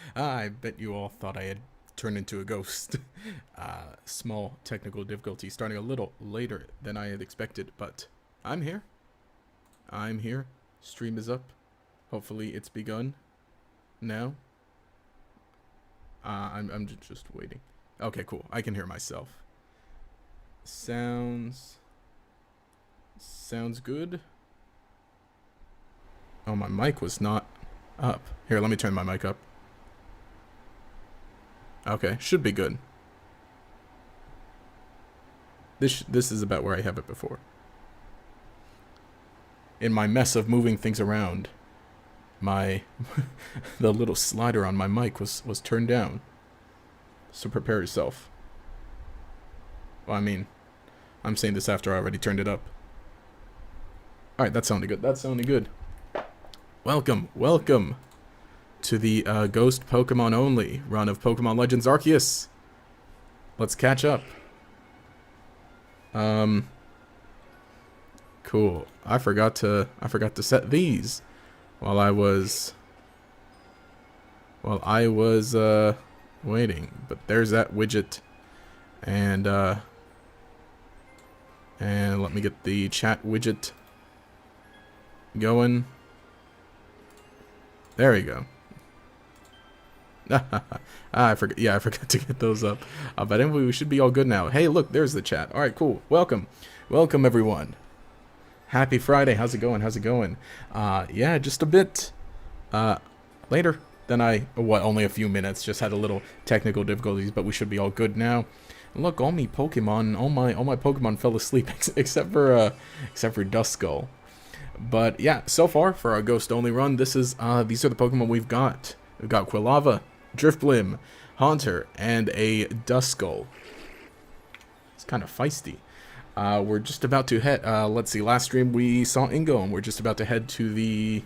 I bet you all thought I had turned into a ghost. Small technical difficulty starting a little later than I had expected, but I'm here. I'm here. Stream is up. Hopefully it's begun now. I'm just waiting. Okay, cool. I can hear myself. Sounds good. Oh, my mic was not up. Here, let me turn my mic up. Okay, should be good. This is about where I have it before. In my mess of moving things around, my the little slider on my mic was turned down. So prepare yourself. Well, I mean, I'm saying this after I already turned it up. Alright, that sounded good. That sounded good. Welcome to the Ghost Pokemon only run of Pokemon Legends Arceus. Let's catch up. Cool. I forgot to set these while I was waiting. But there's that widget, and let me get the chat widget going. There we go. I forgot. Yeah, I forgot to get those up. But anyway, we should be all good now. Hey, look, there's the chat. All right, cool. Welcome everyone. Happy Friday. How's it going? Yeah, just a bit later than only a few minutes. Just had a little technical difficulties, but we should be all good now. And look, all my Pokemon fell asleep except for Duskull. But yeah, so far for our Ghost only run, these are the Pokemon we've got. We've got Quilava, Drifblim, Haunter, and a Duskull. It's kind of feisty. We're just about to head, let's see, last stream we saw Ingo, and we're just about to head to the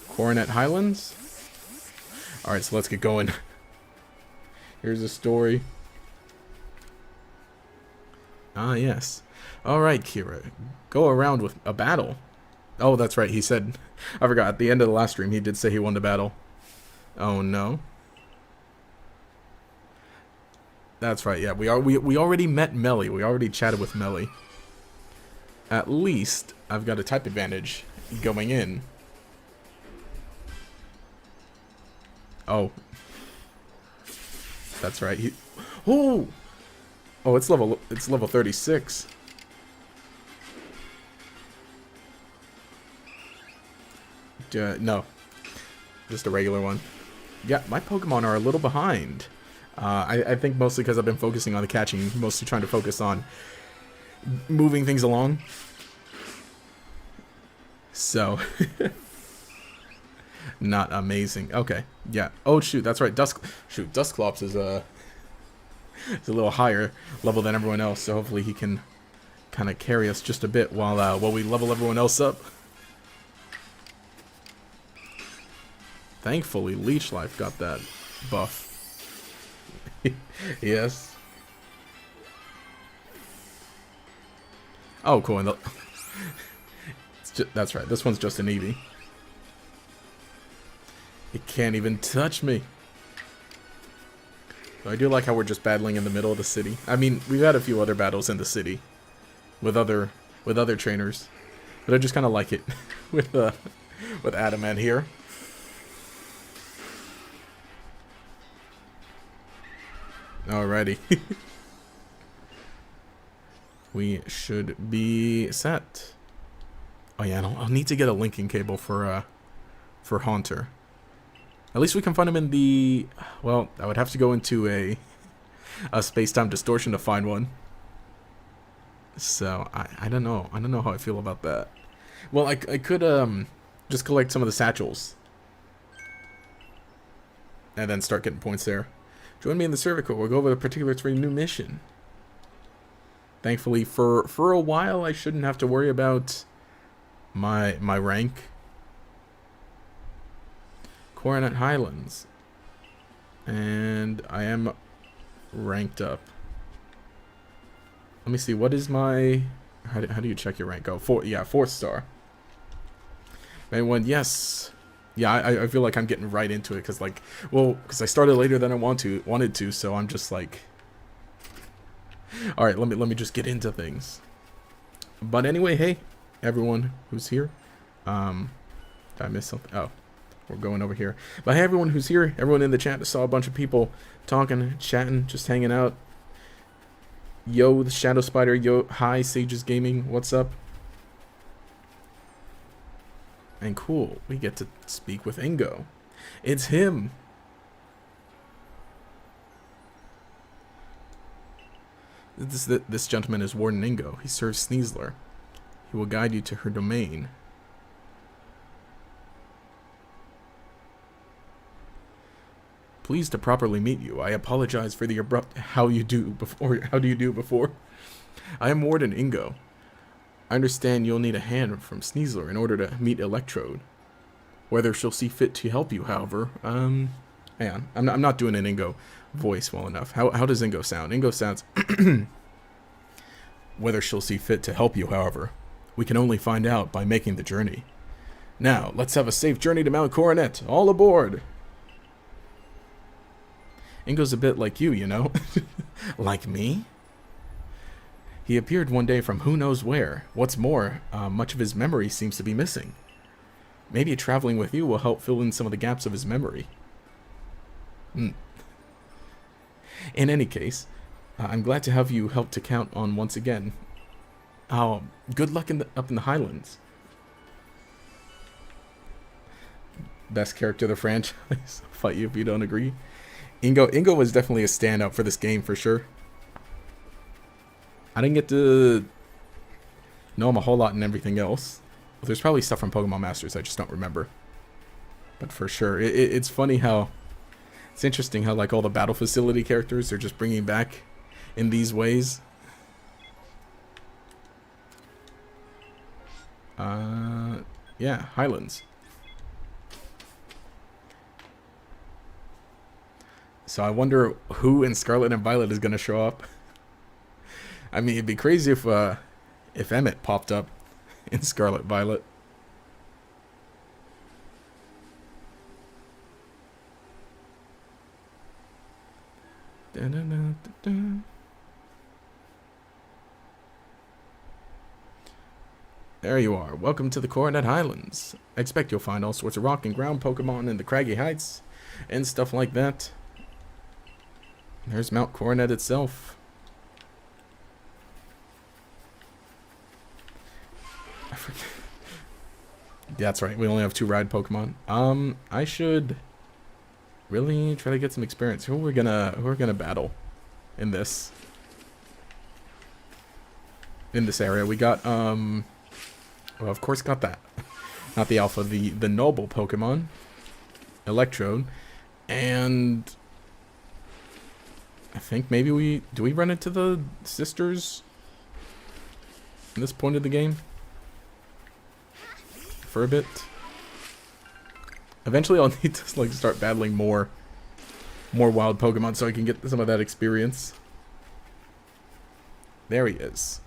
Coronet Highlands. Alright, so let's get going. Here's a story. Ah, yes. Alright, Kira. Go around with a battle. Oh, that's right, he said, I forgot, at the end of the last stream, he did say he won the battle. Oh, no. That's right, yeah, we already met Melly. We already chatted with Melly. At least, I've got a type advantage going in. Oh. That's right, Oh! Oh, it's level 36. No. Just a regular one. Yeah, my Pokemon are a little behind. I think mostly because I've been focusing on the catching, mostly trying to focus on moving things along. So, not amazing. Okay, yeah. Oh shoot, that's right. Dusclops is a little higher level than everyone else, so hopefully he can kind of carry us just a bit while we level everyone else up. Thankfully, Leech Life got that buff. Yes. Oh, cool. And that's right. This one's just an Eevee. It can't even touch me. I do like how we're just battling in the middle of the city. I mean, we've had a few other battles in the city with other trainers, but I just kind of like it with Adamant here. Alrighty. We should be set. Oh yeah, I'll need to get a linking cable for Haunter. At least we can find him in the... Well, I would have to go into a space-time distortion to find one. So, I don't know. I don't know how I feel about that. Well, I could just collect some of the satchels. And then start getting points there. Join me in the cervical. We'll go over the particulars for a new mission. Thankfully, for a while, I shouldn't have to worry about my rank. Coronet Highlands. And I am ranked up. Let me see. What is my... How do you check your rank? Oh, 4th star. Anyone? Yes. Yeah, I feel like I'm getting right into it because, like, well, because I started later than I wanted to, so I'm just like, all right, let me just get into things. But anyway, hey, everyone who's here. Did I miss something? Oh, we're going over here. But hey, everyone who's here, everyone in the chat, I saw a bunch of people talking, chatting, just hanging out. Yo, the Shadow Spider. Yo, hi, Sages Gaming. What's up? And cool, we get to speak with Ingo. It's him. This gentleman is Warden Ingo. He serves Sneasler. He will guide you to her domain. Pleased to properly meet you. I apologize for the abrupt how do you do before. I am Warden Ingo. I understand you'll need a hand from Sneasler in order to meet Electrode. Whether she'll see fit to help you, however, hang on. I'm not doing an Ingo voice well enough. How does Ingo sound? Ingo sounds whether she'll see fit to help you, however, we can only find out by making the journey. Now, let's have a safe journey to Mount Coronet. All aboard! Ingo's a bit like you know? Like me? He appeared one day from who knows where. What's more, much of his memory seems to be missing. Maybe traveling with you will help fill in some of the gaps of his memory. In any case, I'm glad to have you help to count on once again. Oh, good luck up in the Highlands. Best character of the franchise. Fight you if you don't agree. Ingo was definitely a standout for this game for sure. I didn't get to know him a whole lot and everything else. Well, there's probably stuff from Pokemon Masters I just don't remember. But for sure, it's funny how... It's interesting how, like, all the battle facility characters are just bringing back in these ways. Yeah, Highlands. So I wonder who in Scarlet and Violet is going to show up. I mean, it'd be crazy if Emmett popped up in Scarlet Violet. Da, da, da, da, da. There you are. Welcome to the Coronet Highlands. I expect you'll find all sorts of rock and ground Pokemon in the craggy heights and stuff like that. There's Mount Coronet itself. I forget. That's right. We only have 2 ride Pokemon. I should really try to get some experience. Who are we gonna battle in this area? We got well, of course, got that. Not the alpha, the noble Pokemon, Electrode, and I think maybe we run into the sisters in this point of the game for a bit. Eventually I'll need to like start battling more wild Pokemon so I can get some of that experience. There he is.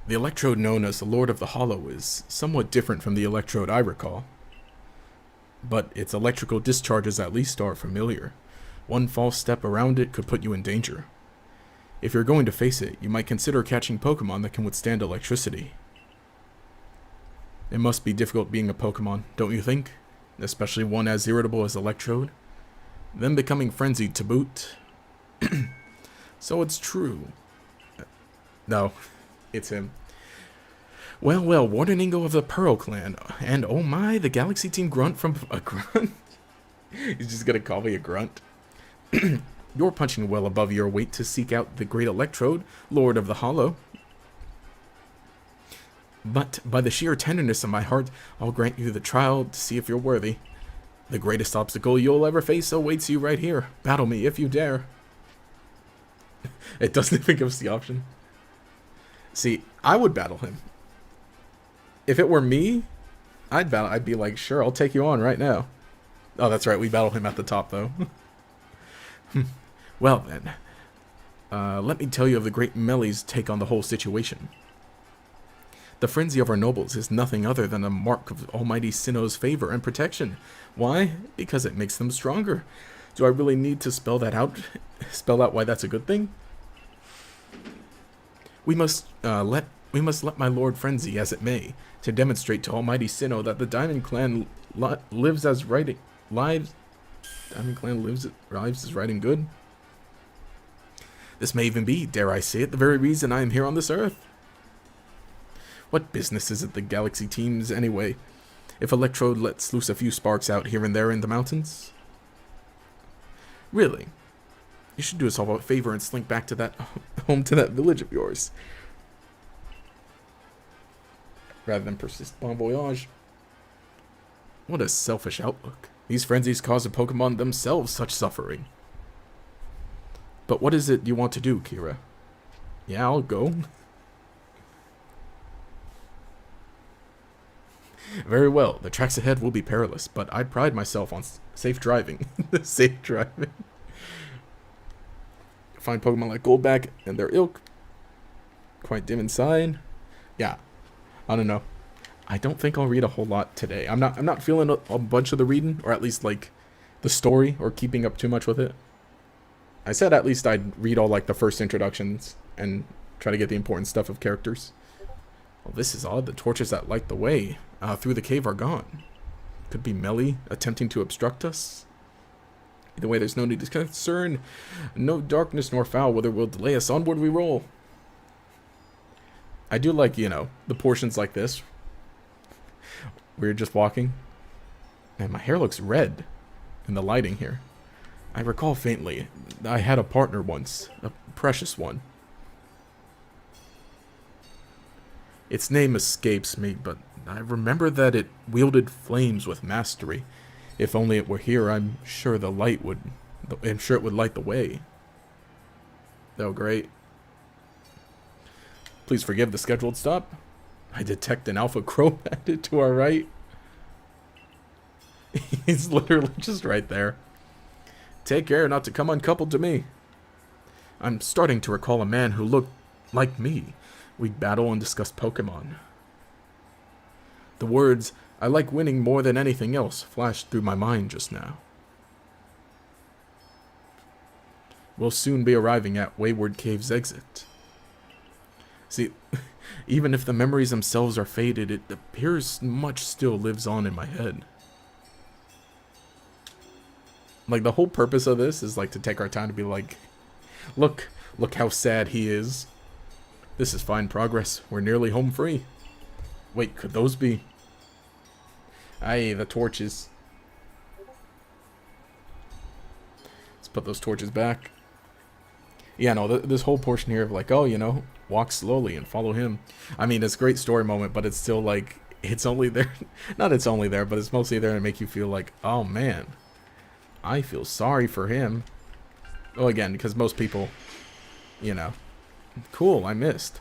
The Electrode known as the Lord of the Hollow is somewhat different from the Electrode I recall, but its electrical discharges at least are familiar. One false step around it could put you in danger. If you're going to face it, you might consider catching Pokemon that can withstand electricity. It must be difficult being a Pokemon, don't you think? Especially one as irritable as Electrode. Then becoming frenzied to boot. So it's true. No, it's him. Well, Warden Ingo of the Pearl Clan. And oh my, the Galaxy Team Grunt from a Grunt? He's just gonna call me a Grunt. You're punching well above your weight to seek out the great Electrode, Lord of the Hollow. But by the sheer tenderness of my heart, I'll grant you the trial to see if you're worthy. The greatest obstacle you'll ever face awaits you right here. Battle me if you dare. It doesn't even give us the option. See, I would battle him. If it were me, I'd be like, sure, I'll take you on right now. Oh, that's right, we battle him at the top, though. Well, then. Let me tell you of the great Melly's take on the whole situation. The frenzy of our nobles is nothing other than a mark of Almighty Sinnoh's favor and protection. Why? Because it makes them stronger. Do I really need to spell that out? Spell out why that's a good thing? We must let my lord frenzy as it may, to demonstrate to Almighty Sinnoh that the Diamond Clan lives as right lives. Diamond Clan lives as right and good. This may even be, dare I say it, the very reason I am here on this earth. What business is it the galaxy teams anyway? If Electrode lets loose a few sparks out here and there in the mountains? Really? You should do us all a favor and slink back to that home to that village of yours. Rather than persist bon voyage. What a selfish outlook. These frenzies cause the Pokemon themselves such suffering. But what is it you want to do, Kira? Yeah, I'll go. Very well. The tracks ahead will be perilous, but I pride myself on safe driving. Safe driving. Find Pokemon like Goldback and their ilk. Quite dim inside. Yeah. I don't know. I don't think I'll read a whole lot today. I'm not feeling a bunch of the reading, or at least like the story, or keeping up too much with it. I said at least I'd read all like the first introductions and try to get the important stuff of characters. Well, this is odd. The torches that light the way through the cave are gone. Could be Melly attempting to obstruct us. Either way, there's no need to concern. No darkness nor foul, whether will delay us. Onward we roll. I do like, you know, the portions like this. We're just walking. Man, my hair looks red in the lighting here. I recall faintly, I had a partner once, a precious one. Its name escapes me, but I remember that it wielded flames with mastery. If only it were here, I'm sure it would light the way. Oh, great. Please forgive the scheduled stop. I detect an alpha crow bandit to our right. He's literally just right there. Take care not to come uncoupled to me. I'm starting to recall a man who looked like me. We'd battle and discuss Pokemon. The words, "I like winning more than anything else," flashed through my mind just now. We'll soon be arriving at Wayward Cave's exit. See, even if the memories themselves are faded, it appears much still lives on in my head. Like, the whole purpose of this is, like, to take our time to be like, look how sad he is. This is fine progress. We're nearly home free. Wait, could those be? Aye, the torches. Let's put those torches back. Yeah, no, this whole portion here of like, oh, you know, walk slowly and follow him. I mean, it's a great story moment, but it's still like, it's only there. Not it's only there, but it's mostly there to make you feel like, oh, man. I feel sorry for him. Well, again, because most people, you know. Cool, I missed.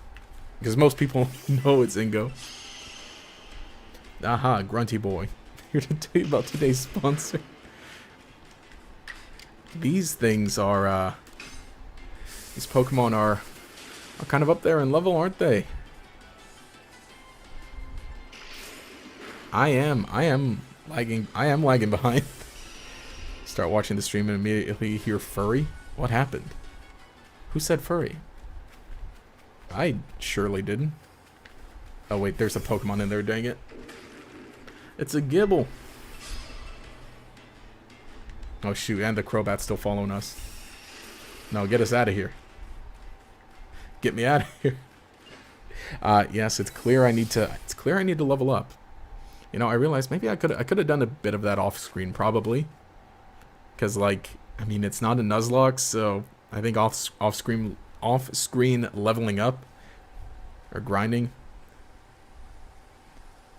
Because most people know it's Ingo. Aha, Grunty Boy. Here to tell you about today's sponsor. These things are, these Pokemon are kind of up there in level, aren't they? I am lagging behind. Start watching the stream and immediately hear furry. What happened? Who said furry? I surely didn't. Oh wait, there's a Pokemon in there, dang it. It's a Gibble. Oh shoot, and the Crobat's still following us. No, get us out of here. Get me out of here. Yes, it's clear I need to level up. You know, I realized maybe I could have done a bit of that off screen probably. Cause like, I mean, it's not a Nuzlocke, so I think off screen leveling up or grinding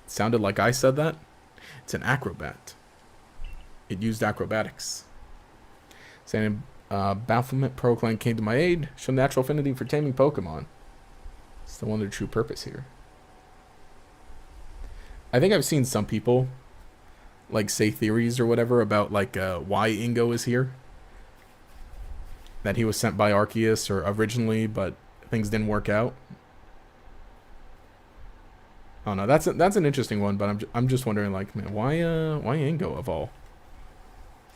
sounded like I said that. It's an acrobat. It used acrobatics. Saying Bafflement Pro Clan came to my aid. Show natural affinity for taming Pokemon. It's the one of the true purpose here. I think I've seen some people like say theories or whatever about like why Ingo is here. That he was sent by Arceus or originally, but things didn't work out. Oh no, that's an interesting one, but I'm just wondering, like, man, why Ingo of all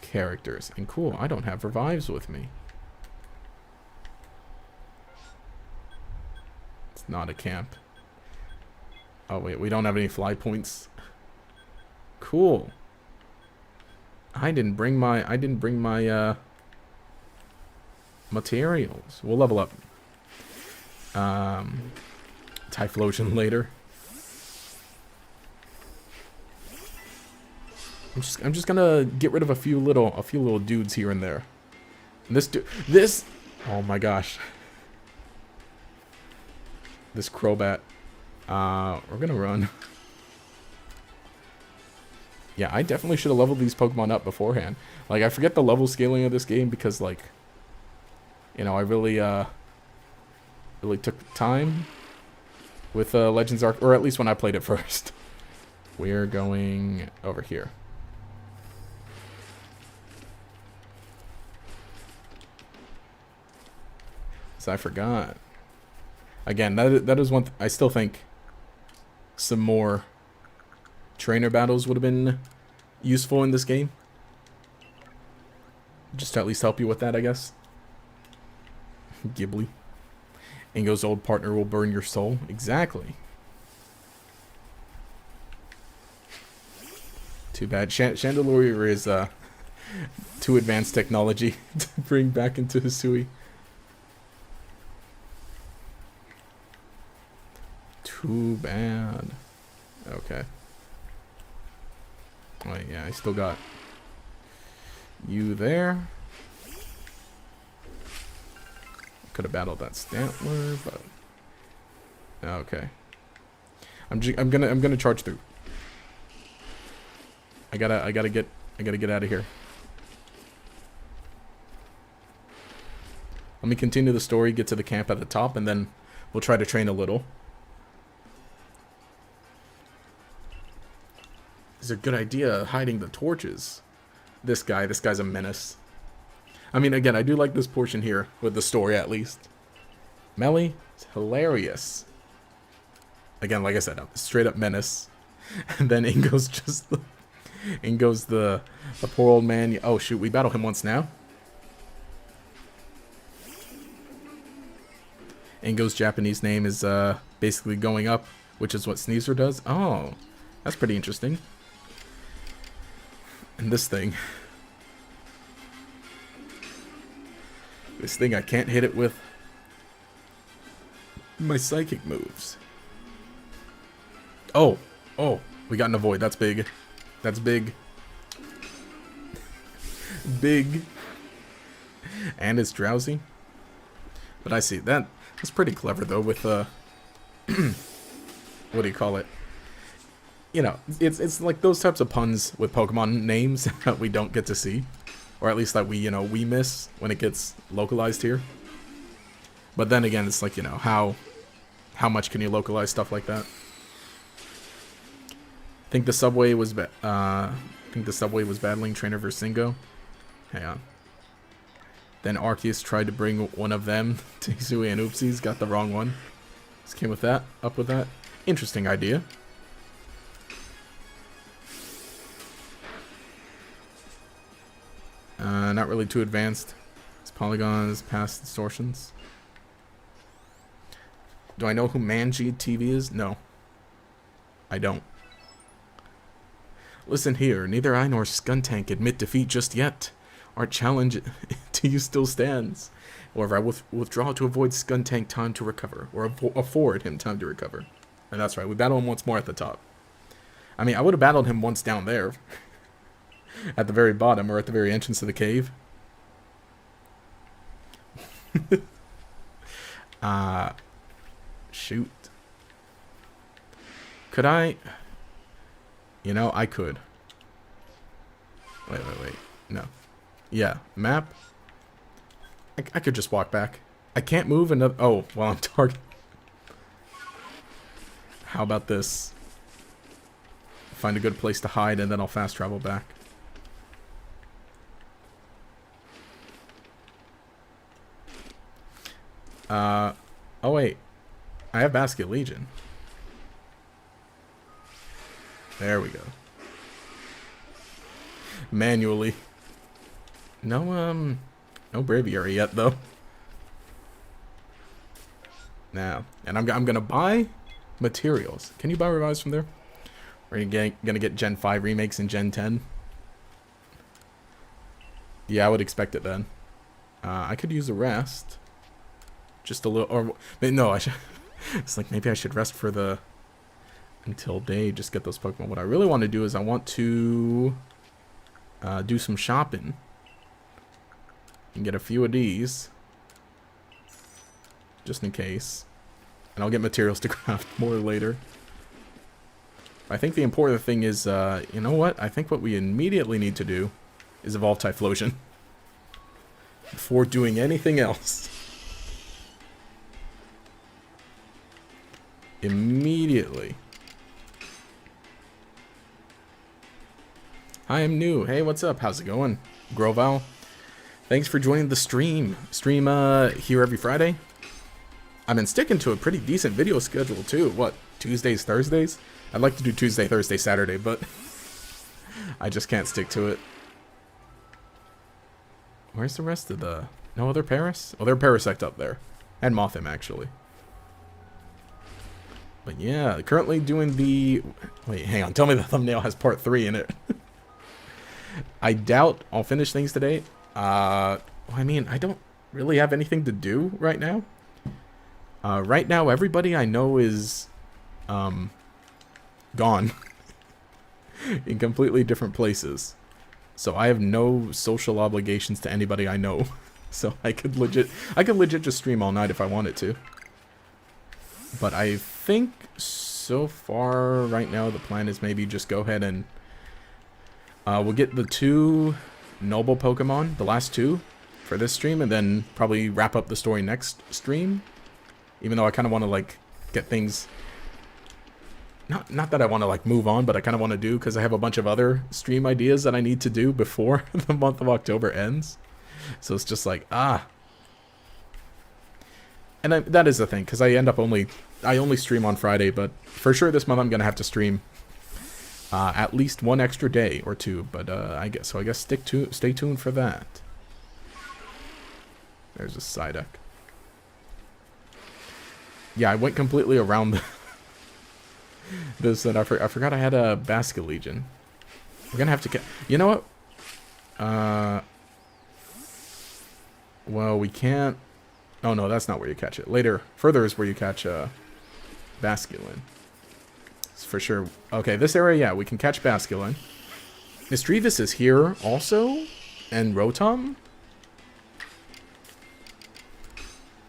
characters? And cool, I don't have revives with me. It's not a camp. Oh wait, we don't have any fly points. Cool. I didn't bring my materials. We'll level up Typhlosion later. I'm just gonna get rid of a few little dudes here and there. And this oh my gosh. This Crobat. We're gonna run. Yeah, I definitely should have leveled these Pokemon up beforehand. Like, I forget the level scaling of this game because, like, you know, I really took time with Legends Arc, or at least when I played it first. We're going over here. So I forgot. Again, that is one. I still think some more trainer battles would have been useful in this game. Just to at least help you with that, I guess. Ghibli. Ingo's old partner will burn your soul. Exactly. Too bad. Chandelure is too advanced technology to bring back into Hisui. Too bad. Okay. Wait, yeah, I still got you there. Could have battled that Stantler, but okay. I'm gonna charge through. I gotta get out of here. Let me continue the story, get to the camp at the top, and then we'll try to train a little. It's a good idea hiding the torches. This guy's a menace. I mean, again, I do like this portion here with the story at least. Melly is hilarious. Again, like I said, straight up menace. And then Ingo's just Ingo's the poor old man. Oh shoot, we battle him once now. Ingo's Japanese name is basically going up, which is what Sneasel does. Oh, that's pretty interesting. And this thing. This thing, I can't hit it with my psychic moves. Oh, we got an avoid. That's big. That's big. Big. And it's drowsy. But I see that. That's pretty clever though with what do you call it? You know, it's like those types of puns with Pokemon names that we don't get to see. Or at least that we miss when it gets localized here. But then again, it's like, how much can you localize stuff like that? I think the subway was battling Trainer vs. Singo. Hang on. Then Arceus tried to bring one of them to Hisui and oopsies, got the wrong one. Just came with that, up with that. Interesting idea. Not really too advanced. It's polygons, past distortions. Do I know who Manji TV is? No. I don't. Listen here, neither I nor Skuntank admit defeat just yet. Our challenge to you still stands. However, I will withdraw to avoid Skuntank time to recover, or afford him time to recover. And that's right, we battle him once more at the top. I mean, I would have battled him once down there. At the very bottom, or at the very entrance to the cave. Shoot. Could I? I could. Wait. No. Yeah, map. I could just walk back. I can't move another. Oh, while I'm targeting. How about this? Find a good place to hide, and then I'll fast travel back. Oh wait, I have Basket Legion. There we go. Manually. No braviary yet, though. Now, and I'm gonna buy materials. Can you buy revives from there? We're gonna get Gen 5 remakes in Gen 10. Yeah, I would expect it then. I could use a rest. Just a little, or no, I should. It's like maybe I should rest for the until day. Just get those Pokemon. What I really want to do is I want to do some shopping and get a few of these, just in case. And I'll get materials to craft more later. I think the important thing is, you know what? I think what we immediately need to do is evolve Typhlosion before doing anything else. Immediately. Hi, I'm new. Hey, what's up? How's it going? Groval. Thanks for joining the stream. Stream here every Friday. I've been sticking to a pretty decent video schedule too. What, Tuesdays, Thursdays? I'd like to do Tuesday, Thursday, Saturday, but I just can't stick to it. Where's the rest of the... No other Paris? Oh, they're Parasect up there. And Mothim, actually. But yeah, currently doing the... Wait, hang on. Tell me the thumbnail has part 3 in it. I doubt I'll finish things today. I mean, I don't really have anything to do right now. Right now, everybody I know is gone. In completely different places. So I have no social obligations to anybody I know. So I could legit just stream all night if I wanted to. But I think so far right now the plan is maybe just go ahead and we'll get the 2 noble Pokemon, the last 2, for this stream, and then probably wrap up the story next stream. Even though I kind of want to like get things, not that I want to like move on, but I kind of want to do, because I have a bunch of other stream ideas that I need to do before the month of October ends. So it's just like, and that is the thing, because I only stream on Friday, but for sure this month I'm gonna have to stream at least 1 extra day or 2. But I guess stay tuned for that. There's a Psyduck. Yeah, I went completely around this, and I forgot I had a Basket Legion. We're gonna have to you know what? Well, we can't. Oh no, that's not where you catch it. Further is where you catch Basculin. It's for sure. Okay, this area, yeah, we can catch Basculin. Misdreavus is here also, and Rotom.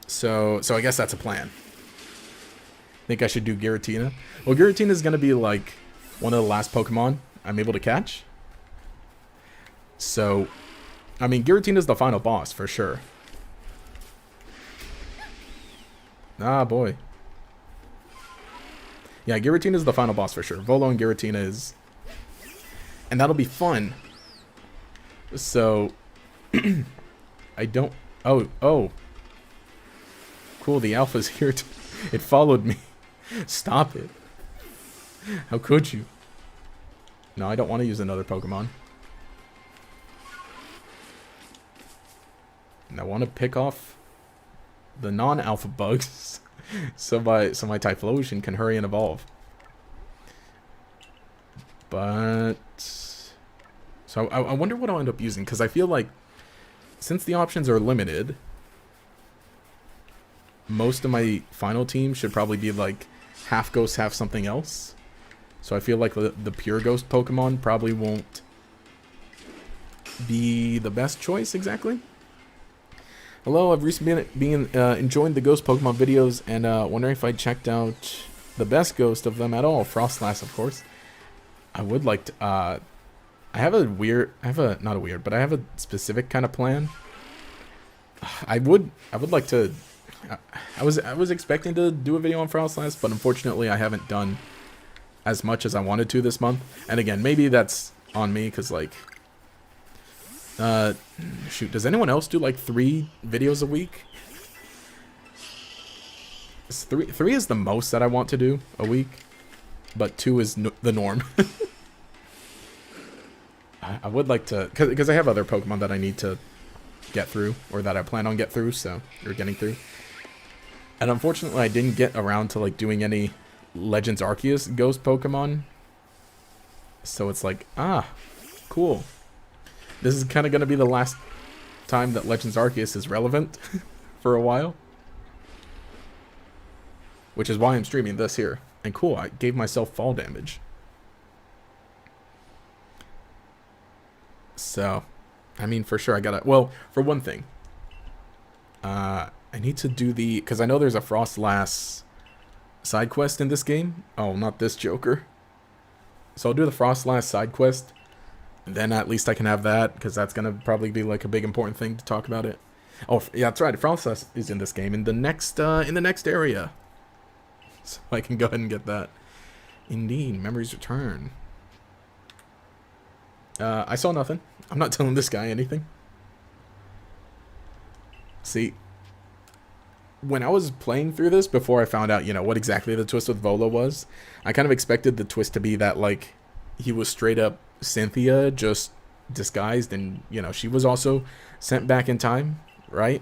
So I guess that's a plan. Think I should do Giratina. Well, Giratina is gonna be like one of the last Pokemon I'm able to catch. So, I mean, Giratina is the final boss for sure. Ah, boy. Yeah, Giratina is the final boss for sure. Volo and Giratina is... And that'll be fun. So... I don't... Oh. Cool, the alpha's here. It followed me. Stop it. How could you? No, I don't want to use another Pokemon. And I want to pick off the non-alpha bugs so my Typhlosion can hurry and evolve. But so I wonder what I'll end up using, because I feel like since the options are limited, most of my final team should probably be like half ghost, half something else. So I feel like the pure ghost Pokemon probably won't be the best choice exactly. Hello, I've recently been enjoying the ghost Pokemon videos and wondering if I checked out the best ghost of them at all. Frostlass, of course. I would like to. I have a specific kind of plan. I would like to. I was expecting to do a video on Frostlass, but unfortunately I haven't done as much as I wanted to this month. And again, maybe that's on me, because like, shoot, does anyone else do like 3 videos a week? Three is the most that I want to do a week. but 2 is the norm. I would like to, because I have other Pokemon that I need to get through, or that I plan on getting through. And unfortunately, I didn't get around to like doing any Legends Arceus Ghost Pokemon. So it's like, cool. This is kind of going to be the last time that Legends Arceus is relevant for a while. Which is why I'm streaming this here. And cool, I gave myself fall damage. So, I mean, for sure, I gotta... Well, for one thing, I need to do the... Because I know there's a Frostlass side quest in this game. Oh, not this Joker. So I'll do the Frostlass side quest. And then at least I can have that, because that's going to probably be like a big important thing to talk about it. Oh, yeah, that's right. Frostlass is in this game in the next area. So I can go ahead and get that. Indeed, memories return. I saw nothing. I'm not telling this guy anything. See, when I was playing through this, before I found out, what exactly the twist with Volo was, I kind of expected the twist to be that, like, he was straight up Cynthia, just disguised, and, she was also sent back in time, right?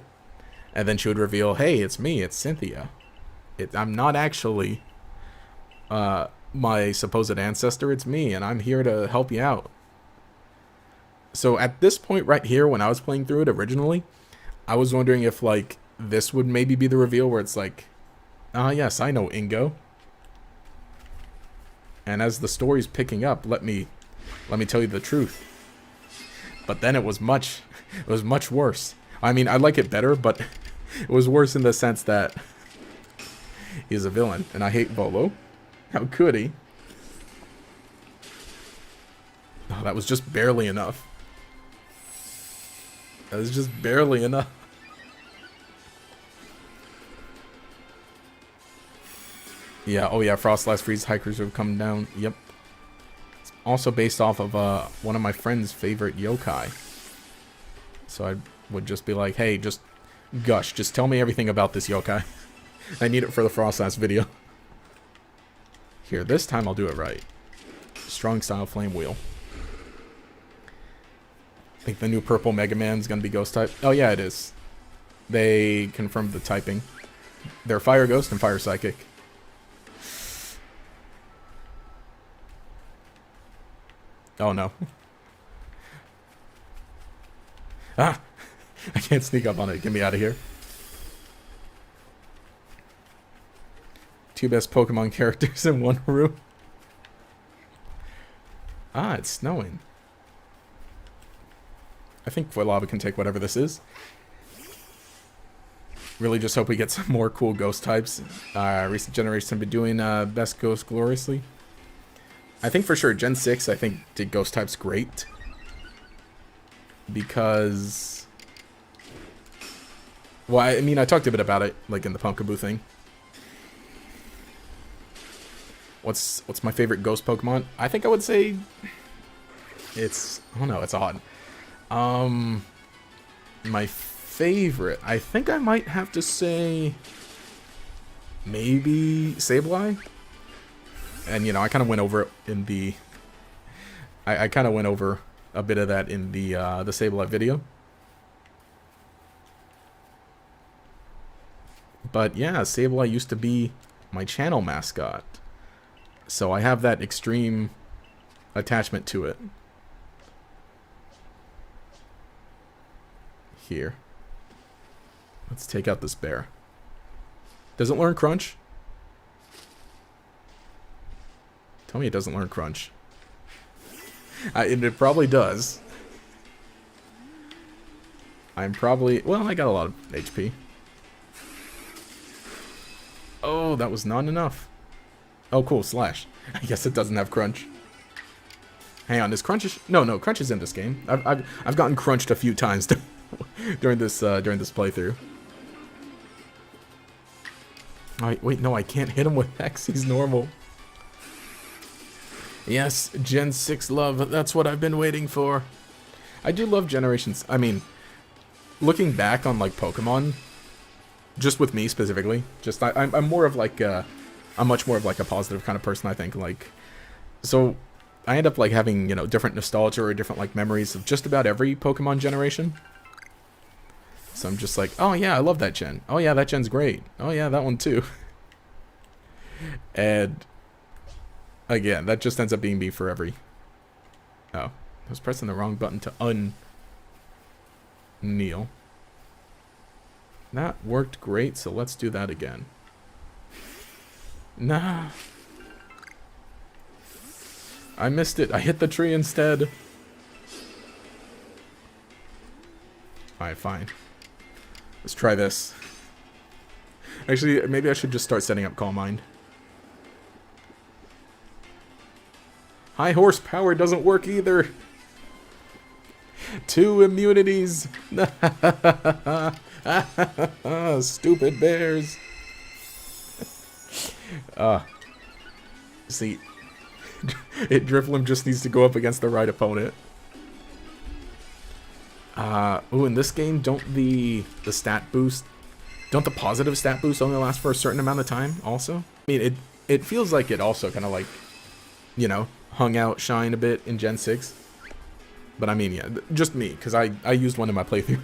And then she would reveal, hey, it's me, it's Cynthia. I'm not actually my supposed ancestor, it's me, and I'm here to help you out. So at this point right here, when I was playing through it originally, I was wondering if, like, this would maybe be the reveal where it's like, yes, I know Ingo. And as the story's picking up, let me tell you the truth. But then it was much worse. I mean, I like it better, but it was worse in the sense that he's a villain, and I hate Volo. How could he? Oh, that was just barely enough. That was just barely enough. Yeah, oh yeah, Frostlass Freeze hikers have come down. Yep. It's also based off of one of my friend's favorite yokai. So I would just be like, hey, just gush, just tell me everything about this yokai. I need it for the Frostlass video. Here, this time I'll do it right. Strong Style Flame Wheel. I think the new purple Mega Man's gonna be Ghost type. Oh yeah, it is. They confirmed the typing. They're Fire Ghost and Fire Psychic. Oh no. Ah! I can't sneak up on it. Get me out of here. 2 best Pokemon characters in one room. Ah, it's snowing. I think Lava can take whatever this is. Really just hope we get some more cool ghost types. Recent generations have been doing best ghost gloriously. I think for sure Gen 6 I think did ghost types great. Because... Well, I mean, I talked a bit about it, like in the Pumpkaboo thing. What's my favorite ghost Pokemon? I think I would say... It's... I don't know, it's odd. My favorite... I think I might have to say... Maybe Sableye? And, I kind of went over it in the... I kind of went over a bit of that in the Sableye video. But, yeah, Sableye used to be my channel mascot. So I have that extreme attachment to it. Here. Let's take out this bear. Does it learn Crunch? Tell me it doesn't learn Crunch. It probably does. I'm probably... Well, I got a lot of HP. Oh, that was not enough. Oh, cool, Slash. I guess it doesn't have Crunch. Hang on, is Crunch... No, Crunch is in this game. I've gotten crunched a few times during this playthrough. Wait, no, I can't hit him with X. He's normal. Yes, Gen 6 love. That's what I've been waiting for. I do love Generations. I mean, looking back on, like, Pokemon, just with me specifically, I'm more of, like, I'm much more of like a positive kind of person, I think. Like, so I end up like having, you know, different nostalgia or different like memories of just about every Pokemon generation. So I'm just like, oh yeah, I love that gen. Oh yeah, that gen's great. Oh yeah, that one too. And again, that just ends up being me for every... Oh, I was pressing the wrong button to unkneel. That worked great, so let's do that again. Nah. I missed it. I hit the tree instead. Alright, fine. Let's try this. Actually, maybe I should just start setting up Calm Mind. High horsepower doesn't work either. 2 immunities. Stupid bears. See, Drifloon just needs to go up against the right opponent. Ooh, in this game, don't the stat boost, don't the positive stat boost only last for a certain amount of time also? I mean, it feels like it also kind of like, you know, hung out, shine a bit in Gen 6. But I mean, yeah, just me, because I used one in my playthrough.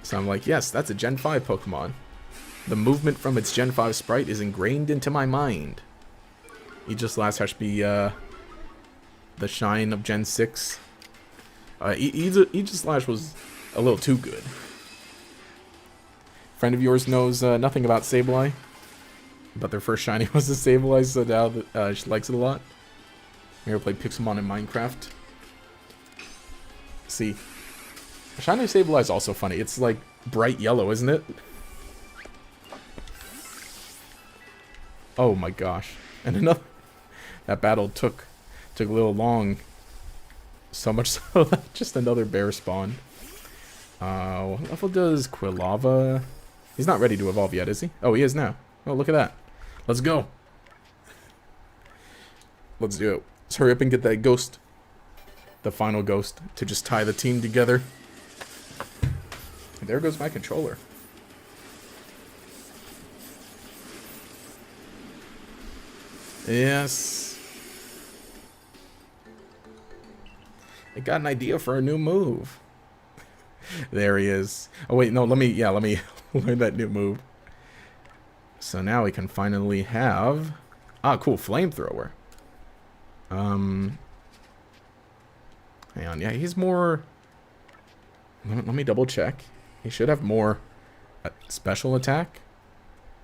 So I'm like, yes, that's a Gen 5 Pokemon. The movement from its Gen 5 sprite is ingrained into my mind. Aegislash has to be the shine of Gen 6. Aegislash was a little too good. Friend of yours knows nothing about Sableye, but their first shiny was a Sableye, so now she likes it a lot. We ever played Pixelmon in Minecraft. See, shiny Sableye is also funny. It's like bright yellow, isn't it? Oh my gosh! And another, that battle took a little long. So much so that just another bear spawned. What level does Quilava? He's not ready to evolve yet, is he? Oh, he is now. Oh, look at that. Let's go. Let's do it. Let's hurry up and get that ghost. The final ghost to just tie the team together. And there goes my controller. Yes. I got an idea for a new move. There he is. Oh wait, no, let me learn that new move. So now we can finally have... Ah, cool, flamethrower. Hang on, yeah, he's more... Let me double check. He should have more special attack.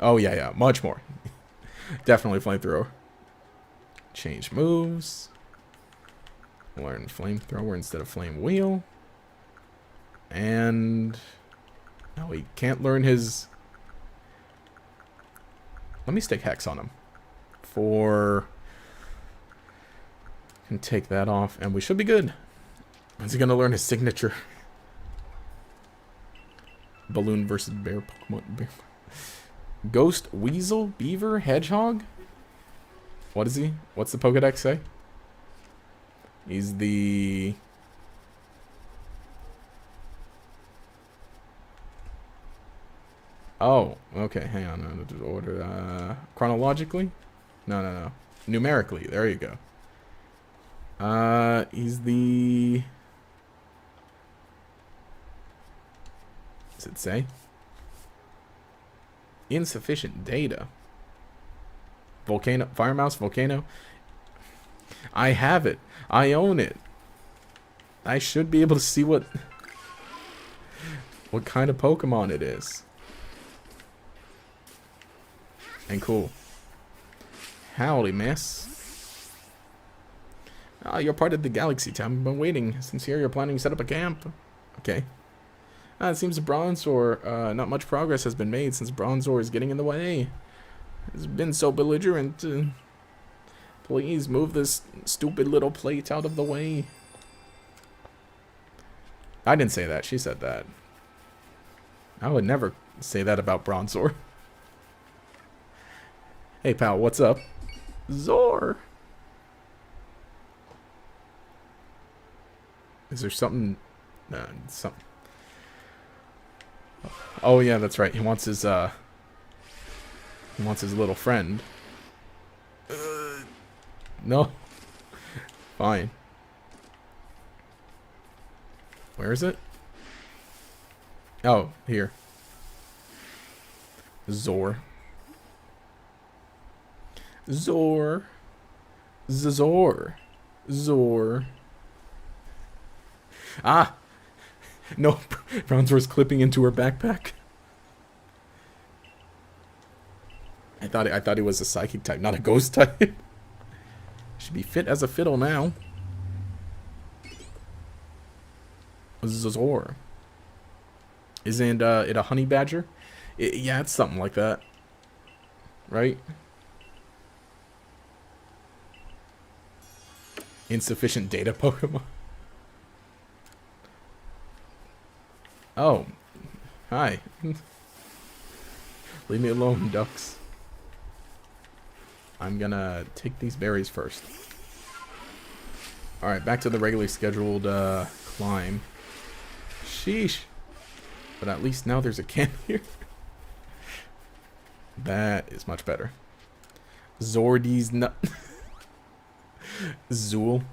Oh yeah, much more. Definitely flamethrower. Change moves. Learn flamethrower instead of flame wheel. And no, we can't learn his... Let me stick Hex on him. Can take that off, and we should be good. When's he gonna learn his signature? Balloon versus bear Pokemon. Bear. Ghost, Weasel, Beaver, Hedgehog? What is he? What's the Pokedex say? He's the... Oh, okay, hang on. Order, chronologically? No. Numerically, there you go. He's the... Does it say? Insufficient data. Volcano, Fire Mouse, Volcano. I have it. I own it. I should be able to see what kind of Pokemon it is. And cool. Howdy, miss. Ah, you're part of the Galaxy Town. I've been waiting. Since here you're planning to set up a camp. Okay. It seems Bronzor, not much progress has been made since Bronzor is getting in the way. It's been so belligerent. Please move this stupid little plate out of the way. I didn't say that. She said that. I would never say that about Bronzor. Hey, pal, what's up? Zor! Is there something... something... Oh, yeah, that's right. He wants his little friend. No. Fine. Where is it? Oh, here. Zor. Zor. Zor. Zor. Ah! No, Bronzor's clipping into her backpack. I thought he was a psychic type, not a ghost type. Should be fit as a fiddle now. Zor. Isn't it a honey badger? Yeah, it's something like that. Right? Insufficient data Pokemon. Oh. Hi. Leave me alone, ducks. I'm gonna take these berries first. Alright, back to the regularly scheduled climb. Sheesh. But at least now there's a camp here. That is much better. Zordy's nut. Zool.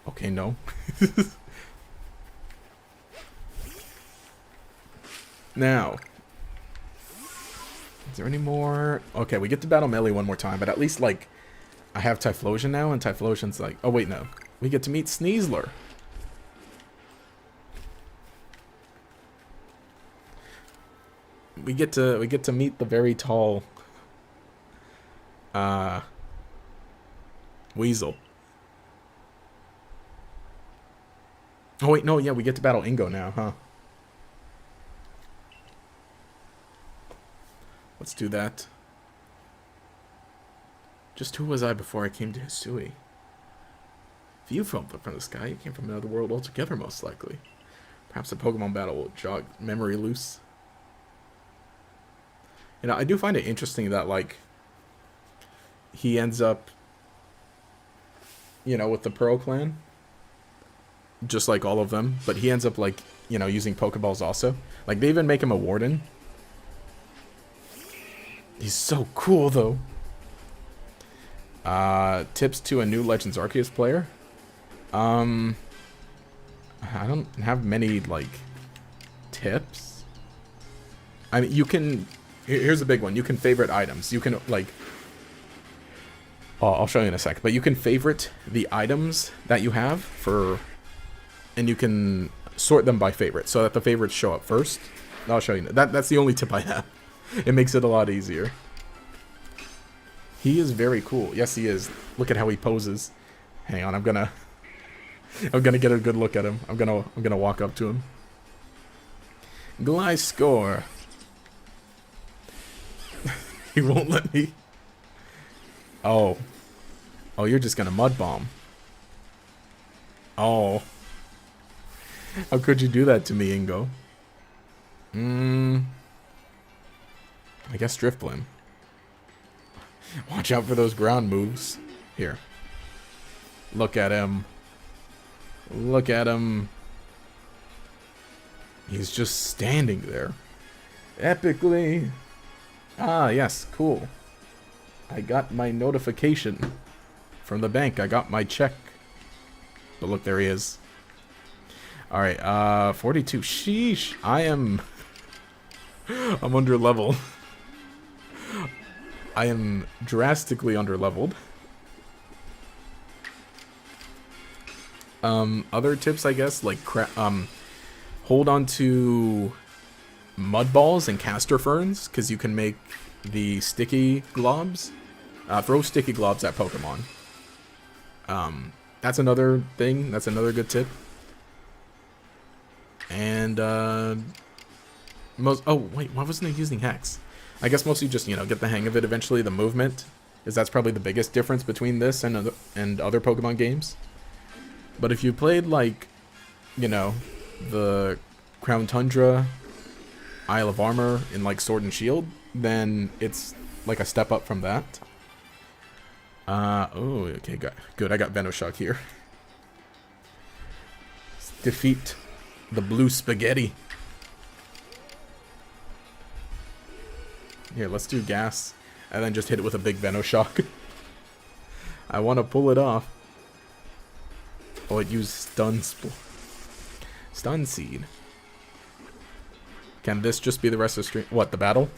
Okay, no. Now. Is there any more? Okay, we get to battle Melee one more time, but at least, like, I have Typhlosion now, and Typhlosion's like... Oh, wait, no. We get to meet Sneasler. We get to meet the very tall... Weasel. Oh, wait, no, yeah, we get to battle Ingo now, huh? Let's do that. Just who was I before I came to Hisui? If you fell from the sky, you came from another world altogether, most likely. Perhaps a Pokemon battle will jog memory loose. You know, I do find it interesting that, like, he ends up, you know, with the Pearl Clan. Just like all of them. But he ends up, like, you know, using Pokeballs also. Like, they even make him a Warden. He's so cool, though. Tips to a new Legends Arceus player. I don't have many, like, tips. I mean, you can... Here's a big one. You can favorite items. You can, like... Oh, I'll show you in a sec. But you can favorite the items that you have for... And you can sort them by favorite so that the favorites show up first. I'll show you. That's the only tip I have. It makes it a lot easier. He is very cool. Yes, he is. Look at how he poses. Hang on, I'm gonna get a good look at him. I'm gonna walk up to him. Gliscor. He won't let me. Oh. Oh, you're just gonna mud bomb. Oh. How could you do that to me, Ingo? I guess Drifblim. Watch out for those ground moves. Here. Look at him. Look at him. He's just standing there. Epically. Ah, yes, cool. I got my notification from the bank. I got my check. But look, there he is. Alright, 42. Sheesh. I'm under level. I am drastically under leveled. Other tips, I guess, like hold on to mud balls and castor ferns, because you can make the sticky globs. Throw sticky globs at Pokemon. That's another thing. That's another good tip. And oh wait, why wasn't I using Hex? I guess mostly just, you know, get the hang of it eventually. The movement, is that's probably the biggest difference between this and other Pokemon games. But if you played, like, you know, the Crown Tundra, Isle of Armor in, like, Sword and Shield, then it's like a step up from that. Oh, okay, good. I got Venoshock here. Let's defeat the blue spaghetti. Here, let's do gas. And then just hit it with a big Venoshock. I want to pull it off. Oh, it used Stun Seed. Can this just be the rest of the stream? What, the battle?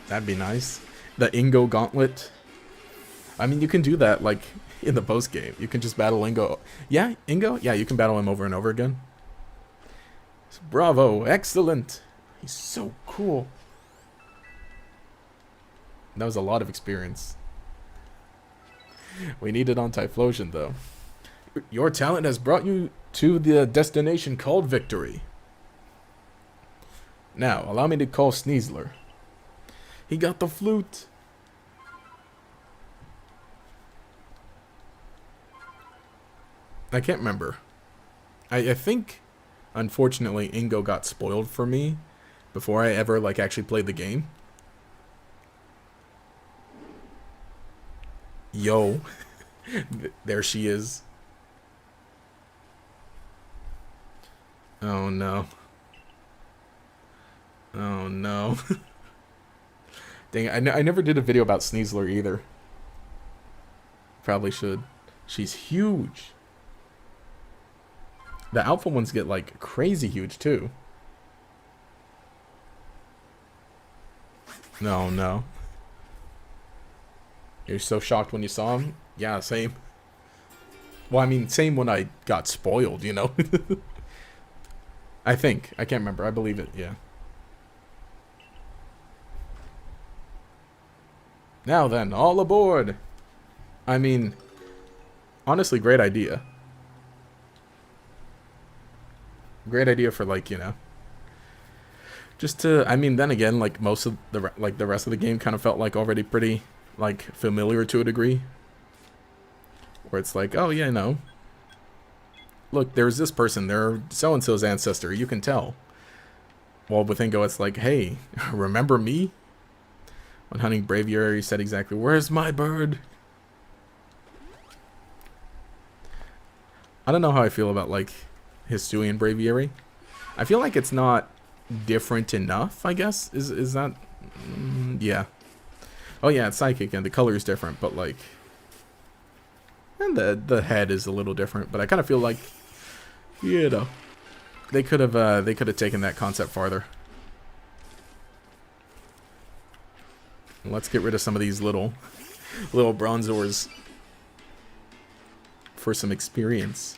That'd be nice. The Ingo Gauntlet. I mean, you can do that, like, in the post-game. You can just battle Ingo. Yeah, Ingo? Yeah, you can battle him over and over again. Bravo, excellent. He's so cool. That was a lot of experience. We need it on Typhlosion, though. Your talent has brought you to the destination called victory. Now, allow me to call Sneasler. He got the flute. I can't remember. I think, unfortunately, Ingo got spoiled for me before I ever, like, actually played the game. Yo. There she is. Oh, no. Oh, no. Dang it, I never did a video about Sneasler either. Probably should. She's huge. The alpha ones get, like, crazy huge, too. No, no. You're so shocked when you saw him? Yeah, same. Well, I mean, same when I got spoiled, you know? I think. I can't remember. I believe it, yeah. Now then, all aboard! I mean, honestly, great idea. Great idea for, like, you know, just to, I mean, then again, like, most of the, like, the rest of the game kind of felt like already pretty, like, familiar to a degree. Where it's like, oh, yeah, no. Look, there's this person, they're so-and-so's ancestor, you can tell. Well, with Ingo, it's like, hey, remember me? When hunting Braviary, he said exactly, where's my bird? I don't know how I feel about, like, Hisui and Braviary. I feel like it's not different enough, I guess. Is that... yeah. Oh yeah, it's psychic and the color is different, but like... And the head is a little different, but I kind of feel like... You know... They could have taken that concept farther. Let's get rid of some of these little bronzors for some experience.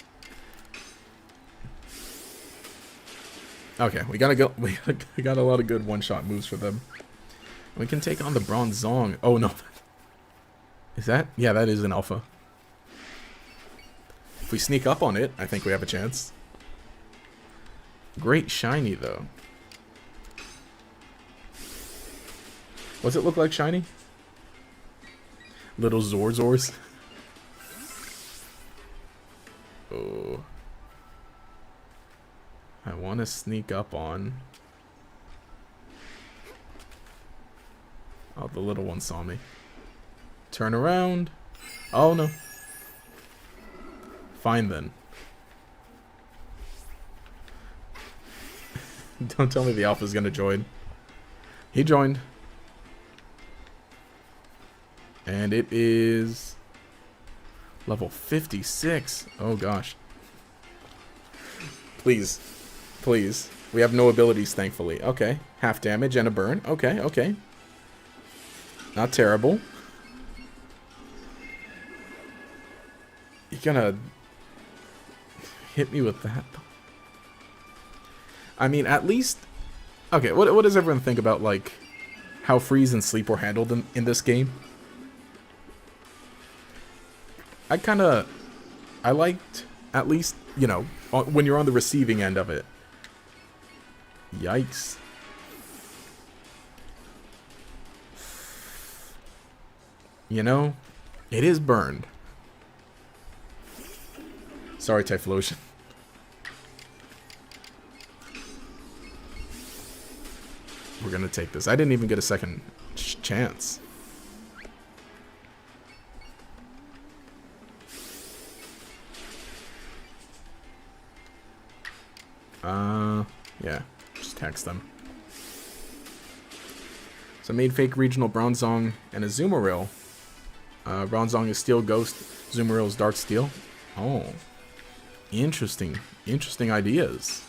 Okay, we got a lot of good one-shot moves for them. We can take on the Bronzong. Oh no. Is that? Yeah, that is an alpha. If we sneak up on it, I think we have a chance. Great shiny though. What's it look like shiny? Little Zorzors. Oh. I want to sneak up on... Oh, the little one saw me. Turn around. Oh, no. Fine, then. Don't tell me the alpha's gonna join. He joined. And it is... level 56. Oh, gosh. Please. Please. We have no abilities, thankfully. Okay. Half damage and a burn. Okay, okay. Not terrible. You're gonna hit me with that? I mean, at least... Okay, what does everyone think about, like, how freeze and sleep were handled in this game? I liked, at least, you know, when you're on the receiving end of it. Yikes. You know, it is burned. Sorry, Typhlosion. We're gonna take this. I didn't even get a second chance. Yeah. Just text them. So I made fake regional Bronzong and a Azumarill. Bronzong is Steel Ghost, Azumarill is Dark Steel. Oh, interesting. Interesting ideas.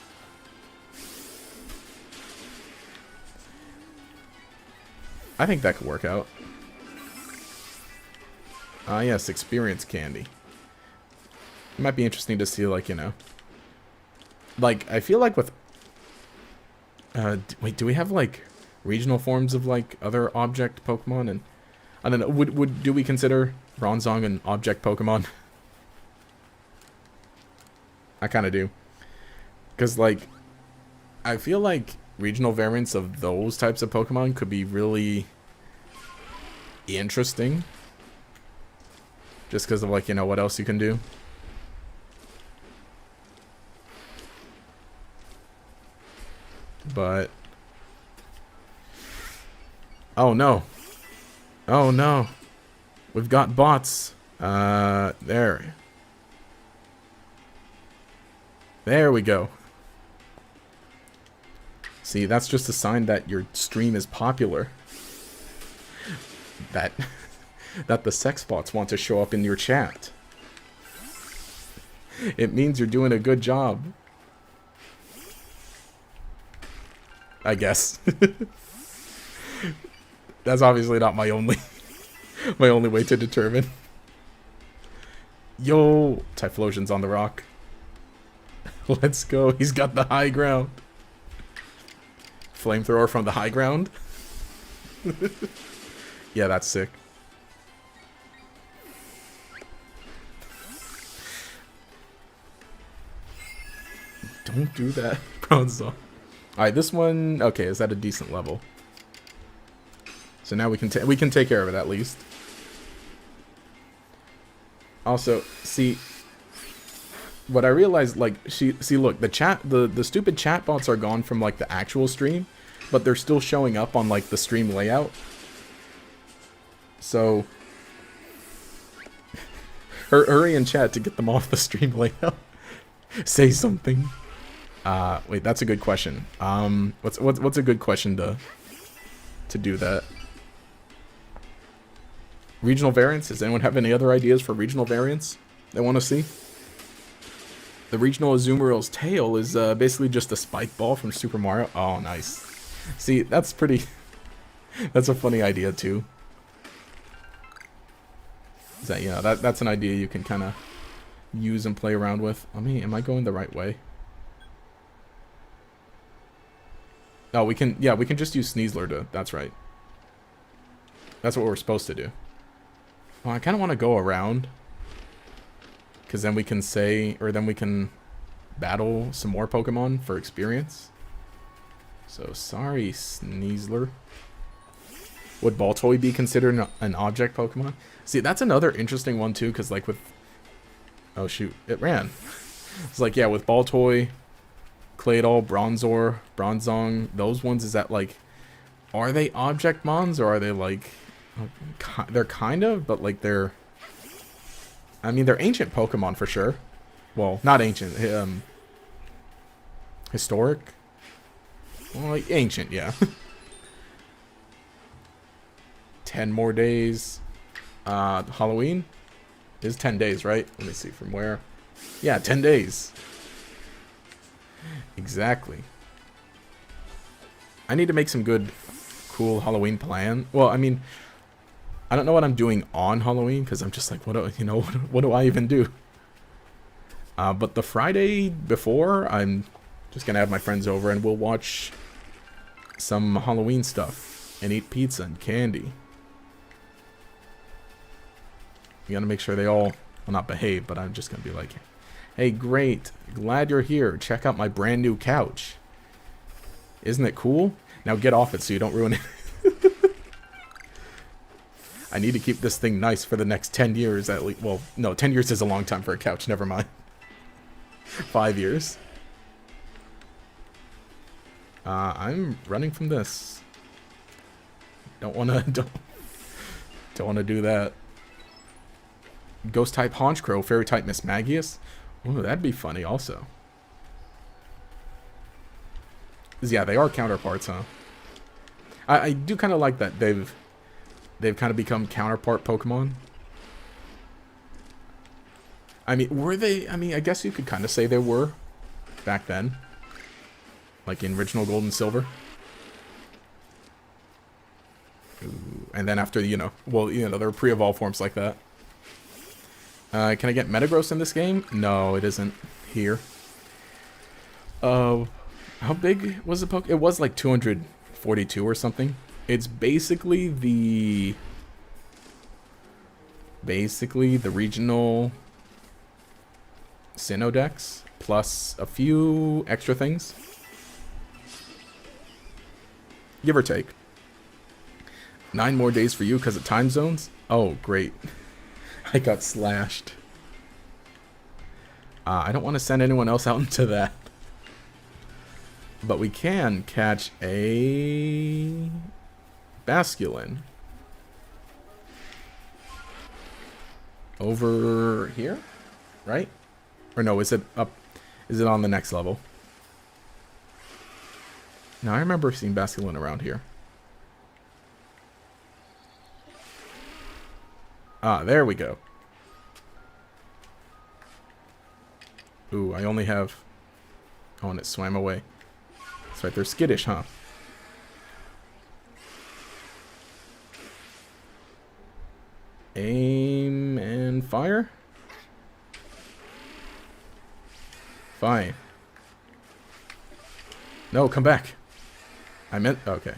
I think that could work out. Yes, experience candy. It might be interesting to see, like, you know. Like, I feel like with... wait, do we have, like, regional forms of, like, other object Pokemon? And I don't know, do we consider Bronzong an object Pokemon? I kind of do. Because, like, I feel like regional variants of those types of Pokemon could be really interesting. Just because of, like, you know, what else you can do. But... oh, no. Oh, no. We've got bots. There. There we go. See, that's just a sign that your stream is popular. That the sex bots want to show up in your chat. It means you're doing a good job. I guess. That's obviously not my only way to determine. Yo, Typhlosion's on the rock. Let's go. He's got the high ground. Flamethrower from the high ground. Yeah, that's sick. Don't do that, Bronzong. Alright, this one, okay, is at a decent level. So now we can take care of it at least. Also, see, what I realized, like, see, look, the stupid chatbots are gone from, like, the actual stream, but they're still showing up on, like, the stream layout. So, hurry in chat to get them off the stream layout. Say something. Wait, that's a good question. What's a good question to do that? Regional variants? Does anyone have any other ideas for regional variants they want to see? The regional Azumarill's tail is basically just a spike ball from Super Mario. Oh, nice. See, that's pretty... that's a funny idea, too. Is that, yeah, that's an idea you can kind of use and play around with. I mean, am I going the right way? Oh, we can just use Sneasler to... that's right. That's what we're supposed to do. Well, I kind of want to go around. Because then we can say... or then we can battle some more Pokemon for experience. So, sorry, Sneasler. Would Baltoy be considered an object Pokemon? See, that's another interesting one, too, because, like, with... oh, shoot. It ran. It's like, yeah, with Baltoy, Claydol, Bronzor, Bronzong, those ones, is that, like... are they object mons, or are they, like... they're kind of, but, like, they're... I mean, they're ancient Pokemon, for sure. Well, not ancient. Historic? Well, like, ancient, yeah. 10 more days. Halloween is 10 days, right? Let me see from where. Yeah, 10 days. Exactly. I need to make some good, cool Halloween plan. Well, I mean, I don't know what I'm doing on Halloween because I'm just like, what do I even do? But the Friday before, I'm just gonna have my friends over and we'll watch some Halloween stuff and eat pizza and candy. You gotta make sure they all, well, not behave, but I'm just gonna be like, hey, great, glad you're here. Check out my brand new couch. Isn't it cool? Now get off it so you don't ruin it. I need to keep this thing nice for the next 10 years at least. Well, no, 10 years is a long time for a couch, never mind. 5 years. I'm running from this. Don't wanna do that. Ghost type Honchkrow, fairy type Mismagius. Ooh, that'd be funny also. Yeah, they are counterparts, huh? I do kind of like that they've kind of become counterpart Pokemon. I mean, were they? I mean, I guess you could kind of say they were back then, like in original Gold and Silver. Ooh, and then after, you know, well, you know, there were pre-evolved forms like that. Can I get Metagross in this game? No, it isn't here. How big was the Poke? It was like 242 or something. It's basically the regional Sinnoh plus a few extra things, give or take. 9 more days for you because of time zones. Oh, great. I got slashed. I don't want to send anyone else out into that. But we can catch a Basculin. Over here? Right? Or no, is it up? Is it on the next level? Now, I remember seeing Basculin around here. Ah, there we go. Ooh, I only have... Oh, and it swam away. That's right, they're skittish, huh? Aim and fire? Fine. No, come back. I meant... Okay.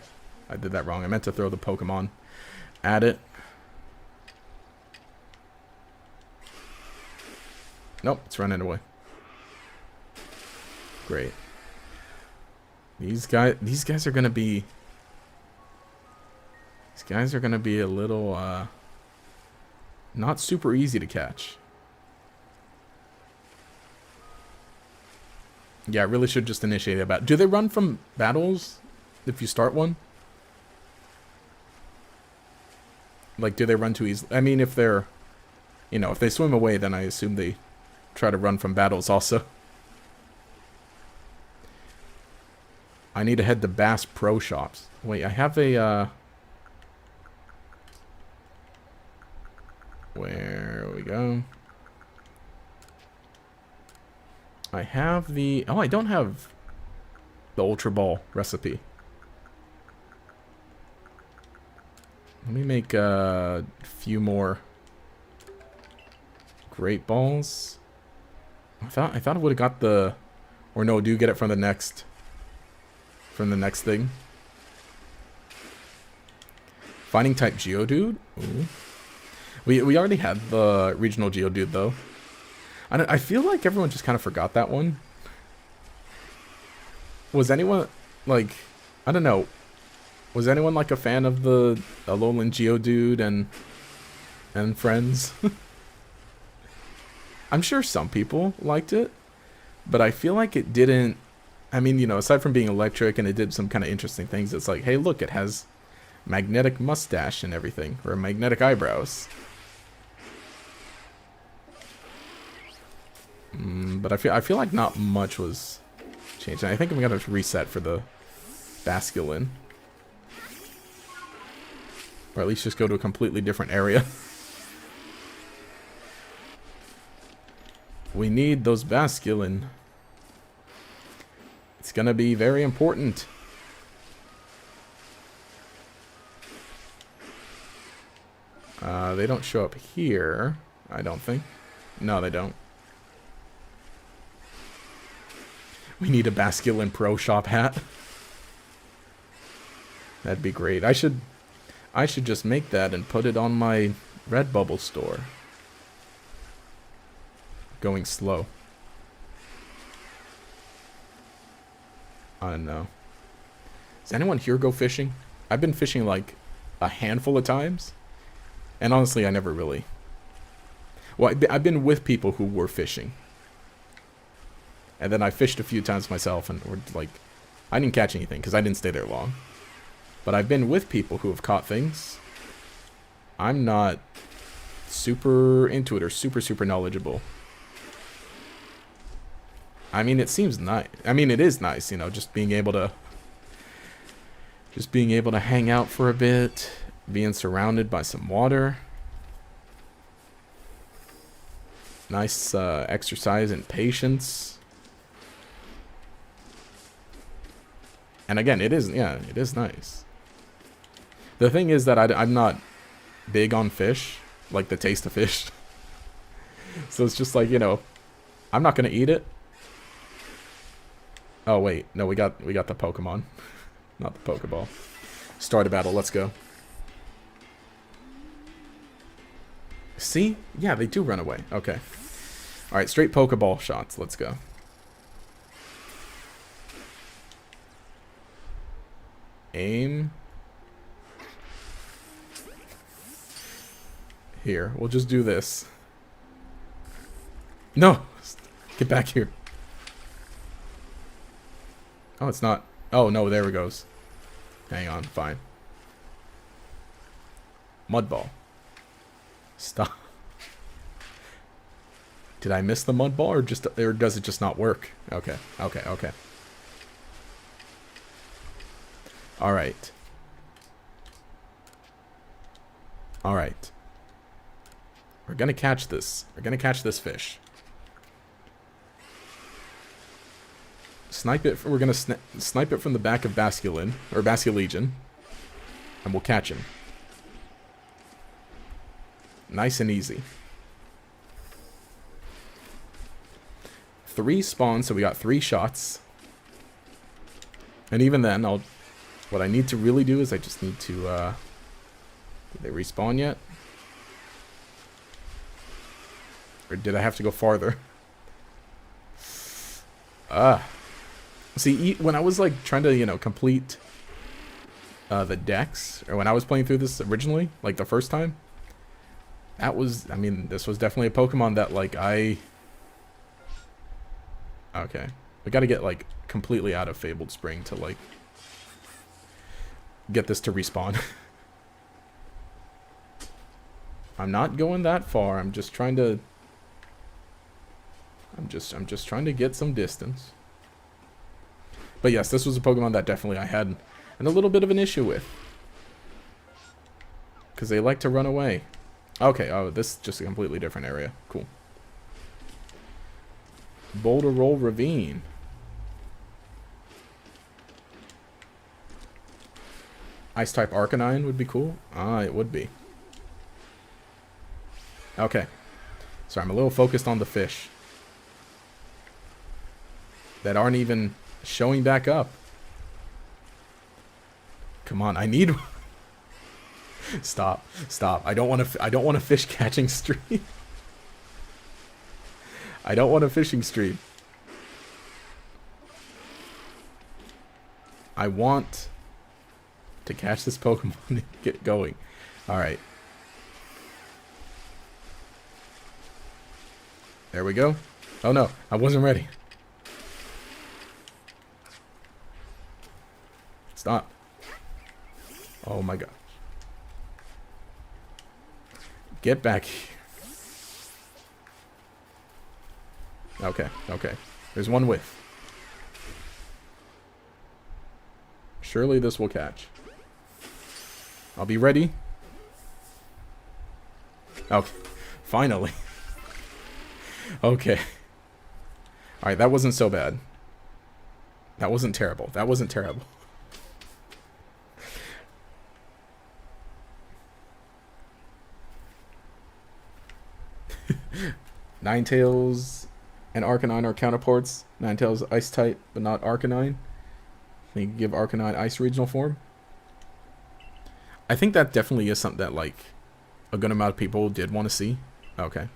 I did that wrong. I meant to throw the Pokemon at it. Nope, it's running away. Great. These guys are gonna be... These guys are gonna be a little, not super easy to catch. Yeah, I really should just initiate a battle. Do they run from battles if you start one? Like, do they run too easily? I mean, if they're... You know, if they swim away, then I assume they try to run from battles also. I need to head to Bass Pro Shops. Wait, I have a, where we go? I have the... Oh, I don't have the Ultra Ball recipe. Let me make a few more Great Balls. I thought I would have got the... Or no, do you get it from the next... From the next thing? Finding type Geodude? Ooh. We already had the regional Geodude, though. I feel like everyone just kind of forgot that one. Was anyone, like... I don't know. Was anyone, like, a fan of the Alolan Geodude and friends? I'm sure some people liked it. But I feel like it didn't... I mean, you know, aside from being electric and it did some kind of interesting things, it's like, hey, look, it has magnetic mustache and everything. Or magnetic eyebrows. But I feel like not much was changed. I think I'm going to reset for the Basculin. Or at least just go to a completely different area. We need those Basculin. It's going to be very important. They don't show up here, I don't think. No, they don't. We need a Basculin Pro Shop hat. That'd be great. I should just make that and put it on my Redbubble store. Going slow. I don't know. Does anyone here go fishing? I've been fishing like a handful of times. And honestly, I never really... Well, I've been with people who were fishing. And then I fished a few times myself and were like... I didn't catch anything because I didn't stay there long. But I've been with people who have caught things. I'm not super into it or super knowledgeable. I mean, it seems nice. I mean, it is nice, you know, just being able to Just being able to hang out for a bit, being surrounded by some water. Nice exercise in patience. And again, it is nice. The thing is that I'm not big on fish, like the taste of fish. So it's just like, you know, I'm not gonna eat it. Oh wait, no, we got the Pokemon, not the Pokeball. Start a battle, let's go. See? Yeah, they do run away. Okay. Alright, straight Pokeball shots, let's go. Aim. Here, we'll just do this. No! Get back here. Oh, it's not. Oh, no, there it goes. Hang on, fine. Mud ball. Stop. Did I miss the mud ball, or does it just not work? Okay, okay, okay. Alright. Alright. We're gonna catch this. We're gonna catch this fish. Snipe it. We're gonna snipe it from the back of Basculin, or Basculegion, and we'll catch him. Nice and easy. 3 spawns, so we got 3 shots. And even then, what I need to really do is I just need to, did they respawn yet? Or did I have to go farther? See, when I was, like, trying to, you know, complete the decks, or when I was playing through this originally, like, the first time, that was, I mean, this was definitely a Pokemon that, like, okay. We gotta get, like, completely out of Fabled Spring to, like, get this to respawn. I'm not going that far. I'm just trying to... I'm just trying to get some distance. But yes, this was a Pokemon that definitely I had a little bit of an issue with. Because they like to run away. Okay, oh, this is just a completely different area. Cool. Boulder Roll Ravine. Ice-type Arcanine would be cool. Ah, it would be. Okay. Sorry, I'm a little focused on the fish. That aren't even showing back up. Come on, I need... Stop. Stop. I don't want a fish catching stream. I don't want a fishing stream. I want to catch this Pokemon and get going. Alright. There we go. Oh no, I wasn't ready. Stop. Oh my god. Get back here. Okay, okay. There's one whiff. Surely this will catch. I'll be ready. Okay. Finally. Okay. Alright, that wasn't so bad. That wasn't terrible. That wasn't terrible. Ninetales and Arcanine are counterparts. Ninetales Ice type, but not Arcanine. You can give Arcanine Ice regional form. I think that definitely is something that, like, a good amount of people did want to see. Okay.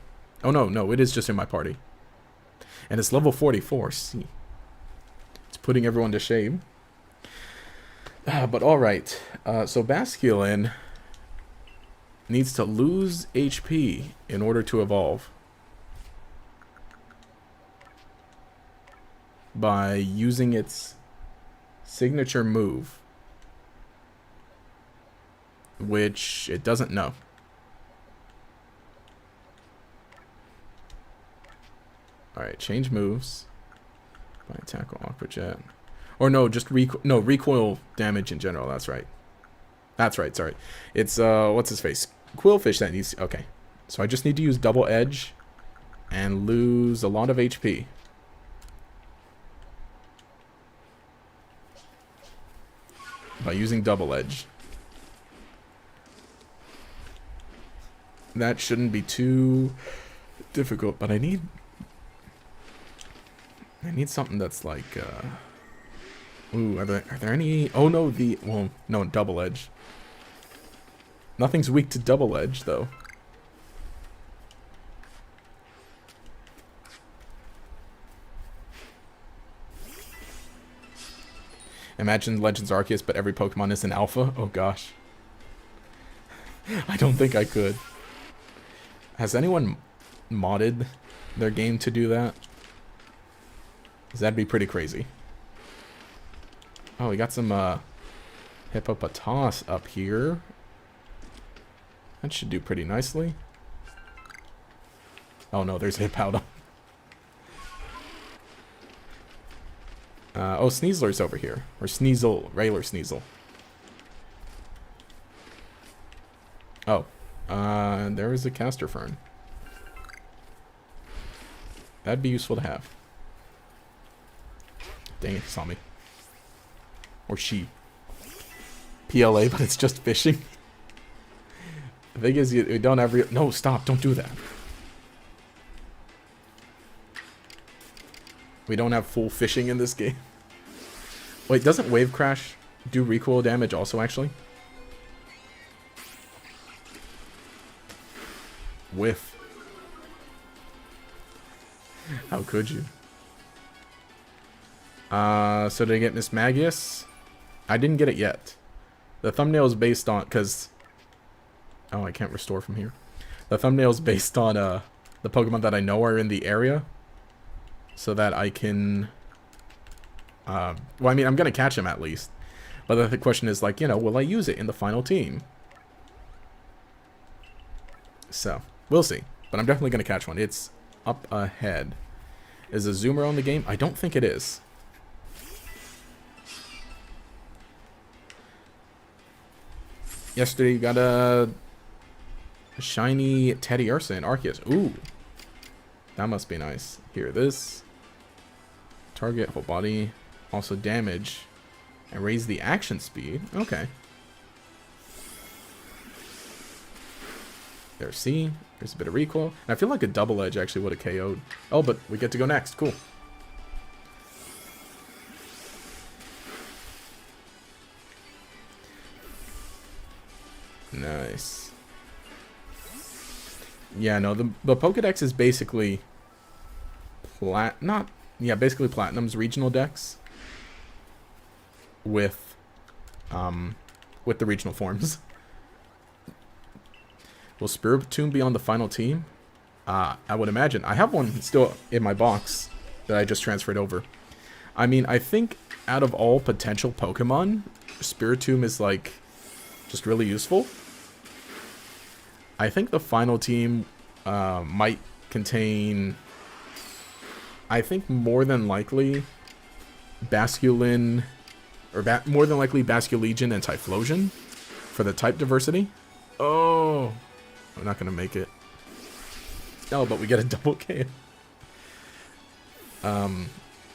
Oh, no, it is just in my party. And it's level 44. See. It's putting everyone to shame. But alright. So Basculin needs to lose HP in order to evolve. By using its signature move. Which it doesn't know. Alright, change moves. By tackle Aqua Jet. Or no, just recoil damage in general. That's right. That's right. Sorry. It's what's his face? Quillfish that needs. Okay. So I just need to use double edge and lose a lot of HP. By using double edge. That shouldn't be too difficult, but I need something that's like ooh, are there any? Oh no, well, no, double edge. Nothing's weak to double edge though. Imagine Legends Arceus, but every Pokemon is an alpha. Oh gosh. I don't think I could. Has anyone modded their game to do that? Because that'd be pretty crazy. Oh, we got some Hippopotas up here. That should do pretty nicely. Oh no, there's Hippowdon. Oh, Sneasler's over here. Or Sneasel, regular Sneasel. Oh. There is a Caster Fern. That'd be useful to have. Dang it, he saw me. Or she. PLA, but it's just fishing. The thing is, you don't have no, stop, don't do that. We don't have full fishing in this game. Wait, doesn't Wave Crash do recoil damage also, actually? Whiff. How could you? So did I get Miss Magius? I didn't get it yet. The thumbnail is based on, because... Oh, I can't restore from here. The thumbnail is based on the Pokemon that I know are in the area. So that I can... well, I mean, I'm going to catch him at least. But the question is, like, you know, will I use it in the final team? So, we'll see. But I'm definitely going to catch one. It's up ahead. Is a Zoomer on the game? I don't think it is. Yesterday you got a shiny Teddy Ursa in Arceus. Ooh. That must be nice. Here, this. Target, whole body. Also damage. And raise the action speed. Okay. There, see? There's a bit of recoil. And I feel like a double edge actually would have KO'd. Oh, but we get to go next. Cool. Nice. Yeah, no, the Pokedex is basically basically Platinum's regional dex with the regional forms. Will Spiritomb be on the final team? I would imagine. I have one still in my box that I just transferred over. I mean, I think out of all potential Pokemon, Spiritomb is like just really useful. I think the final team might contain, I think more than likely, Basculin, or more than likely Basculegion and Typhlosion for the type diversity. Oh, I'm not going to make it. Oh, but we get a double K. And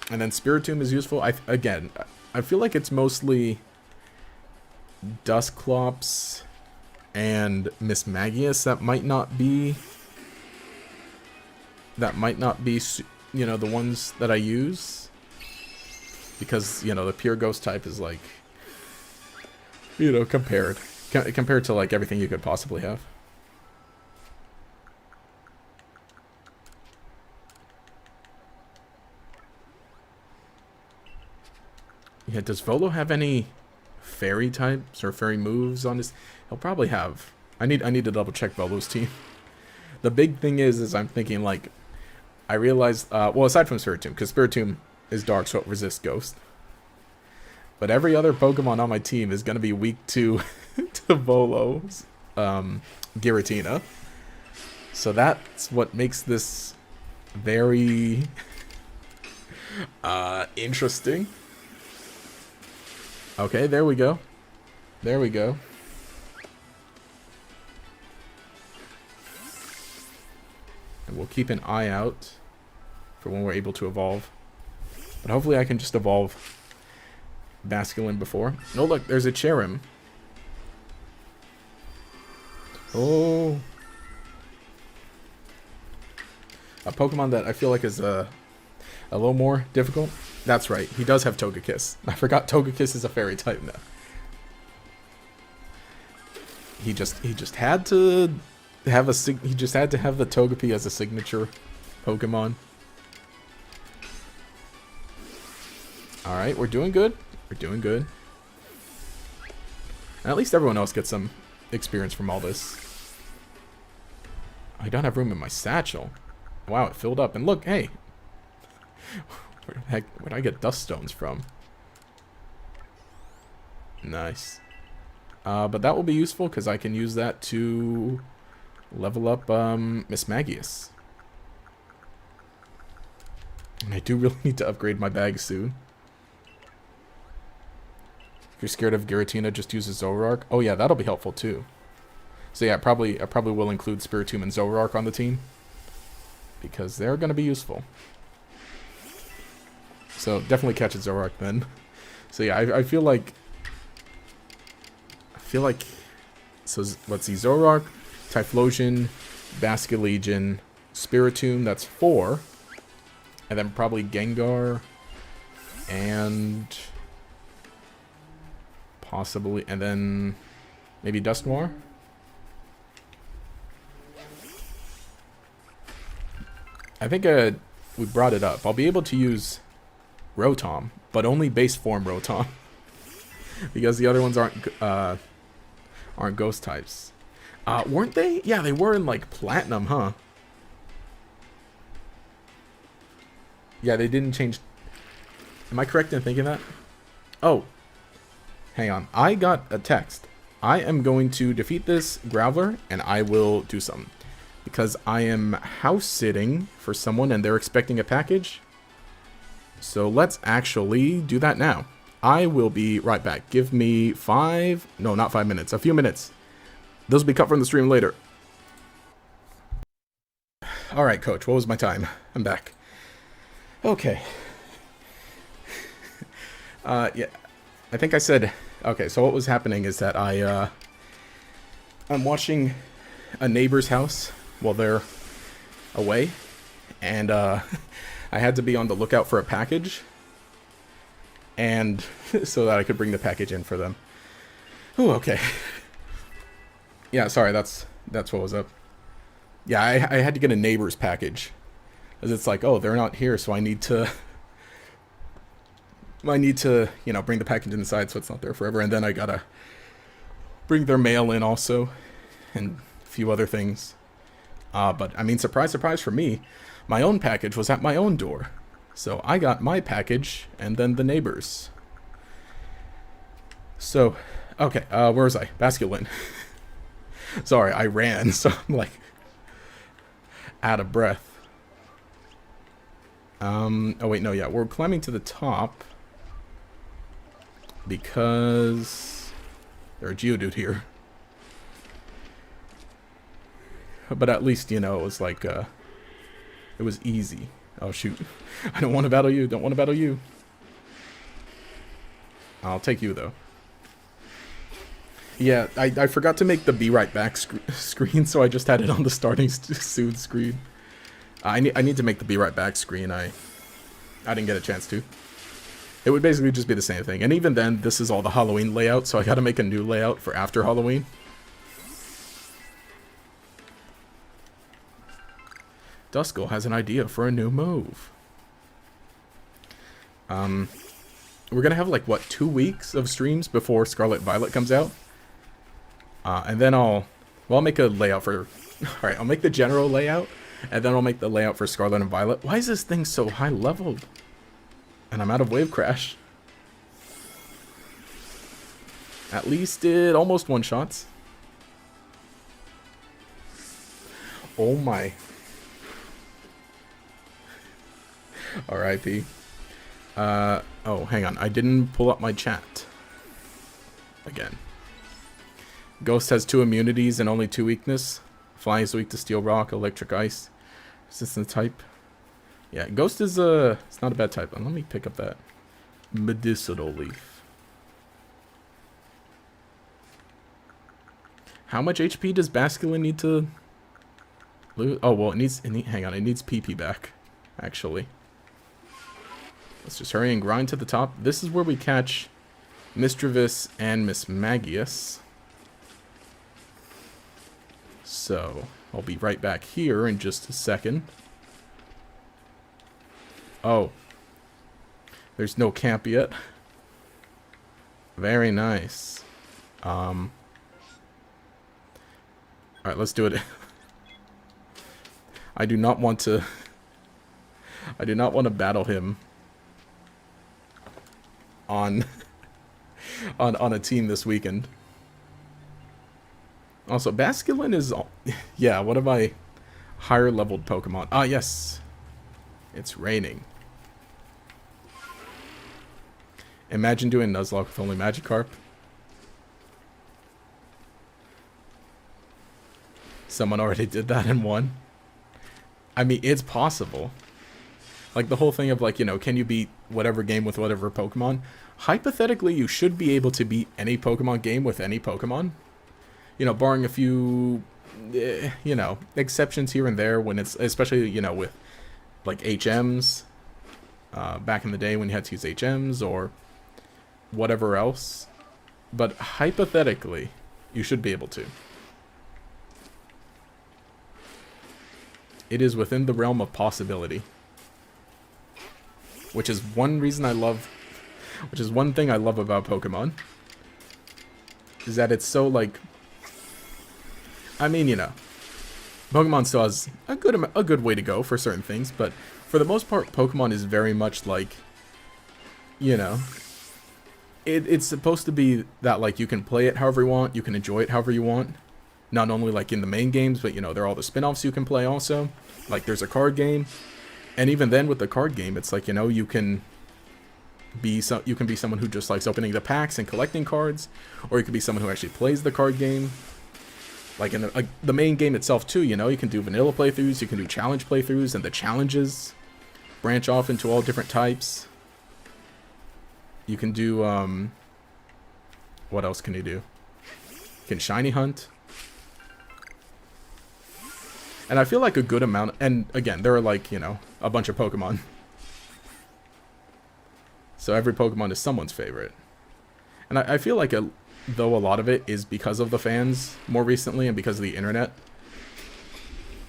then Spiritomb is useful. Again, I feel like it's mostly Dusclops and Miss Magius that might not be, you know, the ones that I use, because, you know, the pure ghost type is like, you know, compared to like everything you could possibly have. Yeah, does Volo have any fairy types or fairy moves on his? He'll probably have. I need to double check Volo's team. The big thing is I'm thinking, like, I realized, well, aside from Spiritomb, because Spiritomb is dark, so it resists Ghost. But every other Pokemon on my team is going to be weak to Volo's Giratina. So that's what makes this very interesting. Okay, there we go. There we go. And we'll keep an eye out for when we're able to evolve. But hopefully I can just evolve Basculin before. No, look, there's a Cherim. Oh. A Pokemon that I feel like is a little more difficult. That's right, he does have Togekiss. I forgot Togekiss is a fairy type now. He just had to have a he just had to have the Togepi as a signature Pokemon. All right, we're doing good. We're doing good. At least everyone else gets some experience from all this. I don't have room in my satchel. Wow, it filled up. And look, hey. Where the heck, where'd I get dust stones from? Nice. But that will be useful because I can use that to level up Miss Magius. And I do really need to upgrade my bag soon. If you're scared of Giratina, just use a Zoroark. Oh yeah, that'll be helpful too. So yeah, I probably will include Spiritomb and Zoroark on the team, because they're going to be useful. So definitely catch a Zoroark then. So yeah, I feel like... So let's see, Zoroark, Typhlosion, Basculegion, Spiritomb, that's 4. And then probably Gengar, and possibly, and then maybe Dusknoir. I think we brought it up. I'll be able to use Rotom, but only base form Rotom. Because the other ones aren't ghost types. Weren't they? Yeah, they were in like Platinum, huh? Yeah, they didn't change. Am I correct in thinking that? Oh. Hang on. I got a text. I am going to defeat this Graveler, and I will do something. Because I am house sitting for someone, and they're expecting a package. So let's actually do that now. I will be right back. Give me 5... No, not 5 minutes. A few minutes. Those will be cut from the stream later. Alright, coach. What was my time? I'm back. Okay. Yeah. I think I said... Okay, so what was happening is that I'm watching a neighbor's house while they're away. And I had to be on the lookout for a package. And so that I could bring the package in for them. Oh, okay. Yeah, sorry, that's what was up. Yeah, I had to get a neighbor's package. Because it's like, oh, they're not here, so I need to, you know, bring the package inside so it's not there forever. And then I gotta bring their mail in also. And a few other things. But, I mean, surprise, surprise for me, my own package was at my own door. So I got my package, and then the neighbors. So, okay, where was I? Basculin. Sorry, I ran, so I'm like out of breath. Oh wait, no, yeah, we're climbing to the top because there's a Geodude here. But at least, you know, it was like, it was easy. Oh shoot, I don't want to battle you, don't want to battle you. I'll take you though. Yeah, I forgot to make the be right back screen, so I just had it on the starting soon screen. I need to make the be right back screen. I didn't get a chance to. It would basically just be the same thing. And even then, this is all the Halloween layout, so I gotta make a new layout for after Halloween. Duskull has an idea for a new move. We're gonna have like, what, 2 weeks of streams before Scarlet Violet comes out? And then I'll make a layout for... Alright, I'll make the general layout, and then I'll make the layout for Scarlet and Violet. Why is this thing so high leveled? And I'm out of Wave Crash. At least it almost one-shots. Oh my. R.I.P. Oh, hang on. I didn't pull up my chat. again. Ghost has 2 immunities and only 2 weakness. Flying is weak to Steel Rock, Electric Ice. Resistant type. Yeah, Ghost is it's not a bad type. Let me pick up that medicinal leaf. How much HP does Basculin need to lose? Oh, well, hang on, it needs PP back, actually. Let's just hurry and grind to the top. This is where we catch Misdreavus and Miss Magius. So, I'll be right back here in just a second. Oh. There's no camp yet. Very nice. Alright, let's do it. I do not want to battle him on on a team this weekend. Also, Basculin is yeah, one of my higher leveled Pokemon. Ah, yes. It's raining. Imagine doing Nuzlocke with only Magikarp. Someone already did that and won. I mean, it's possible. Like, the whole thing of, like, you know, can you beat whatever game with whatever Pokemon? Hypothetically, you should be able to beat any Pokemon game with any Pokemon. You know, barring a few, you know, exceptions here and there when it's, especially, you know, with, like, HMs. Back in the day when you had to use HMs or whatever else. But hypothetically, you should be able to. It is within the realm of possibility. Which is one reason I love... Which is one thing I love about Pokemon. Is that it's so, like... I mean, you know... Pokemon still has a good way to go for certain things, but for the most part, Pokemon is very much like... You know... It's supposed to be that, like, you can play it however you want, you can enjoy it however you want. Not only, like, in the main games, but, you know, there are all the spin-offs you can play also. Like, there's a card game. And even then, with the card game, it's like, you know, you can be someone who just likes opening the packs and collecting cards. Or you could be someone who actually plays the card game. Like, in the main game itself, too, you know, you can do vanilla playthroughs, you can do challenge playthroughs, and the challenges branch off into all different types. You can do, what else can you do? You can shiny hunt. And I feel like a good amount, and again, there are like, you know, a bunch of Pokemon. So every Pokemon is someone's favorite. And I feel like, though a lot of it is because of the fans more recently and because of the internet.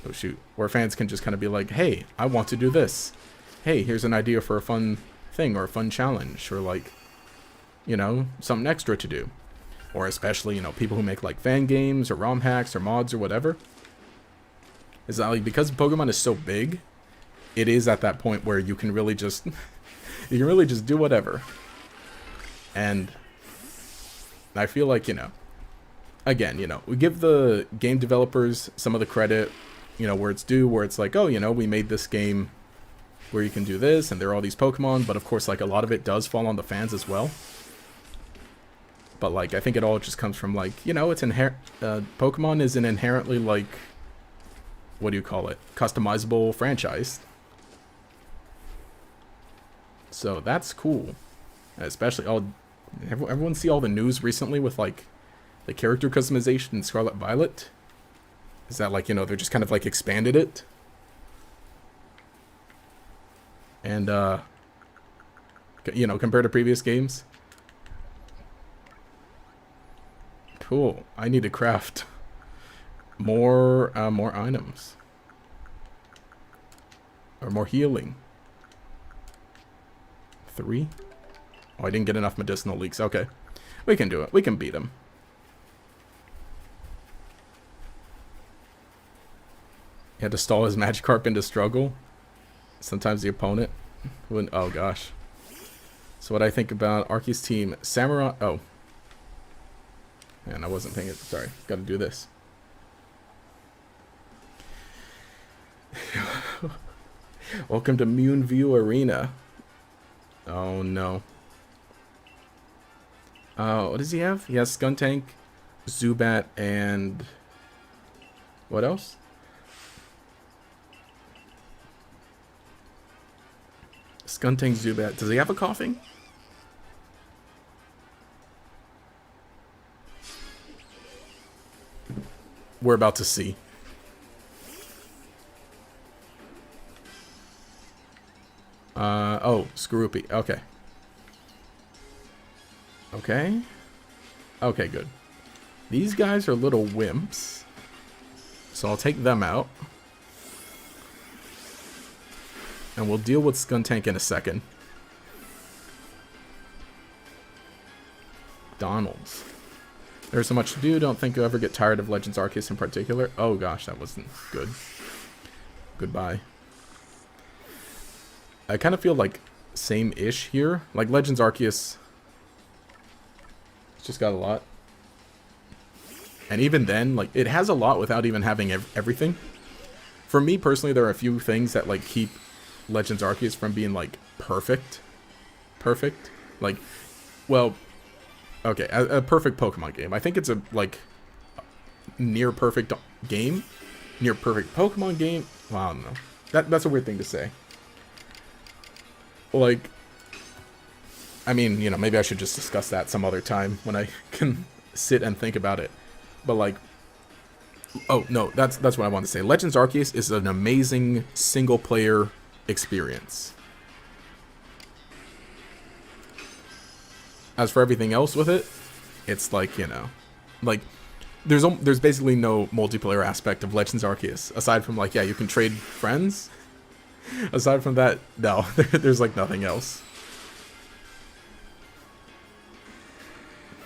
Oh shoot. Where fans can just kind of be like, hey, I want to do this. Hey, here's an idea for a fun thing or a fun challenge or like, you know, something extra to do. Or especially, you know, people who make like fan games or ROM hacks or mods or whatever. Is that like because Pokemon is so big, it is at that point where you can really just do whatever. And I feel like, you know, again, you know, we give the game developers some of the credit, you know, where it's due, where it's like, oh, you know, we made this game where you can do this, and there are all these Pokemon, but of course, like, a lot of it does fall on the fans as well. But, like, I think it all just comes from, like, you know, it's Pokemon is an inherently, like, what do you call it? Customizable franchise. So, that's cool. Especially, everyone see all the news recently with, like, the character customization in Scarlet Violet? Is that, like, you know, they're just kind of, like, expanded it? And, you know, compared to previous games. Cool. I need to craft more items. Or more healing. 3? Oh, I didn't get enough medicinal leaks. Okay. We can do it. We can beat him. He had to stall his Magikarp into struggle. Sometimes the opponent wouldn't. Oh gosh. So what I think about Arceus' team, Samurai. Oh, man, I wasn't paying it. Sorry, got to do this. Welcome to Moonview Arena. Oh no. What does he have? He has Skuntank, Zubat, and what else? Skuntank, Zubat. Does he have a coughing? We're about to see. Oh, Skorupi. Okay. Okay. Okay, good. These guys are little wimps. So I'll take them out. And we'll deal with Skuntank in a second. Donald's. There's so much to do. Don't think you'll ever get tired of Legends Arceus in particular. Oh gosh, that wasn't good. Goodbye. I kind of feel like same-ish here. Like Legends Arceus, it's just got a lot. And even then, like, it has a lot without even having everything. For me personally, there are a few things that like keep Legends Arceus from being like perfect. Like, well, okay, a perfect Pokemon game. I think it's a like near perfect game, near perfect Pokemon game. Well, I don't know. That's a weird thing to say. Like, I mean, you know, maybe I should just discuss that some other time when I can sit and think about it. But like, oh no, that's what I want to say. Legends Arceus is an amazing single player experience. As for everything else with it, it's like, you know, like there's basically no multiplayer aspect of Legends Arceus aside from like, yeah, you can trade friends. Aside from that, no, there's like nothing else.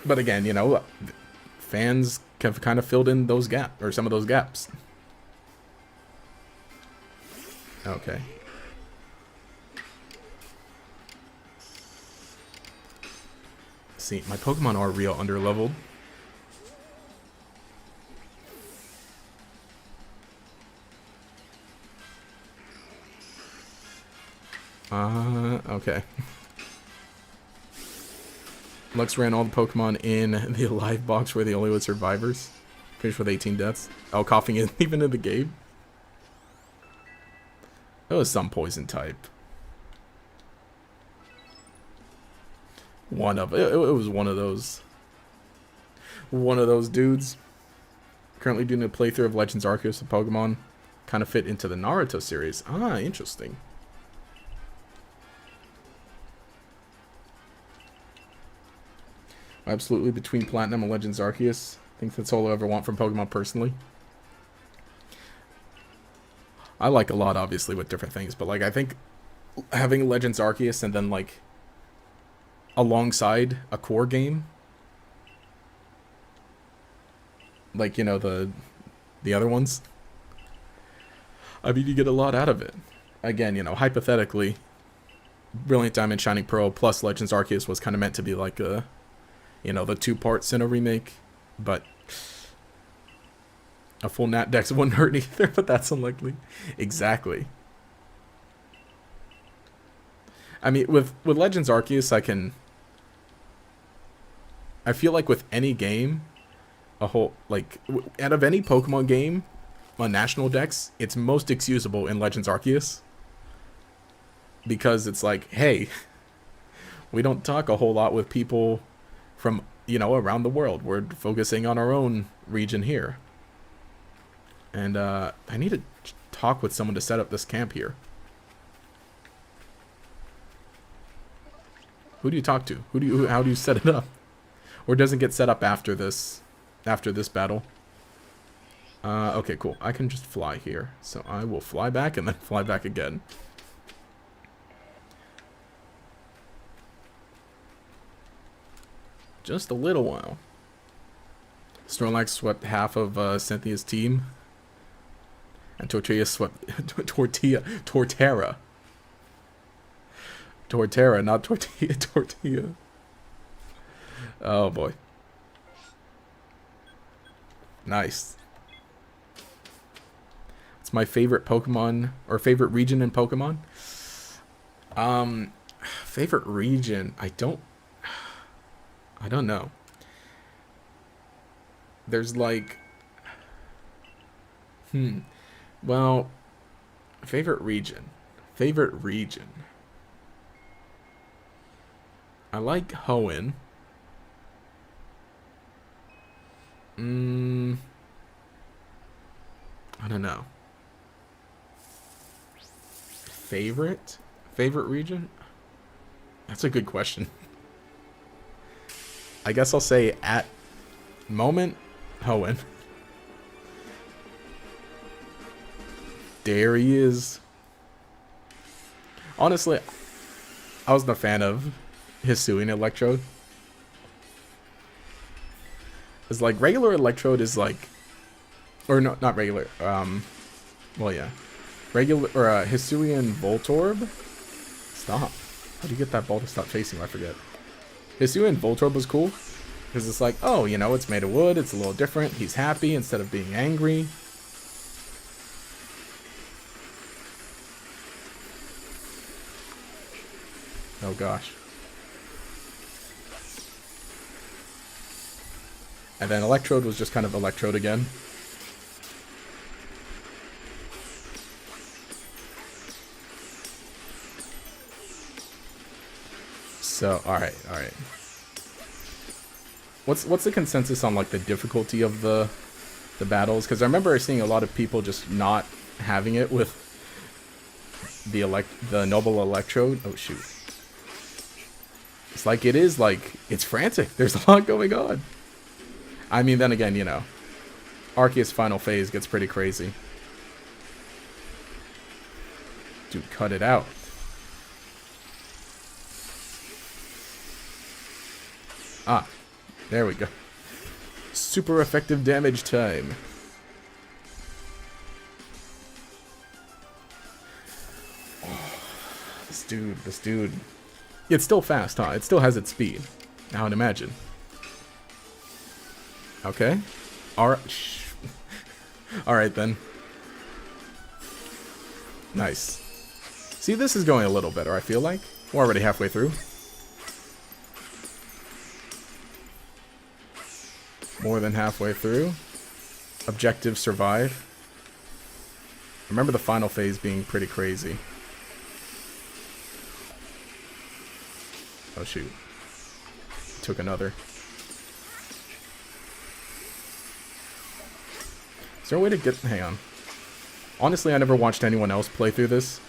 But again, you know, fans have kind of filled in those gaps, or some of those gaps. Okay. See, my Pokemon are real underleveled. Okay. Lux ran all the Pokemon in the Alive box where they only with survivors. Finished with 18 deaths. Oh, coughing in even in the game. That was some poison type. One of it was one of those. One of those dudes. Currently doing a playthrough of Legends Arceus of Pokemon. Kind of fit into the Naruto series. Ah, interesting. Absolutely between Platinum and Legends Arceus. I think that's all I ever want from Pokemon personally. I like a lot, obviously, with different things, but like I think having Legends Arceus and then like alongside a core game, like, you know, the other ones, I mean, you get a lot out of it. Again, you know, hypothetically, Brilliant Diamond, Shining Pearl plus Legends Arceus was kind of meant to be like a, you know, the 2-part Sinnoh remake, but a full Nat Dex wouldn't hurt either, but that's unlikely. Exactly. I mean, with Legends Arceus, I feel like with any game, like, out of any Pokemon game on National Dex, it's most excusable in Legends Arceus. Because it's like, hey, we don't talk a whole lot with people from, you know, around the world. We're focusing on our own region here. And I need to talk with someone to set up this camp here. Who do you talk to? How do you set it up? Or does it get set up after this battle? Okay, cool. I can just fly here. So I will fly back and then fly back again. Just a little while. Snorlax swept half of Cynthia's team. And Tortilla swept... Torterra, not Tortilla. Tortilla. Oh, boy. Nice. It's my favorite Pokemon, or favorite region in Pokemon. Favorite region, I I don't know. There's like... Well, favorite region. Favorite region. I like Hoenn. I don't know. Favorite? Favorite region? That's a good question. I guess I'll say at moment, Hoenn. There he is. Honestly, I wasn't a fan of Hisui and Electrode. It's like regular Electrode is like, or no, not regular. Well, yeah, regular or Hisui and Voltorb. Stop. How do you get that ball to stop chasing? I forget. Hisui and Voltorb was cool because it's like, oh, you know, it's made of wood. It's a little different. He's happy instead of being angry. Oh gosh. And then Electrode was just kind of Electrode again. So, alright. What's the consensus on like the difficulty of the battles? Because I remember seeing a lot of people just not having it with the Noble Electrode. Oh shoot. It's like it's frantic. There's a lot going on. I mean, then again, you know, Arceus final phase gets pretty crazy. Dude, cut it out. Ah, there we go. Super effective damage time. Oh, this dude. It's still fast, huh? It still has its speed, I would imagine. Okay. Alright. Alright then. Nice. See, this is going a little better, I feel like. We're already halfway through. More than halfway through. Objective survive. Remember the final phase being pretty crazy. Oh shoot. Took another. Is there a way to get... Hang on. Honestly, I never watched anyone else play through this,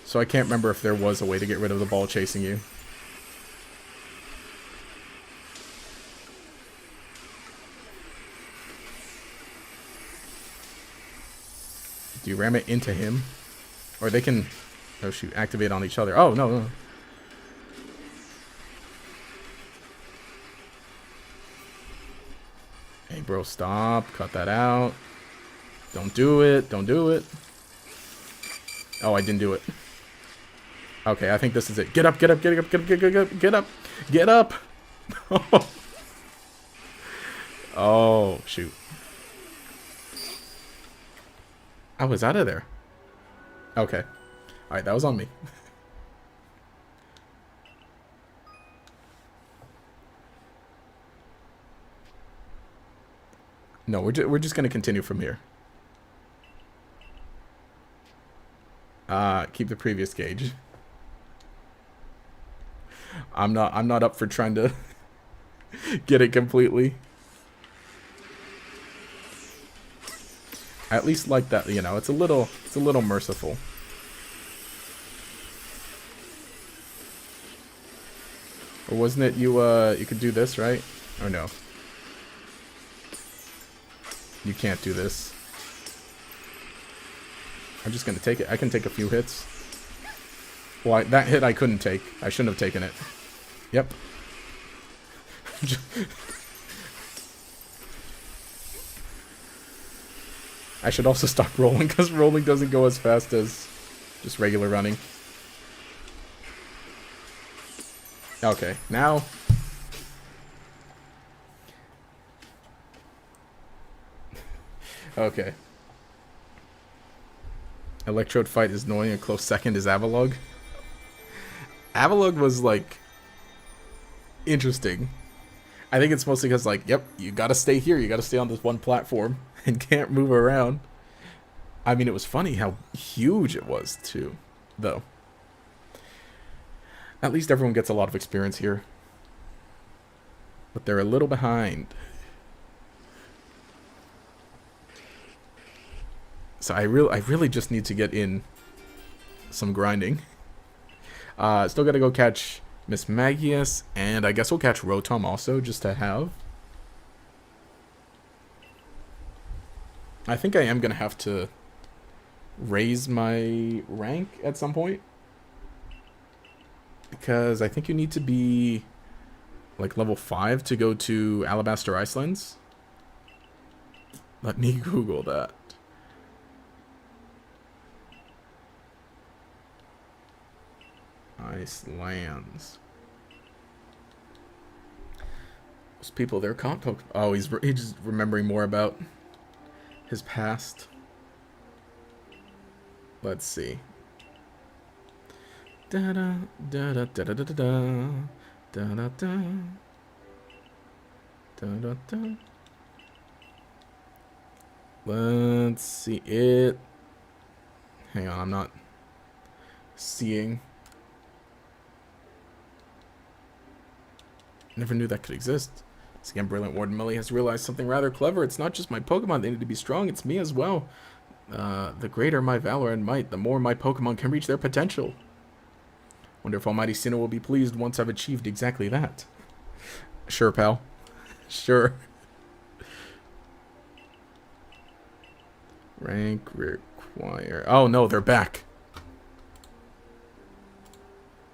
so I can't remember if there was a way to get rid of the ball chasing you. Do you ram it into him? Or they can... Oh shoot, activate on each other. Oh, no. Hey bro, stop. Cut that out. Don't do it. Don't do it. Oh, I didn't do it. Okay, I think this is it. Get up, get up, get up, get up, get up, get up, get up. Oh, shoot. I was out of there. Okay. Alright, that was on me. No, we're just gonna continue from here. Keep the previous gauge. I'm not up for trying to get it completely. At least like that, you know, it's a little merciful. Or wasn't it you could do this, right? Or no? You can't do this. I'm just gonna take it. I can take a few hits. Well, that hit I couldn't take. I shouldn't have taken it. Yep. I should also stop rolling, because rolling doesn't go as fast as just regular running. Okay, now... Okay. Electrode fight is annoying. A close second is Avalog. Avalog was, like, interesting. I think it's mostly because, like, yep, you gotta stay here. You gotta stay on this one platform and can't move around. I mean, it was funny how huge it was, too, though. At least everyone gets a lot of experience here. But they're a little behind. So I really just need to get in some grinding. Still gotta go catch Miss Magius, and I guess we'll catch Rotom also, just to have. I think I am gonna have to raise my rank at some point. Because I think you need to be like level 5 to go to Alabaster Icelands. Let me Google that. Icelands. Those people, they're comp. Oh, he's just remembering more about his past. Let's see. Da da da da da da da da da da da da. Let's see it. Hang on, I'm not seeing. Never knew that could exist. Once again, Brilliant Warden Melly has realized something rather clever. It's not just my Pokemon, they need to be strong, it's me as well. The greater my valor and might, the more my Pokemon can reach their potential. Wonder if Almighty Sinnoh will be pleased once I've achieved exactly that. Sure, pal. Sure. Rank require... Oh, no, they're back.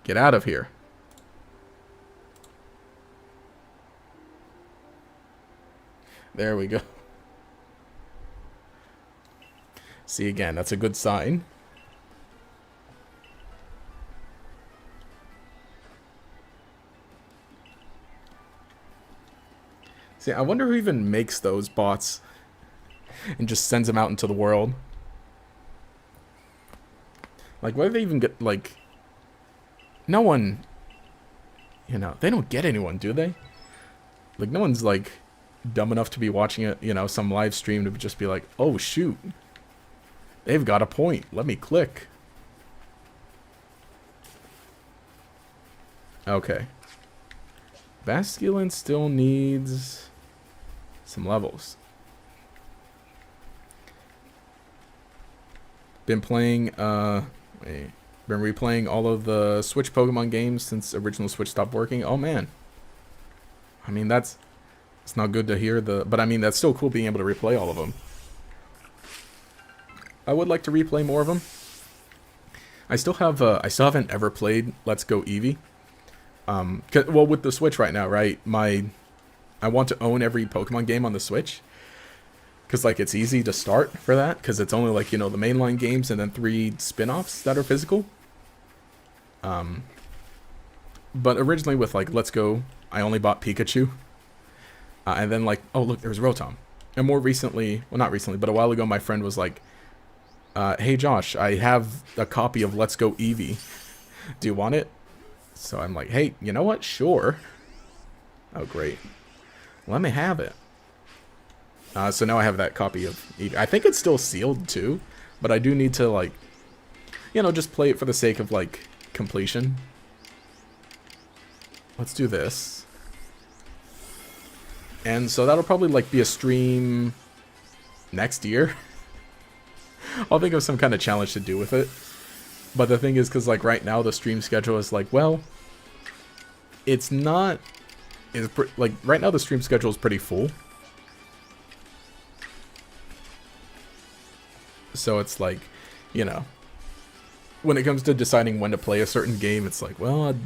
Get out of here. There we go. See, again, that's a good sign. See, I wonder who even makes those bots and just sends them out into the world. Like, why do they even get, like... No one... You know, they don't get anyone, do they? Like, no one's, like, dumb enough to be watching it, you know, some live stream to just be like, oh, shoot. They've got a point. Let me click. Okay. Basculin still needs some levels. Been playing, been replaying all of the Switch Pokemon games since original Switch stopped working. Oh, man. I mean, it's not good to hear but I mean, that's still cool being able to replay all of them. I would like to replay more of them. I still haven't ever played Let's Go Eevee. Well, with the Switch right now, right? I want to own every Pokemon game on the Switch. Because, like, it's easy to start for that. Because it's only, like, you know, the mainline games and then 3 spin-offs that are physical. But originally with, like, Let's Go, I only bought Pikachu. And then, like, oh, look, there's Rotom. And more recently, well, not recently, but a while ago, my friend was like, hey, Josh, I have a copy of Let's Go Eevee. Do you want it? So I'm like, hey, you know what? Sure. Oh, great. Let me have it. So now I have that copy of Eevee. I think it's still sealed, too. But I do need to, like, you know, just play it for the sake of, like, completion. Let's do this. And so that'll probably, like, be a stream next year. I'll think of some kind of challenge to do with it. But the thing is, because, like, right now the stream schedule is, like, well, it's not... like, right now the stream schedule is pretty full. So it's like, you know, when it comes to deciding when to play a certain game, it's like, well,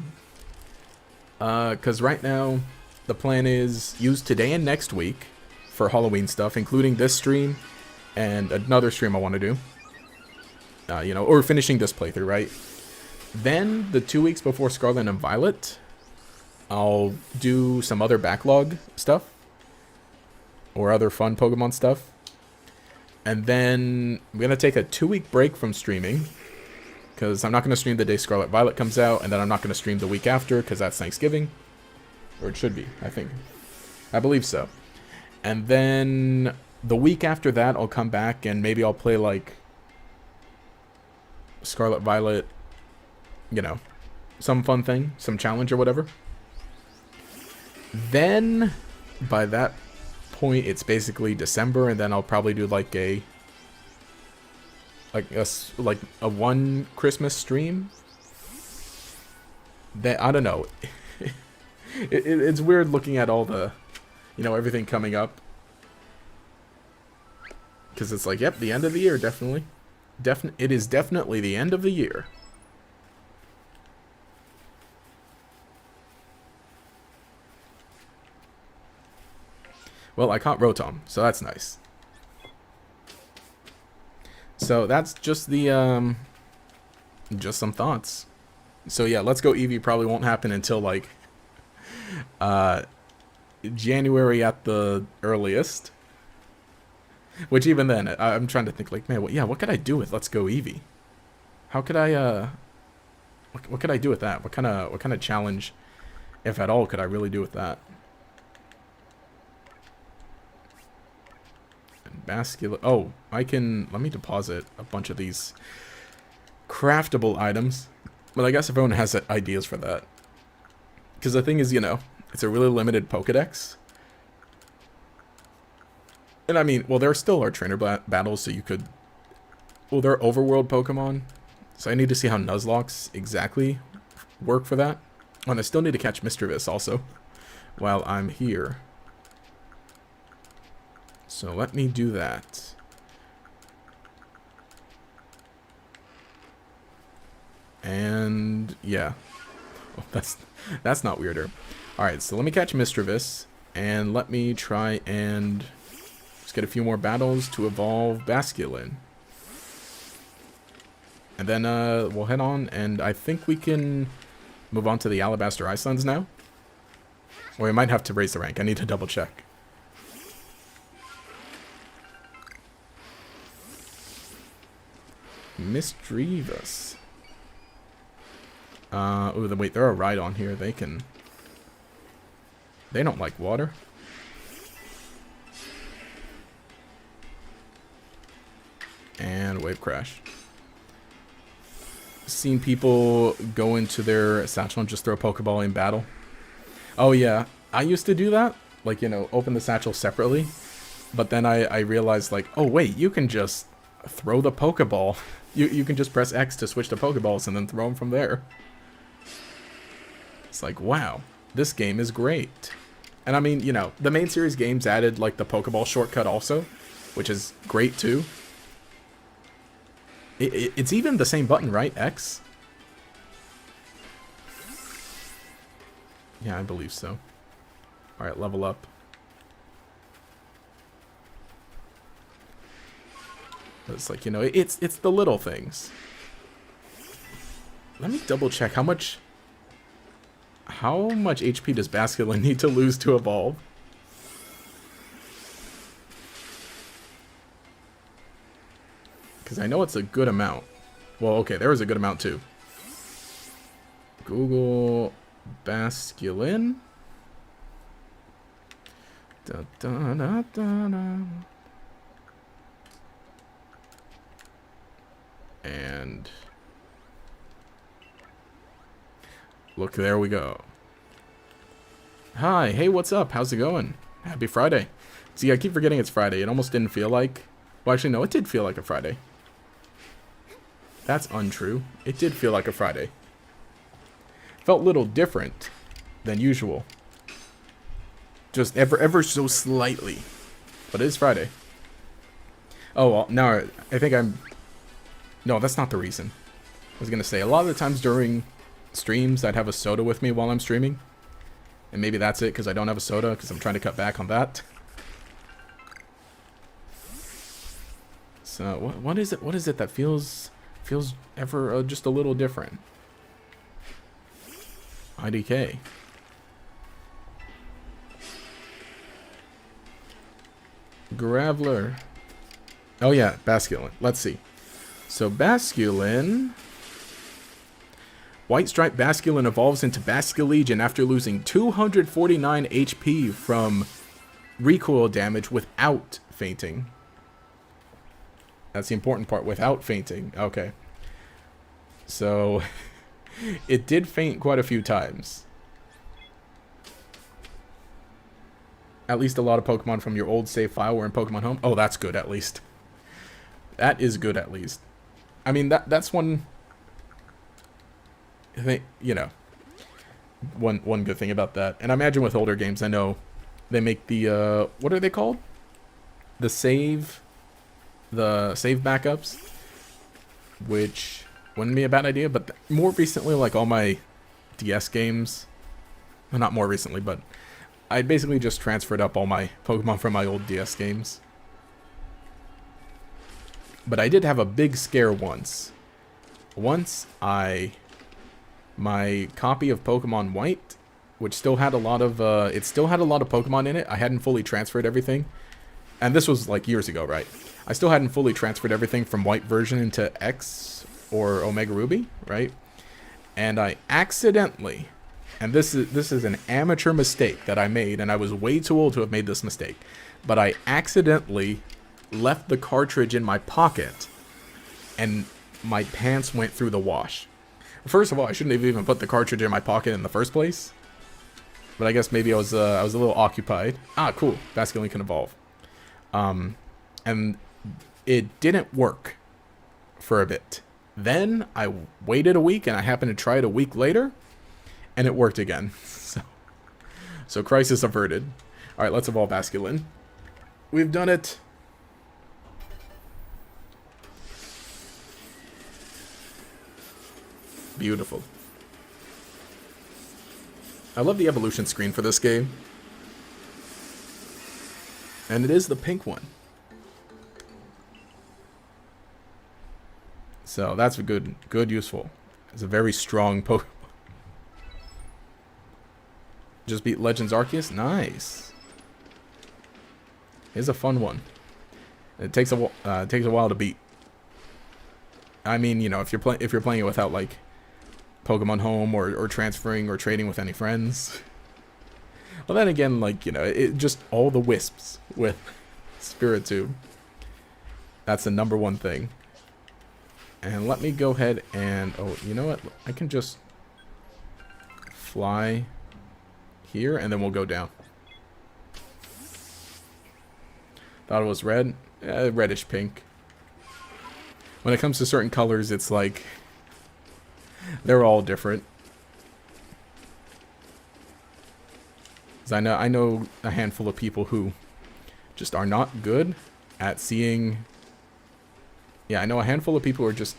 because right now the plan is use today and next week for Halloween stuff, including this stream and another stream I want to do. You know, or finishing this playthrough, right? Then the 2 weeks before Scarlet and Violet, I'll do some other backlog stuff or other fun Pokemon stuff. And then I'm going to take a 2-week break from streaming because I'm not going to stream the day Scarlet Violet comes out, and then I'm not going to stream the week after because that's Thanksgiving. Or it should be, I think. I believe so. And then the week after that, I'll come back and maybe I'll play like Scarlet Violet, you know, some fun thing, some challenge or whatever. Then by that point, it's basically December, and then I'll probably do like a one Christmas stream. That, I don't know. It's weird looking at all the, everything coming up. Because it's like, yep, the end of the year, definitely. It is definitely the end of the year. Well, I caught Rotom, so that's nice. So that's just the, just some thoughts. So yeah, Let's Go Eevee probably won't happen until like, January at the earliest. Which even then, I'm trying to think like, man, what could I do with Let's Go Eevee? How could I, what could I do with that? What kind of challenge, if at all, could I really do with that? Basculin. Oh, let me deposit a bunch of these craftable items. But I guess everyone has ideas for that. Because the thing is, it's a really limited Pokedex. And I mean, well, there still are trainer battles, so you could... Well, there are overworld Pokemon. So I need to see how Nuzlocke exactly work for that. Oh, and I still need to catch Mischievous also while I'm here. So let me do that. And yeah. Oh, that's not weirder. Alright, so let me catch Mischievous. And let me try and just get a few more battles to evolve Basculin. And then we'll head on, and I think we can move on to the Alabaster Icelands now. Or we might have to raise the rank. I need to double check. Mischievous. Oh, wait, there are Rhydon here. They don't like water. And Wave Crash. Seen people go into their satchel and just throw a Pokeball in battle. Oh yeah, I used to do that. Like, open the satchel separately. But then I realized, like, oh wait, you can just throw the Pokeball. You can just press X to switch to Pokeballs and then throw them from there. It's like, wow, this game is great. And I mean, the main series games added, like, the Pokeball shortcut also, which is great too. It's even the same button, right? X? Yeah, I believe so. Alright, level up. It's like, it's the little things. Let me double check how much HP does Basculin need to lose to evolve? Because I know it's a good amount. Well, okay, there is a good amount too. Google Basculin. Da, da, da, da, da. And look, there we go. Hi, hey, what's up? How's it going? Happy Friday. See, I keep forgetting it's Friday. It almost didn't feel like... Well, actually, no, it did feel like a Friday. That's untrue. It did feel like a Friday. Felt a little different than usual. Just ever so slightly. But it is Friday. Oh, well, now I think I'm... No, that's not the reason. I was going to say, a lot of the times during streams, I'd have a soda with me while I'm streaming. And maybe that's it, because I don't have a soda, because I'm trying to cut back on that. So, what is it? What is it that feels ever just a little different? IDK. Graveler. Oh yeah, Basculin. Let's see. So Basculin... White Stripe Basculin evolves into Basculegion after losing 249 HP from recoil damage without fainting. That's the important part, without fainting. Okay. So, it did faint quite a few times. At least a lot of Pokemon from your old save file were in Pokemon Home. Oh, that's good, at least. That is good, at least. I mean, that's one... I think, you know, one good thing about that. And I imagine with older games, I know they make the, what are they called? The save backups, which wouldn't be a bad idea, but more recently, like all my DS games, well, not more recently, but I basically just transferred up all my Pokemon from my old DS games. But I did have a big scare once. My copy of Pokemon White, which still had a lot of, Pokemon in it. I hadn't fully transferred everything. And this was like years ago, right? I still hadn't fully transferred everything from White version into X or Omega Ruby, right? And I accidentally, and this is an amateur mistake that I made, and I was way too old to have made this mistake, but I accidentally left the cartridge in my pocket, and my pants went through the wash. First of all, I shouldn't have even put the cartridge in my pocket in the first place. But I guess maybe I was a little occupied. Ah, cool. Basculin can evolve. And it didn't work for a bit. Then I waited a week, and I happened to try it a week later, and it worked again. So crisis averted. All right, let's evolve Basculin. We've done it. Beautiful. I love the evolution screen for this game. And it is the pink one. So that's a good, useful. It's a very strong Pokemon. Just beat Legends Arceus? Nice. It's a fun one. It takes a while to beat. I mean, you know, if you're playing it without like Pokemon Home or transferring or trading with any friends. Well, then again, like, you know, it just all the wisps with Spiritomb. That's the #1 thing. And let me go ahead and, oh, you know what? I can just fly here and then we'll go down. Thought it was red. Reddish pink. When it comes to certain colors, it's like they're all different. 'Cause I know a handful of people who just are not good at seeing. Yeah, I know a handful of people who are just,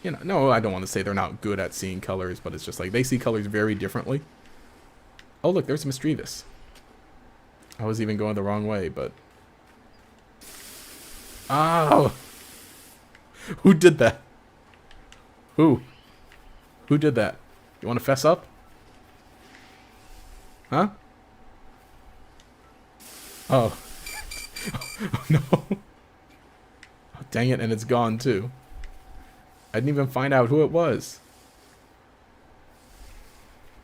you know, no, I don't want to say they're not good at seeing colors, but it's just like they see colors very differently. Oh, look, there's Misdreavus. I was even going the wrong way, but... Oh! Who did that? Who? Who did that? You want to fess up? Huh? Oh. Oh, no. Oh, dang it, and it's gone, too. I didn't even find out who it was.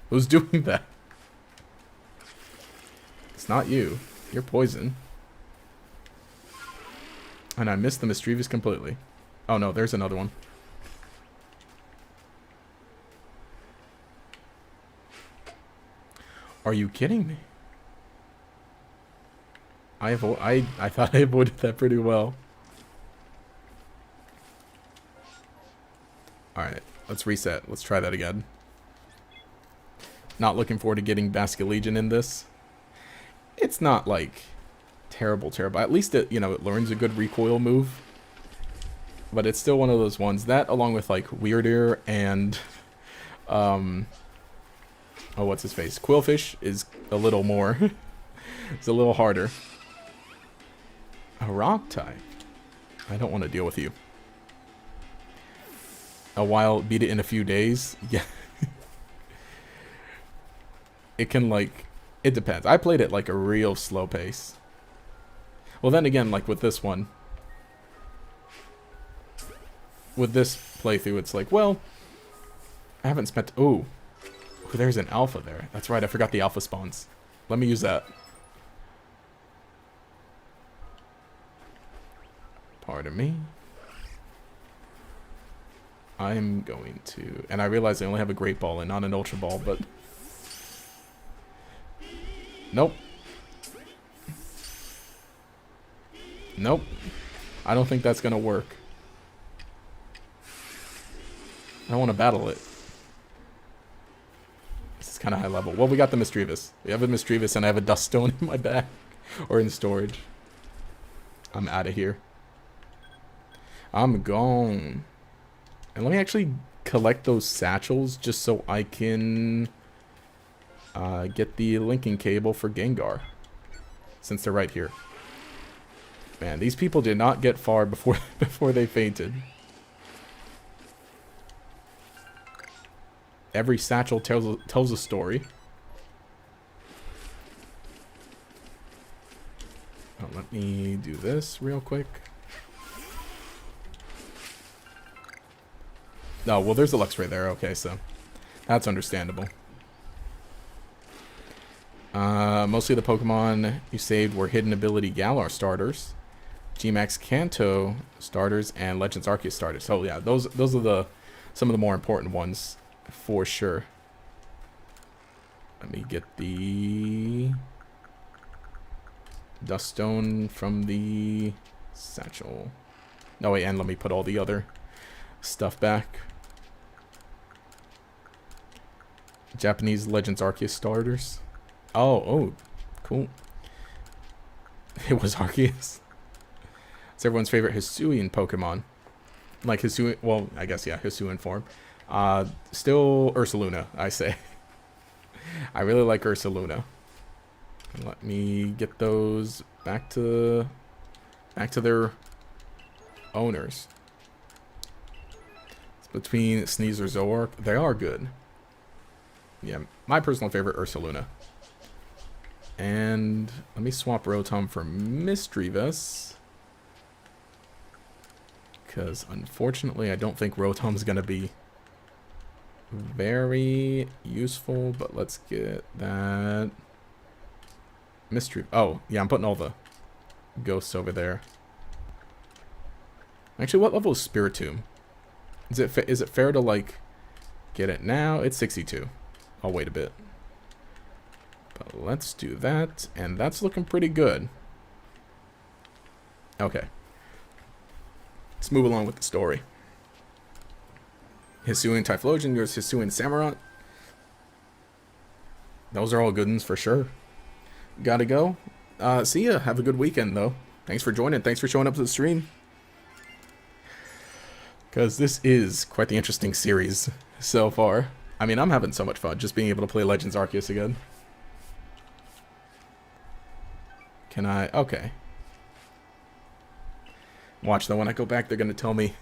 Who's doing that? It's not you. You're poison. And I missed the Misdreavus completely. Oh, no, there's another one. Are you kidding me? I thought I avoided that pretty well. Alright, let's reset. Let's try that again. Not looking forward to getting Basculegion in this. It's not, like, terrible. At least it, you know, it learns a good recoil move. But it's still one of those ones. That, along with, like, Weirdeer and, oh, what's his face? Quillfish is a little more. It's a little harder. A rock type. I don't want to deal with you. A while, beat it in a few days. Yeah. It can, like, it depends. I played it like a real slow pace. Well, then again, like with this one, with this playthrough, it's like, well, I haven't spent. Ooh, there's an alpha there. That's right. I forgot the alpha spawns. Let me use that. Pardon me. I'm going to... And I realize I only have a Great Ball and not an Ultra Ball, but... Nope. Nope. I don't think that's going to work. I don't want to battle it. This is kind of high level. Well, we got the Misdreavus. We have a Misdreavus and I have a Dust Stone in my bag. Or in storage. I'm out of here. I'm gone. And let me actually collect those satchels just so I can get the linking cable for Gengar. Since they're right here. Man, these people did not get far before they fainted. Every satchel tells a story. Oh, let me do this real quick. Oh, well, there's a Luxray there. Okay, so that's understandable. Mostly the Pokemon you saved were Hidden Ability Galar starters, G-Max Kanto starters, and Legends Arceus starters. So yeah, those are some of the more important ones for sure. Let me get the Dust Stone from the satchel. No, wait, and let me put all the other stuff back. Japanese Legends Arceus starters. Oh, cool. It was Arceus. It's everyone's favorite Hisuian Pokemon. Like Hisui, well, I guess, yeah, Hisuian form. Still Ursaluna, I say. I really like Ursaluna. Let me get those back to their owners. It's between Sneasel or Zoroark. They are good. Yeah, my personal favorite, Ursaluna. And let me swap Rotom for Misdreavus. Because unfortunately, I don't think Rotom's going to be very useful. But let's get that Misdreavus. Oh, yeah, I'm putting all the ghosts over there. Actually, what level is Spiritomb? Is it fair to, like, get it now? It's 62. I'll wait a bit. But let's do that, and that's looking pretty good. Okay. Let's move along with the story. Hisuian Typhlosion, yours Hisuian Samurott. Those are all good ones for sure. Gotta go. See ya. Have a good weekend, though. Thanks for joining. Thanks for showing up to the stream. Because this is quite the interesting series so far. I mean, I'm having so much fun just being able to play Legends Arceus again. Can I? Okay. Watch though, when I go back, they're gonna tell me,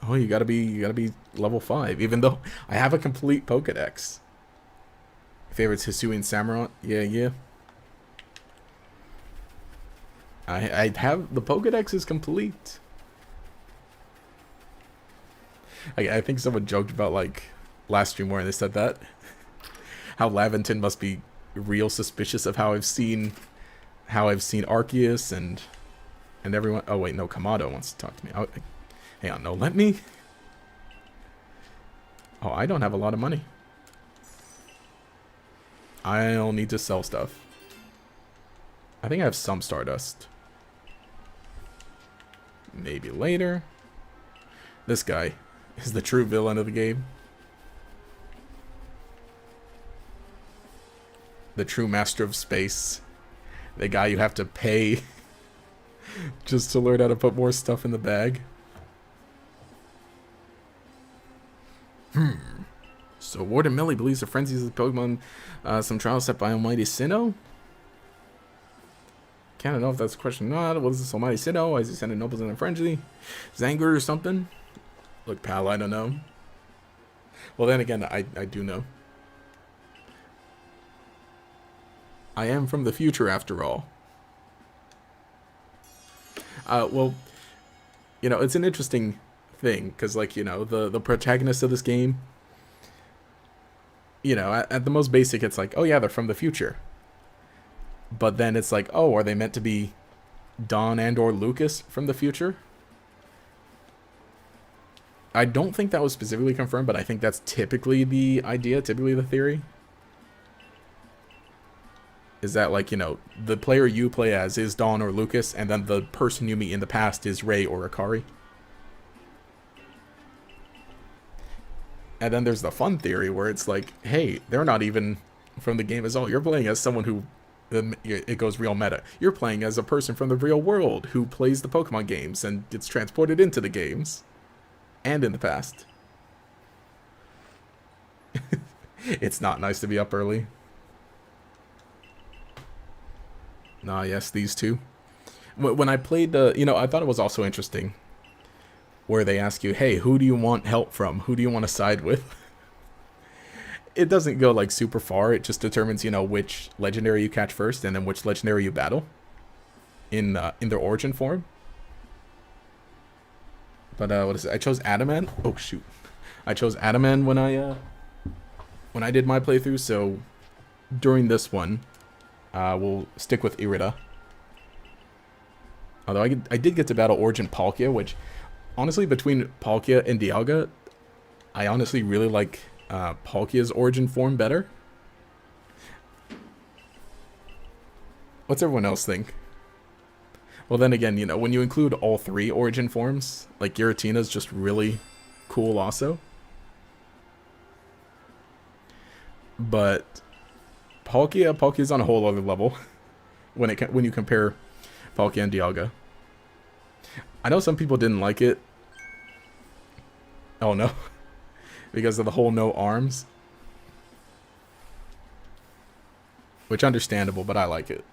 "Oh, you gotta be level 5," even though I have a complete Pokedex. Favorites Hisuian Samurott? Yeah. I have the Pokedex is complete. I think someone joked about like last stream where they said that how Laventon must be real suspicious of how I've seen Arceus and everyone. Oh wait, no, Kamado wants to talk to me. Oh, hang on, no, let me. Oh, I don't have a lot of money. I'll need to sell stuff. I think I have some Stardust. Maybe later. This guy is the true villain of the game. The true master of space. The guy you have to pay just to learn how to put more stuff in the bag. So Warden Millie believes the frenzies of the Pokemon some trials set by Almighty Sinnoh? Can't know if that's a question or not. What is this Almighty Sinnoh? Why is he sending nobles in a frenzy? Zangar or something? Look, pal, I don't know. Well, then again, I do know. I am from the future, after all. Well, you know, it's an interesting thing, because, like, you know, the protagonist of this game, you know, at the most basic, it's like, oh yeah, they're from the future. But then it's like, oh, are they meant to be Don and or Lucas from the future? I don't think that was specifically confirmed, but I think that's typically the idea, typically the theory. Is that, like, you know, the player you play as is Dawn or Lucas, and then the person you meet in the past is Rei or Akari. And then there's the fun theory where it's like, hey, they're not even from the game as all. You're playing as someone who, it goes real meta. You're playing as a person from the real world who plays the Pokemon games and gets transported into the games. And in the past. It's not nice to be up early. Ah, yes, these two. When I played, you know, I thought it was also interesting where they ask you, hey, who do you want help from? Who do you want to side with? It doesn't go, like, super far. It just determines, you know, which legendary you catch first and then which legendary you battle in their origin form. But, what is it? I chose Adaman. Oh, shoot. I chose Adaman when I did my playthrough, so during this one, we'll stick with Irida. Although I did get to battle Origin Palkia, which, honestly, between Palkia and Dialga, I honestly really like Palkia's origin form better. What's everyone else think? Well, then again, you know, when you include all three origin forms, like, Giratina's just really cool also. But Palkia's on a whole other level when you compare Palkia and Dialga. I know some people didn't like it. Oh no. Because of the whole no arms. Which, understandable, but I like it.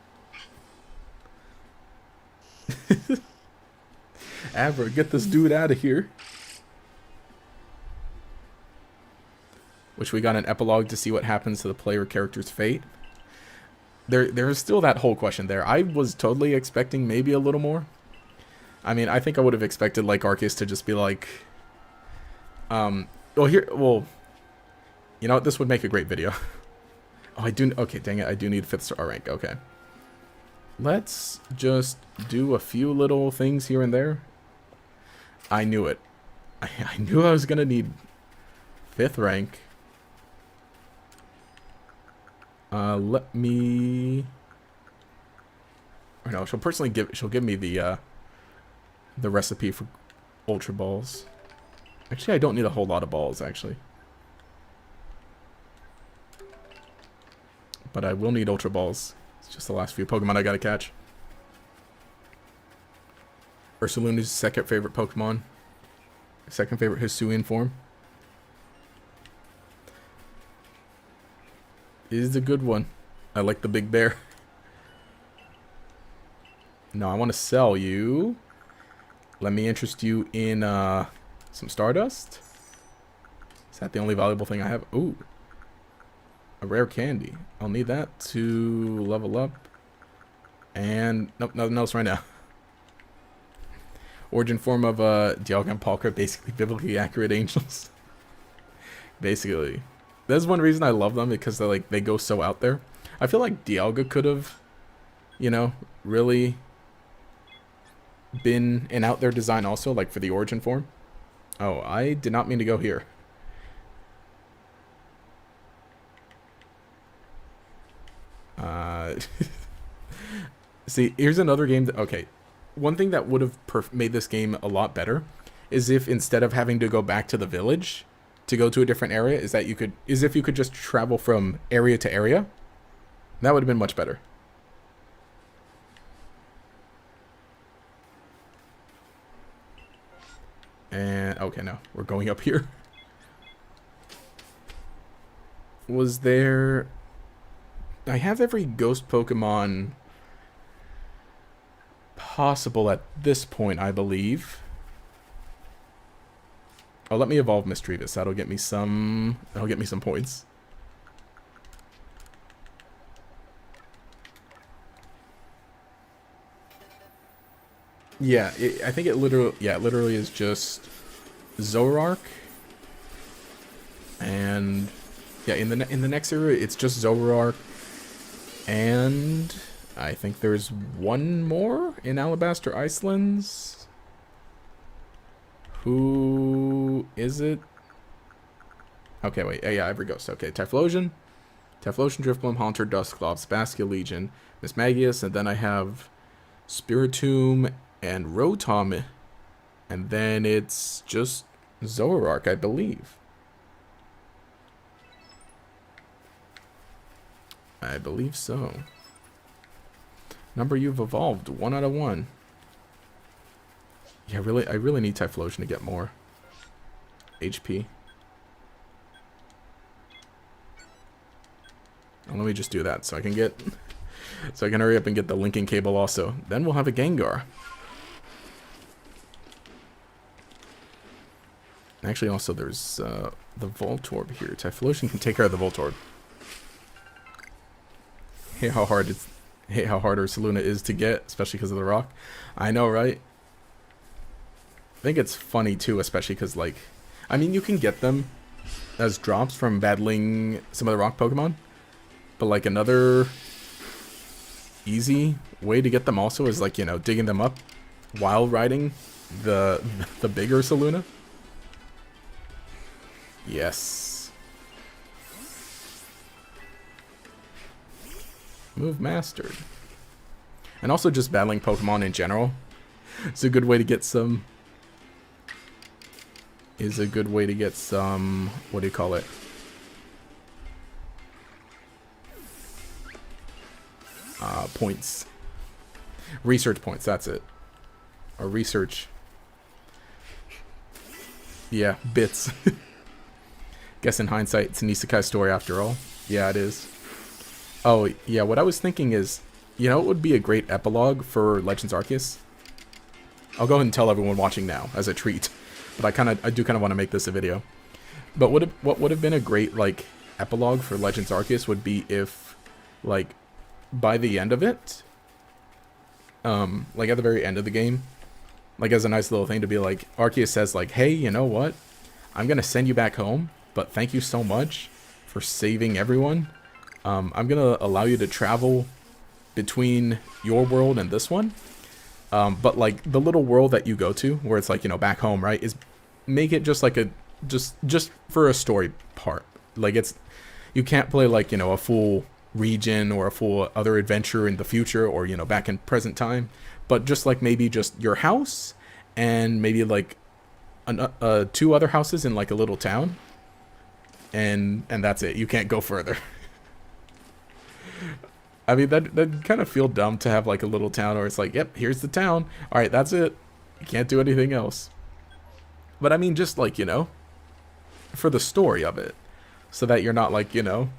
Abra, get this dude out of here. Which we got an epilogue to see what happens to the player character's fate. There's still that whole question there. I was totally expecting maybe a little more. I mean, I think I would have expected, like, Arceus to just be like, you know what, this would make a great video. Oh, okay, dang it, I do need 5th star rank, okay. Let's just do a few little things here and there. I knew it. I knew I was gonna need 5th rank. Let me... Or no, she'll give me the recipe for Ultra Balls. Actually, I don't need a whole lot of balls, actually. But I will need Ultra Balls. It's just the last few Pokemon I gotta catch. Ursaluna's second favorite Pokemon. Second favorite Hisuian form. Is a good one. I like the big bear. No, I want to sell you. Let me interest you in some Stardust. Is that the only valuable thing I have? Ooh. A rare candy. I'll need that to level up. And nope, nothing else right now. Origin form of Dialga and Palkia, basically biblically accurate angels. Basically. That's one reason I love them, because they go so out there. I feel like Dialga could have, you know, really been an out there design also, like for the origin form. Oh, I did not mean to go here. See, here's another game that, okay, one thing that would have made this game a lot better is if instead of having to go back to the village to go to a different area, is if you could just travel from area to area. That would have been much better. And okay, no, we're going up here. Was there... I have every ghost Pokemon possible at this point, I believe. Oh, let me evolve Mistreatus. That'll get me some points. Yeah, I think it literally is just Zoroark. And yeah, in the next area it's just Zoroark, and I think there's one more in Alabaster Icelands. Who is it? Okay, wait. Yeah, every ghost. Okay, Typhlosion, Driftbloom, Haunter, Dustclops, Baskia Legion, Miss Magius, and then I have Spiritomb and Rotom, and then it's just Zoroark, I believe. I believe so. Number you've evolved, 1 out of 1. Yeah, I really need Typhlosion to get more HP. Well, let me just do that so I can hurry up and get the linking cable also. Then we'll have a Gengar. Actually, also there's the Voltorb here. Typhlosion can take care of the Voltorb. Hate how hard Ursaluna is to get, especially because of the rock. I know, right? I think it's funny too, especially because, like, I mean, you can get them as drops from battling some of the rock Pokemon, but like another easy way to get them also is, like, you know, digging them up while riding the big Ursaluna. Yes. Move mastered. And also just battling Pokemon in general. It's a good way to get some... what do you call it? Points. Research points, that's it. Or research. Yeah, bits. Guess in hindsight, it's an isekai story after all. Yeah, it is. Oh, yeah, what I was thinking is, you know, it would be a great epilogue for Legends Arceus. I'll go ahead and tell everyone watching now as a treat. But I do kind of want to make this a video. But what would have been a great, like, epilogue for Legends Arceus would be if, like, by the end of it, like at the very end of the game, like as a nice little thing to be like, Arceus says like, hey, you know what? I'm going to send you back home, but thank you so much for saving everyone. I'm going to allow you to travel between your world and this one. But like the little world that you go to where it's like, you know, back home, right, is make it just like a, just for a story part. Like it's, you can't play like, you know, a full region or a full other adventure in the future or, you know, back in present time, but just like maybe just your house and maybe like two other houses in like a little town, and that's it. You can't go further. I mean, that'd kind of feel dumb to have like a little town where it's like, yep, here's the town. All right, that's it. You can't do anything else. But I mean, just like, you know, for the story of it, so that you're not like, you know,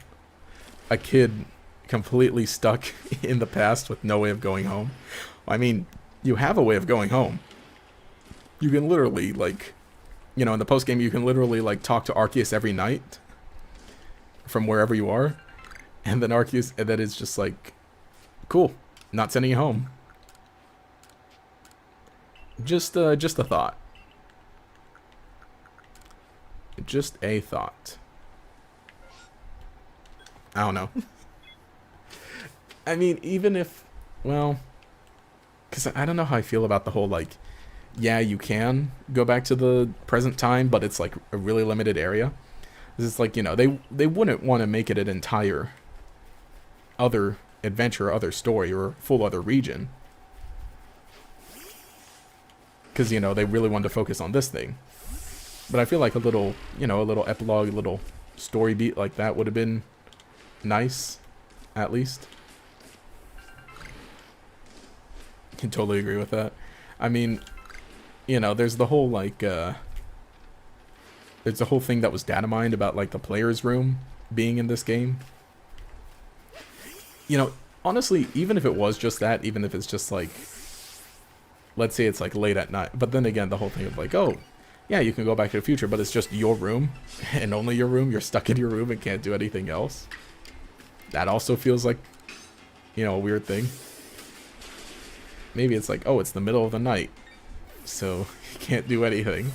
a kid completely stuck in the past with no way of going home. I mean, you have a way of going home. You can literally, like, you know, in the post game, you can literally like talk to Arceus every night from wherever you are. And then Arceus, and then it's just like, cool, not sending you home. Just a thought. Just a thought. I don't know. I mean, even if, well, because I don't know how I feel about the whole, like, yeah, you can go back to the present time, but it's like a really limited area. It's like, you know, they wouldn't want to make it an entire other adventure, other story, or full other region. Because, you know, they really wanted to focus on this thing. But I feel like a little, you know, a little epilogue, a little story beat like that would have been nice, at least. I can totally agree with that. I mean, you know, there's the whole, like, there's a whole thing that was data mined about, like, the player's room being in this game. You know, honestly, even if it was just that, even if it's just, like, let's say it's, like, late at night. But then again, the whole thing of, like, oh, yeah, you can go back to the future, but it's just your room, and only your room. You're stuck in your room and can't do anything else. That also feels like, you know, a weird thing. Maybe it's like, oh, it's the middle of the night, so you can't do anything.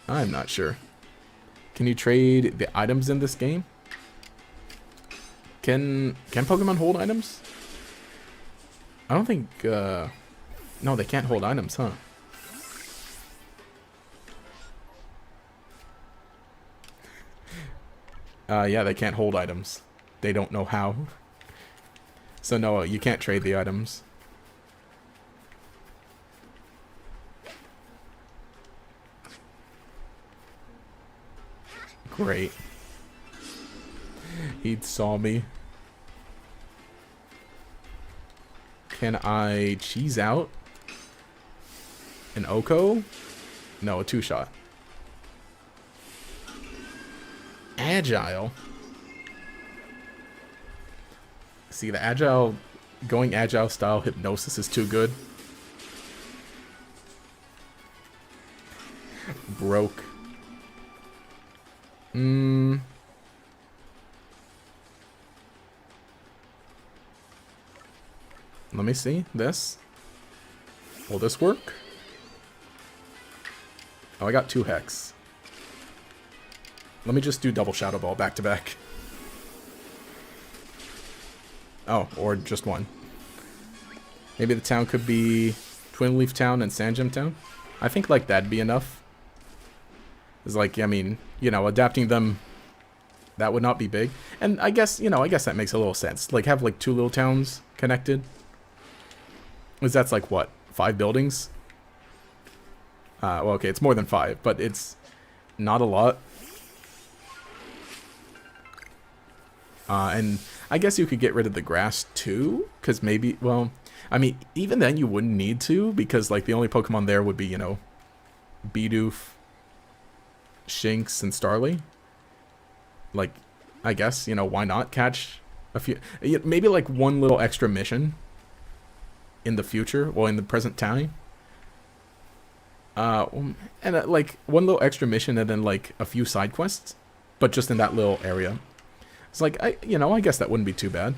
I'm not sure. Can you trade the items in this game? Can Pokemon hold items? I don't think No, they can't hold items, huh? Yeah, they can't hold items. They don't know how. So no, you can't trade the items. Great. He saw me. Can I cheese out an Oko? No, a 2-shot. Agile. See, the agile, going agile style hypnosis is too good. Broke. Let me see this. Will this work? Oh, I got 2 hex. Let me just do double Shadow Ball back to back. Oh, or just one. Maybe the town could be Twin Leaf Town and Sand Gem Town. I think like that'd be enough. It's like, I mean, you know, adapting them, that would not be big. And I guess, you know, I guess that makes a little sense. Like have like 2 little towns connected. Because that's like what, 5 buildings? Well, okay, it's more than 5, but it's not a lot. And I guess you could get rid of the grass too, because maybe, well, I mean, even then you wouldn't need to, because like the only Pokemon there would be, you know, Bidoof, Shinx, and Starly. Like, I guess, you know, why not catch a few, maybe like one little extra mission in the future, well, in the present time. And like one little extra mission and then like a few side quests, but just in that little area. It's like, you know, I guess that wouldn't be too bad.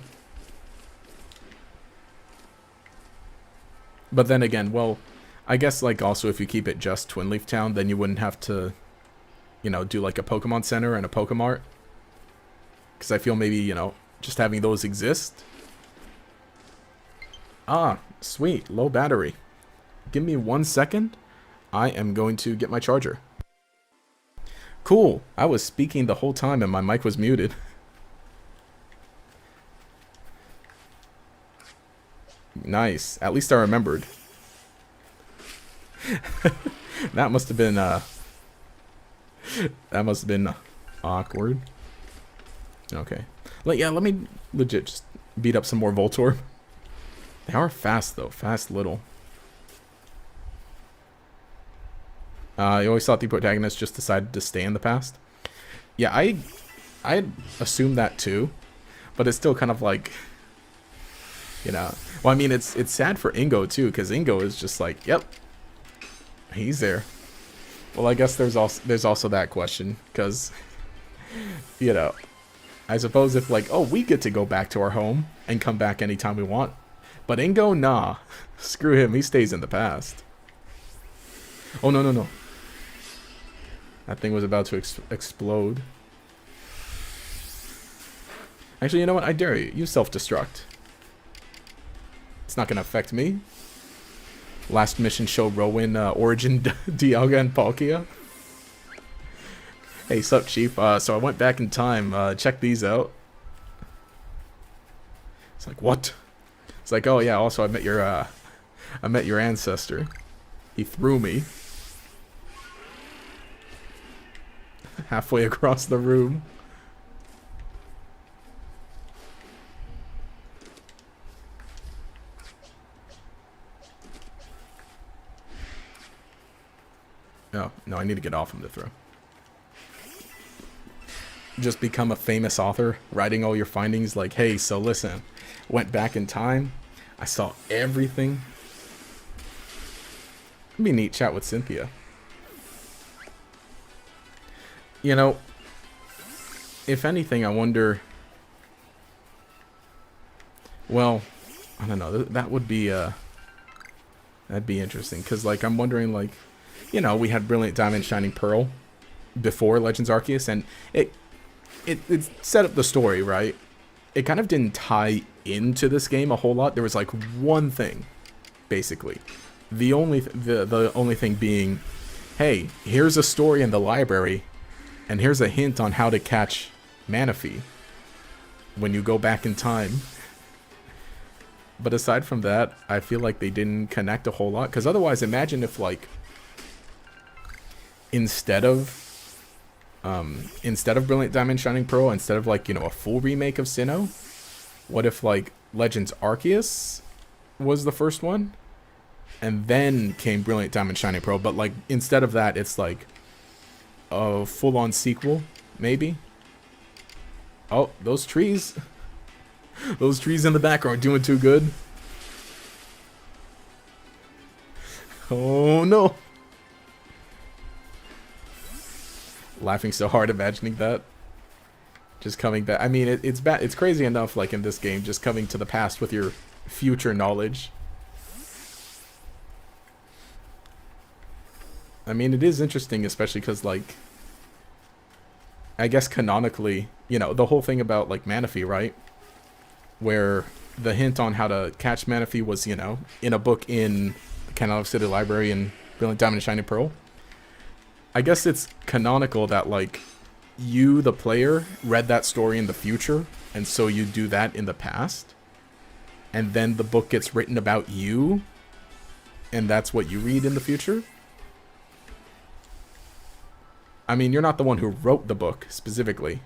But then again, well, I guess like also if you keep it just Twin Leaf Town, then you wouldn't have to, you know, do like a Pokemon Center and a Pokemart. Because I feel maybe, you know, just having those exist. Ah, sweet, low battery. Give me 1 second. I am going to get my charger. Cool, I was speaking the whole time and my mic was muted. Nice. At least I remembered. That must have been awkward. Okay. Yeah, let me legit just beat up some more Voltorb. They are fast though. Fast little. You always thought the protagonist just decided to stay in the past. Yeah, I assumed that too, but it's still kind of like, you know. Well, I mean, it's sad for Ingo too, because Ingo is just like, yep, he's there. Well, I guess there's also that question, because, you know, I suppose if like, oh, we get to go back to our home and come back anytime we want, but Ingo, nah, screw him, he stays in the past. Oh no no no! That thing was about to explode. Actually, you know what? I dare you. You self-destruct. It's not gonna affect me. Last mission showed Rowan, Origin, Dialga, and Palkia. Hey, sup, Chief? So I went back in time. Check these out. It's like, what? It's like, oh yeah. Also, I met your ancestor. He threw me halfway across the room. Oh, no, I need to get off him to throw. Just become a famous author, writing all your findings like, hey, so listen, went back in time, I saw everything. It'd be a neat chat with Cynthia. You know, if anything, I wonder, well, I don't know, that would be, that'd be interesting, because, like, I'm wondering, like, you know, we had Brilliant Diamond, Shining Pearl before Legends Arceus, and it set up the story, right? It kind of didn't tie into this game a whole lot. There was, like, one thing, basically, The only thing being, hey, here's a story in the library, and here's a hint on how to catch Manaphy when you go back in time. But aside from that, I feel like they didn't connect a whole lot. Because otherwise, imagine if, like, instead of Brilliant Diamond Shining Pearl, instead of, like, you know, a full remake of Sinnoh, what if, like, Legends Arceus was the first one? And then came Brilliant Diamond Shining Pearl. But, like, instead of that, it's, like, a full-on sequel, maybe? Oh, those trees. Those trees in the back aren't doing too good. Oh, no. Laughing so hard imagining that. Just coming back. I mean, it's bad. It's crazy enough, like, in this game, just coming to the past with your future knowledge. I mean, it is interesting, especially because, like, I guess canonically, you know, the whole thing about, like, Manaphy, right? Where the hint on how to catch Manaphy was, you know, in a book in the Canal City Library in Brilliant Diamond and Shining Pearl. I guess it's canonical that, like, you, the player, read that story in the future, and so you do that in the past. And then the book gets written about you, and that's what you read in the future. I mean, you're not the one who wrote the book, specifically.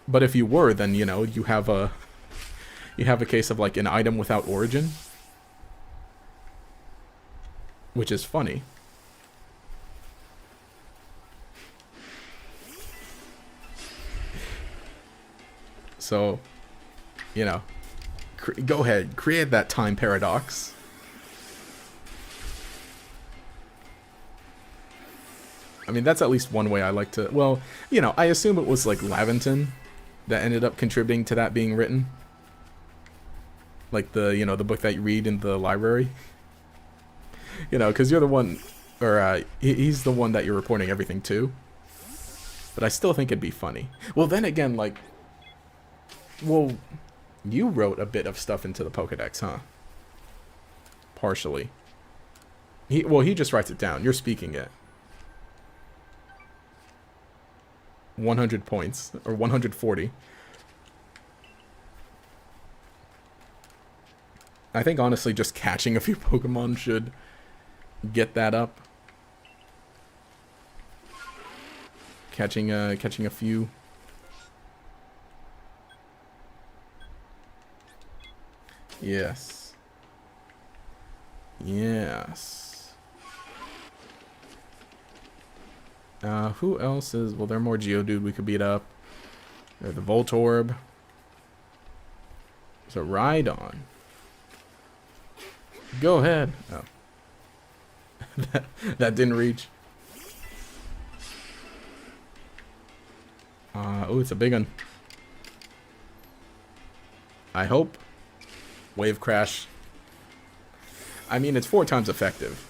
But if you were, then, you know, you have a case of, like, an item without origin. Which is funny. So, you know, go ahead, create that time paradox. I mean, that's at least one way I like to... Well, you know, I assume it was, like, Laventon that ended up contributing to that being written. Like the, you know, the book that you read in the library. You know, because you're the one... Or, he's the one that you're reporting everything to. But I still think it'd be funny. Well, then again, like... Well, you wrote a bit of stuff into the Pokedex, huh? Partially. He just writes it down. You're speaking it. 100 points, or 140. I think honestly just catching a few Pokemon should get that up. Catching a few. Yes. Yes. Who else is... Well, there are more Geodude we could beat up. There's the Voltorb. There's a Rhydon. Go ahead. Oh. that didn't reach. Oh, it's a big one. I hope. Wave Crash. I mean, it's 4 times effective.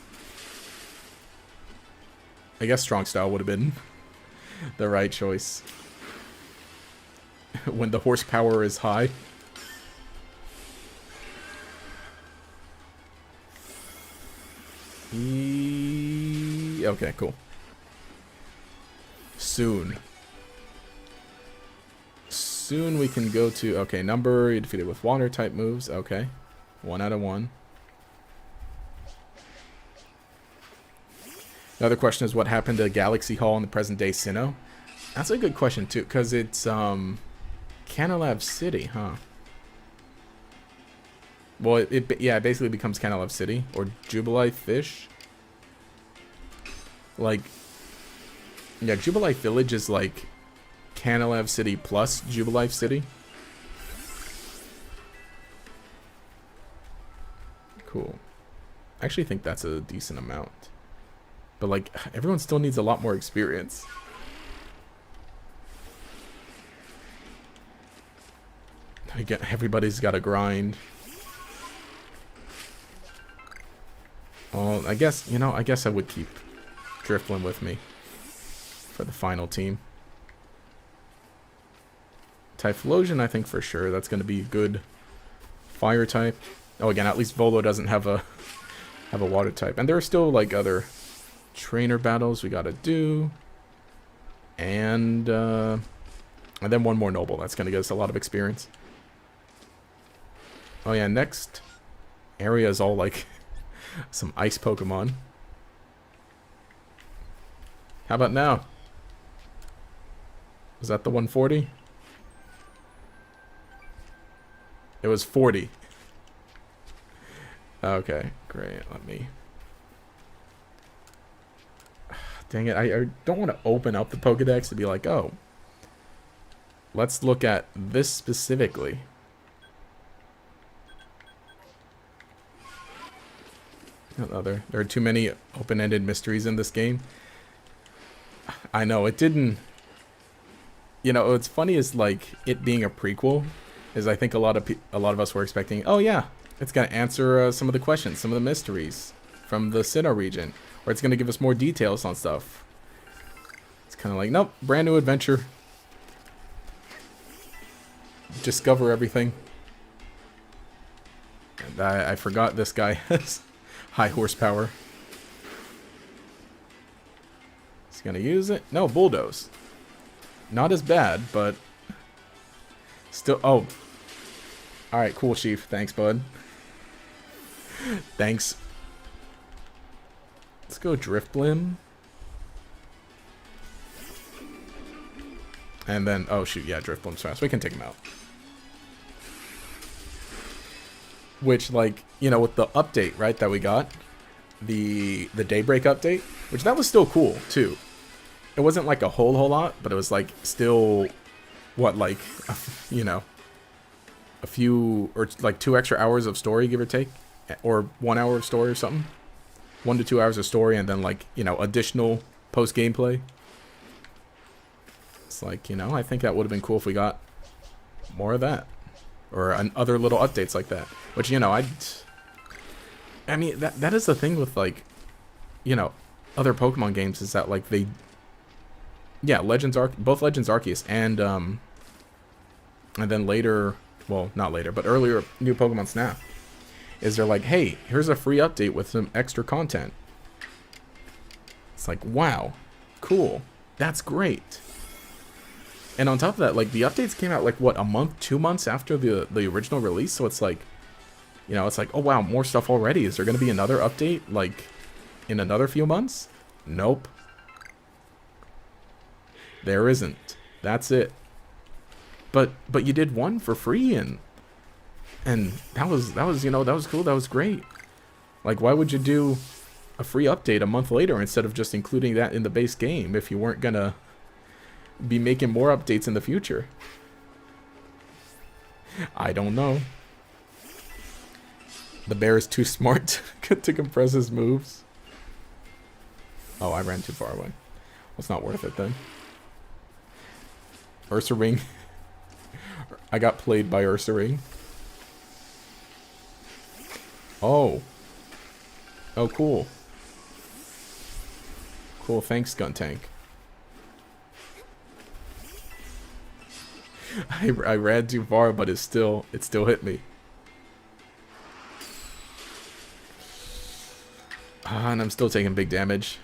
I guess Strong Style would have been the right choice. When the horsepower is high. Okay, cool. Soon we can go to... Okay, number, you defeated with water type moves. Okay. 1 out of 1. Another question is what happened to Galaxy Hall in the present day Sinnoh? That's a good question too, because it's Canalab City, huh? Well, it basically becomes Canalab City or Jubilife Fish. Like, yeah, Jubilife Village is like Canalab City plus Jubilife City. Cool. I actually think that's a decent amount. But, like, everyone still needs a lot more experience. Again, everybody's got to grind. Well, I guess, you know, I guess I would keep Drifblim with me for the final team. Typhlosion, I think for sure. That's going to be a good fire type. Oh, again, at least Volo doesn't have a have a water type. And there are still like other trainer battles we gotta do. And then one more noble. That's gonna get us a lot of experience. Oh yeah, next area is all like some ice Pokemon. How about now? Was that the 140? It was 40. Okay, great. Let me... Dang it, I don't want to open up the Pokedex to be like, oh, let's look at this specifically. There are too many open-ended mysteries in this game. I know, it didn't... You know, what's funny is, like, it being a prequel, is I think a lot of us were expecting, oh yeah, it's going to answer some of the questions, some of the mysteries from the Sinnoh region. Or it's going to give us more details on stuff. It's kind of like, nope, brand new adventure. Discover everything. And I forgot this guy has high horsepower. He's going to use it. No, bulldoze. Not as bad, but still. Oh. Alright, cool, Chief. Thanks, bud. Thanks. Let's go Driftblim. And then, oh shoot, yeah, Driftblim's fast. We can take him out. Which, like, you know, with the update, right, that we got, the Daybreak update, which that was still cool, too. It wasn't like a whole lot, but it was like still, what, like, you know, a few, or like 2 extra hours of story, give or take, or 1 hour of story or something. 1 to 2 hours of story, and then, like, you know, additional post gameplay. It's like, you know, I think that would have been cool if we got more of that, or other little updates like that. Which, you know, I mean, that is the thing with, like, you know, other Pokemon games, is that, like, they, yeah, both Legends Arceus and then later, well, not later, but earlier, New Pokemon Snap, is they're like, hey, here's a free update with some extra content. It's like, wow, cool, that's great. And on top of that, like, the updates came out, like, what, a month, 2 months after the original release? So it's like, you know, it's like, oh wow, more stuff already. Is there going to be another update, like, in another few months? Nope. There isn't. That's it. But you did one for free, and that was you know, that was cool. That was great. Like, why would you do a free update a month later instead of just including that in the base game if you weren't gonna be making more updates in the future? I don't know. The bear is too smart to compress his moves. Oh, I ran too far away. Well, it's not worth it then. Ursaring. I got played by Ursaring. Oh. Oh, cool. Cool, thanks, Guntank. I ran too far, but it still hit me. And I'm still taking big damage.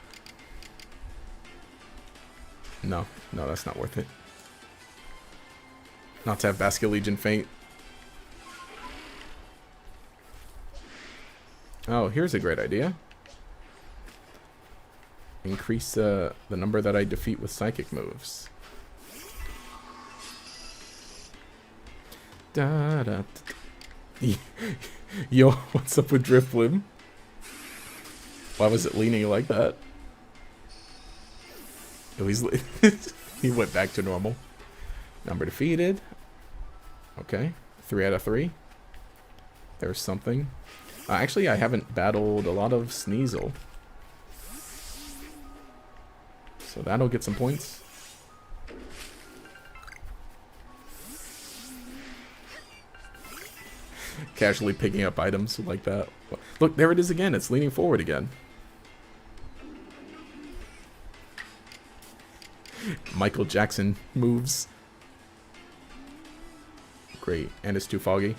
No, that's not worth it. Not to have Basculegion faint. Oh, here's a great idea. Increase the number that I defeat with psychic moves. Da, da, da. Yo, what's up with Drifblim? Why was it leaning like that? Oh, he went back to normal. Number defeated. Okay, 3 out of 3. There's something. Actually, I haven't battled a lot of Sneasel, so that'll get some points. Casually picking up items like that. Look, there it is again. It's leaning forward again. Michael Jackson moves. Great, and it's too foggy.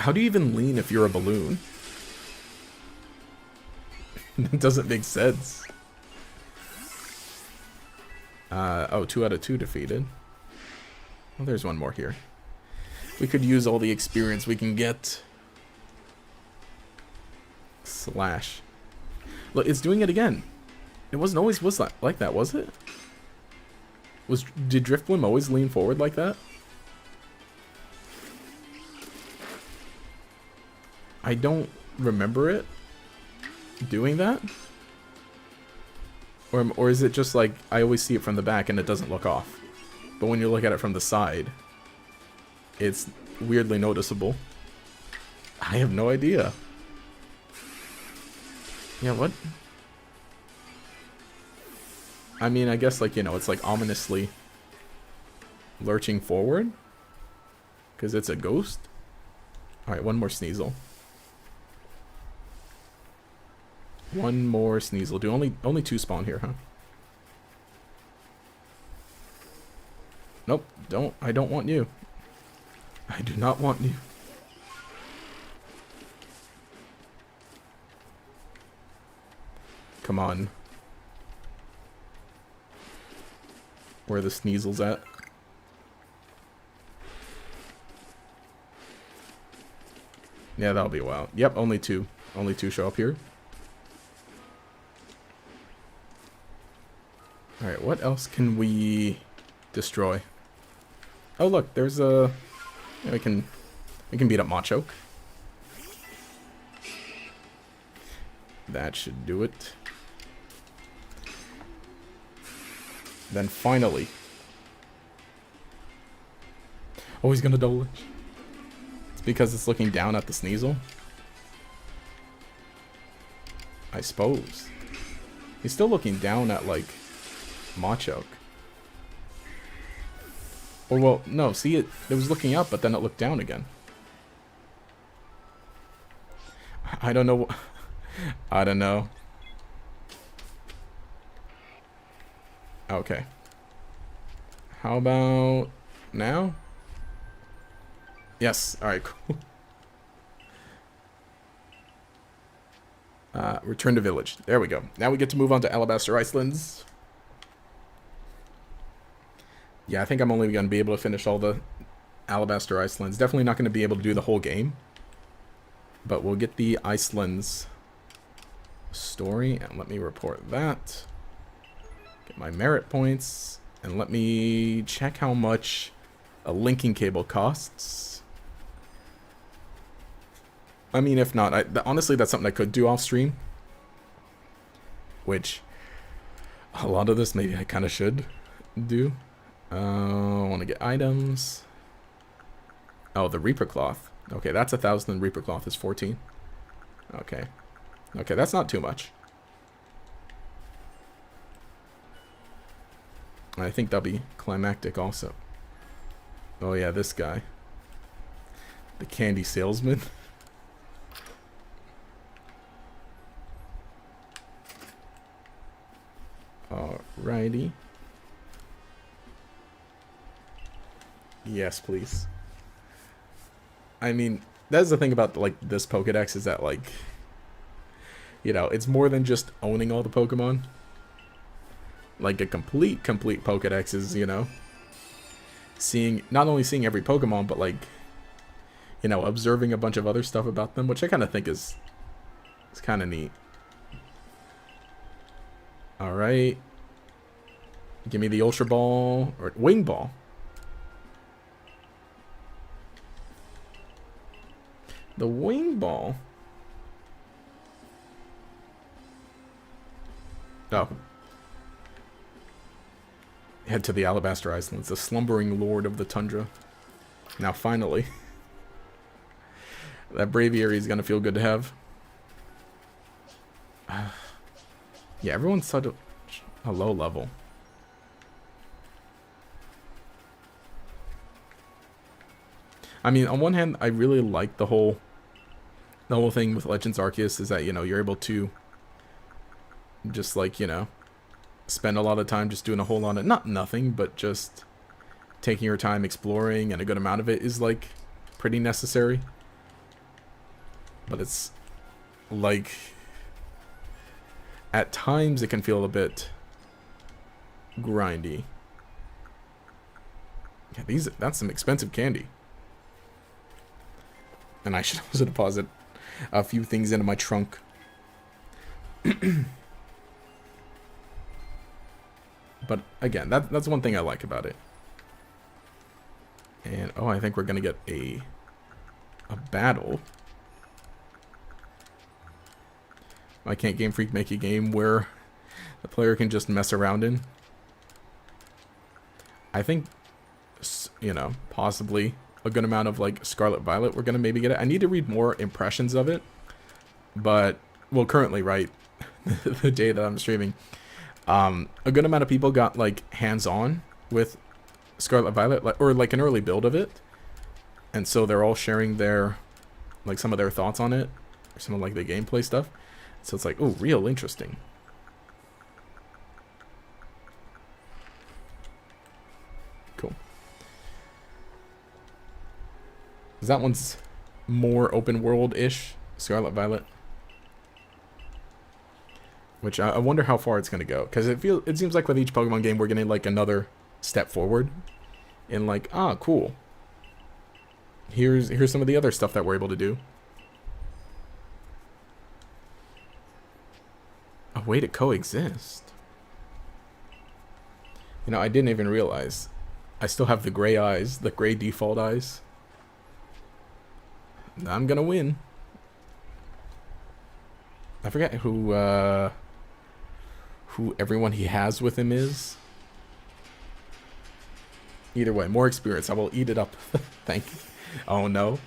How do you even lean if you're a balloon? That doesn't make sense. Oh, 2 out of 2 defeated. Well, there's one more here. We could use all the experience we can get. Slash. Look, it's doing it again. It wasn't always like that, was it? Did Driftbloom always lean forward like that? I don't remember it doing that. Or is it just like I always see it from the back and it doesn't look off? But when you look at it from the side, it's weirdly noticeable. I have no idea. Yeah, what? I mean, I guess, like, you know, it's like ominously lurching forward. Because it's a ghost. Alright, one more Sneasel. One more Sneasel. Do only 2 spawn here, huh? Nope, I don't want you. I do not want you. Come on. Where are the Sneasels at? Yeah, that'll be a while. Yep, only 2. Only 2 show up here. Alright, what else can we destroy? Oh look, there's a... Yeah, we can beat up Machoke. That should do it. Then finally... Oh, he's gonna double it. It's because it's looking down at the Sneasel. I suppose. He's still looking down at, like, Machoke. Or, well, no, see, it was looking up, but then it looked down again. I don't know. I don't know. Okay. How about now? Yes. Alright, cool. Return to village. There we go. Now we get to move on to Alabaster Icelands. Yeah, I think I'm only going to be able to finish all the Alabaster Icelands. Definitely not going to be able to do the whole game. But we'll get the Icelands story. And let me report that. Get my merit points. And let me check how much a linking cable costs. I mean, if not, honestly, that's something I could do off stream. Which, a lot of this maybe I kind of should do. I want to get items. Oh, the Reaper Cloth. Okay, that's 1,000 and Reaper Cloth is 14. Okay. Okay, that's not too much. I think that'll be climactic also. Oh yeah, this guy. The candy salesman. Alrighty. Yes, please. I mean, that's the thing about, like, this Pokédex is that, like, you know, it's more than just owning all the Pokemon. Like, a complete Pokédex is, you know, not only seeing every Pokemon, but, like, you know, observing a bunch of other stuff about them, which I kind of think is kind of neat. Alright. Give me the Ultra Ball, or Wing Ball. The Wing Ball. Oh. Head to the Alabaster Islands, the slumbering lord of the tundra. Now, finally. That Braviary is going to feel good to have. Yeah, everyone's such a low level. I mean, on one hand, I really like the whole thing with Legends Arceus is that, you know, you're able to just, like, you know, spend a lot of time just doing a whole lot of, not nothing, but just taking your time exploring, and a good amount of it is, like, pretty necessary. but it's like at times it can feel a bit grindy. Yeah, that's some expensive candy. And I should also deposit a few things into my trunk. But again, that's one thing I like about it. And oh, I think we're gonna get a battle. Why can't Game Freak make a game where the player can just mess around in? I think, you know, possibly a good amount of like Scarlet Violet we're gonna maybe get it. I need to read more impressions of it, but well, currently, right, the day that I'm streaming, a good amount of people got like hands-on with Scarlet Violet, or like an early build of it, and so they're all sharing their like some of their thoughts on it, or some of like the gameplay stuff. So it's like, oh, real interesting. Cool. That one's more open world-ish, Scarlet Violet. Which I wonder how far it's gonna go, because it seems like with each Pokemon game we're getting like another step forward, in like, ah, cool. Here's some of the other stuff that we're able to do. A way to coexist. You know, I didn't even realize I still have the gray eyes, the gray default eyes. I'm gonna win. I forget who everyone he has with him is. Either way, more experience. I will eat it up. Thank you. Oh no.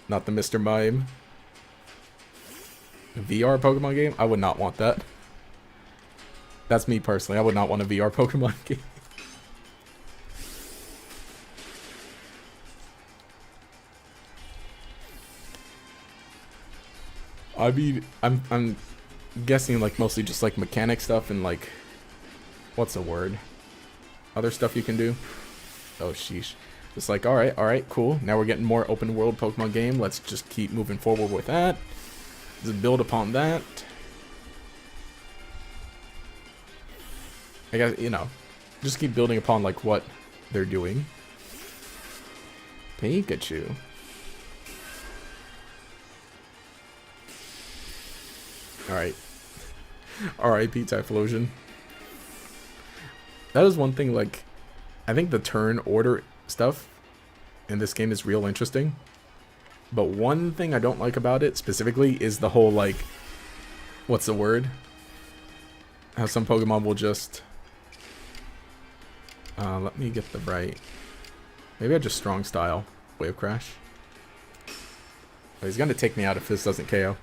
Not the Mr. Mime. VR Pokemon game? I would not want that. That's me personally. I would not want a VR Pokemon game. I mean, I'm guessing like mostly just like mechanic stuff and like, what's the word? Other stuff you can do. Oh sheesh. Just like, alright, cool. Now we're getting more open world Pokemon game. Let's just keep moving forward with that. Just build upon that. I guess, you know, just keep building upon like what they're doing. Pikachu. Alright. R.I.P. Typhlosion. That is one thing, like, I think the turn order stuff in this game is real interesting. But one thing I don't like about it specifically is the whole, like, what's the word? How some Pokemon will just... let me get the right... Maybe I just strong style Wave Crash. Oh, he's gonna take me out if this doesn't KO.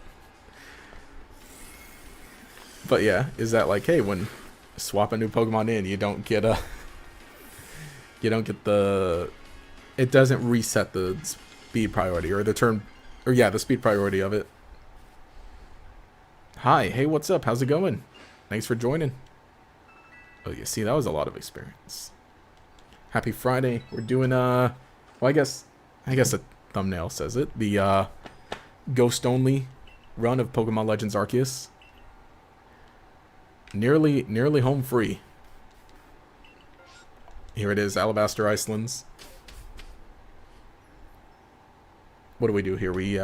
But yeah, is that like, hey, when swap a new Pokemon in, you don't get a... You don't get the... It doesn't reset the speed priority, or the turn... Or yeah, the speed priority of it. Hi, hey, what's up? How's it going? Thanks for joining. Oh, you see, that was a lot of experience. Happy Friday. We're doing, well, I guess the thumbnail says it. The, ghost-only run of Pokemon Legends Arceus. Nearly home free. Here it is, Alabaster Icelands. What do we do here? We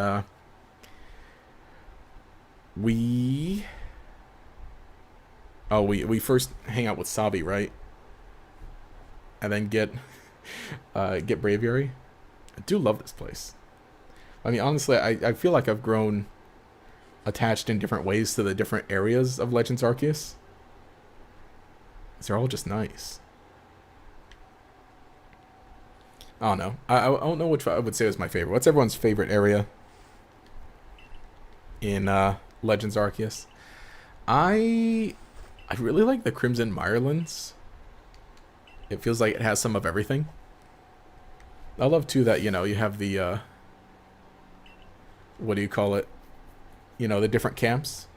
first hang out with Sabi, right? And then get Braviary. I do love this place. I mean, honestly, I feel like I've grown attached in different ways to the different areas of Legends Arceus. They're all just nice. I don't know. I don't know which I would say was my favorite. What's everyone's favorite area in Legends Arceus? I really like the Crimson Mirelands. It feels like it has some of everything. I love too that, you know, you have the what do you call it? You know, the different camps.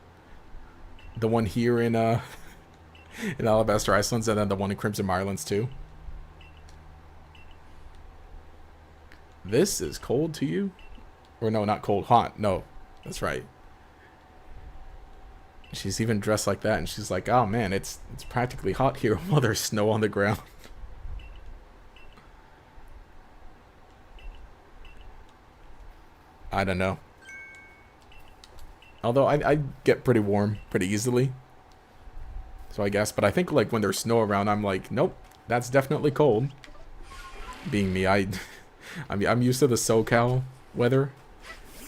The one here in Alabaster Icelands, and then the one in Crimson Mirelands too. This is cold to you? Or no, not cold, hot. No, that's right. She's even dressed like that, and she's like, oh man, it's practically hot here while there's snow on the ground. I don't know. Although I get pretty warm pretty easily. So I guess, but I think like when there's snow around, I'm like, nope, that's definitely cold. Being me, I'm used to the SoCal weather.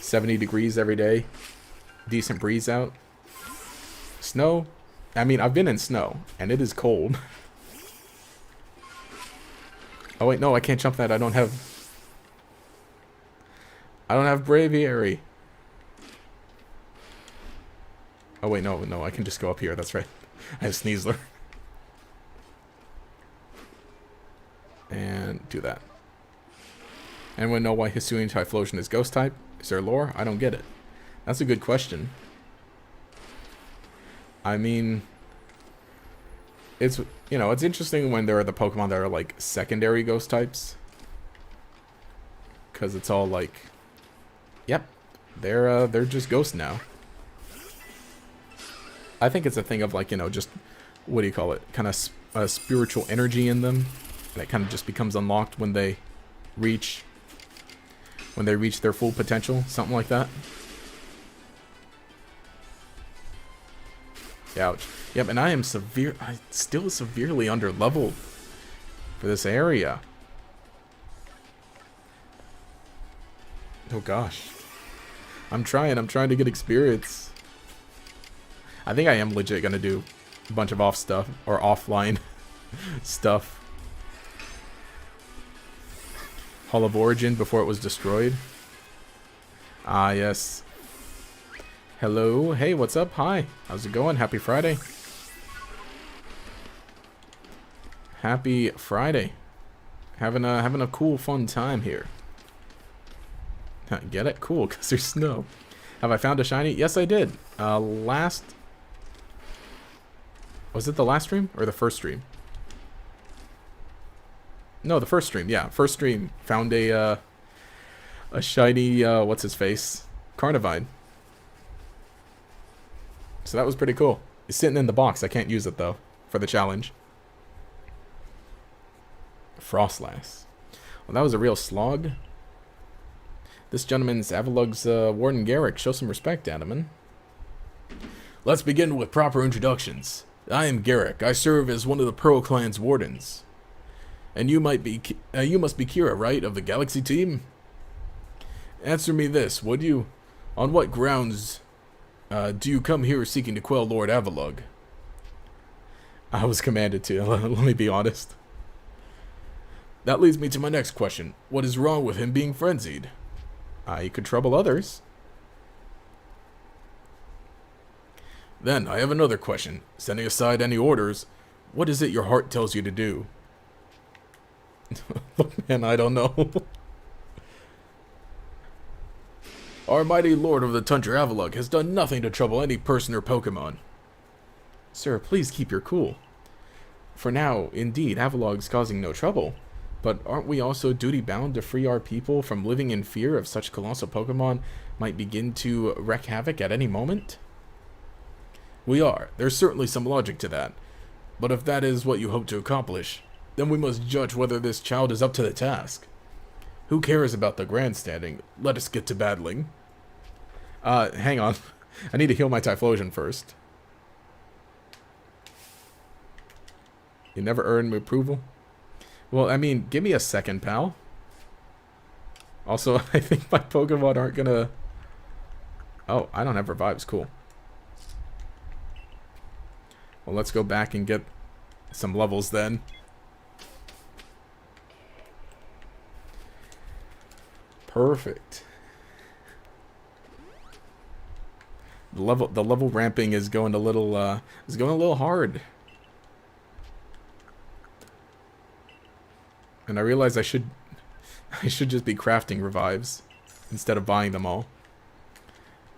70 degrees every day. Decent breeze out. Snow. I mean, I've been in snow, and it is cold. Oh wait, no, I can't jump that. I don't have braviary. Oh wait, no, I can just go up here. That's right. I have Sneasler. And do that. Anyone know why Hisui and Typhlosion is ghost type? Is there lore? I don't get it. That's a good question. I mean, it's, you know, it's interesting when there are the Pokemon that are like secondary ghost types. Because it's all like, yep, they're just ghosts now. I think it's a thing of like, you know, just, what do you call it? Kind of a spiritual energy in them. And it kind of just becomes unlocked when they reach their full potential. Something like that. Ouch. Yep, and I am still severely underleveled for this area. Oh gosh. I'm trying to get experience. I think I am legit gonna do a bunch of offline stuff. Hall of Origin before it was destroyed. Ah, yes. Hello. Hey, what's up? Hi. How's it going? Happy Friday. Happy Friday. Having a cool, fun time here. Get it? Cool, because there's snow. Have I found a shiny? Yes, I did. Was it the last stream or the first stream? No, the first stream. Yeah, first stream. Found a shiny, what's his face? Carnivine. So that was pretty cool. It's sitting in the box. I can't use it, though, for the challenge. Frostlass. Well, that was a real slog. This gentleman's Avalug's Warden Garrick. Show some respect, Adaman. Let's begin with proper introductions. I am Garrick. I serve as one of the Pearl Clan's wardens. And you must be Kira, right, of the Galaxy team? Answer me this, would you? On what grounds do you come here seeking to quell Lord Avalug? I was commanded to, let me be honest. That leads me to my next question. What is wrong with him being frenzied? He could trouble others. Then, I have another question. Setting aside any orders, what is it your heart tells you to do? Look, man, I don't know. Our mighty Lord of the Tundra Avalug has done nothing to trouble any person or Pokemon. Sir, please keep your cool. For now, indeed, Avalug's causing no trouble. But aren't we also duty-bound to free our people from living in fear of such colossal Pokemon might begin to wreak havoc at any moment? We are. There's certainly some logic to that. But if that is what you hope to accomplish, then we must judge whether this child is up to the task. Who cares about the grandstanding? Let us get to battling. Hang on. I need to heal my Typhlosion first. You never earned my approval? Well, I mean, give me a second, pal. Also, I think my Pokemon aren't gonna... Oh, I don't have revives. Cool. Well, let's go back and get some levels then. Perfect. The level ramping is going a little hard. And I realize I should just be crafting revives instead of buying them all.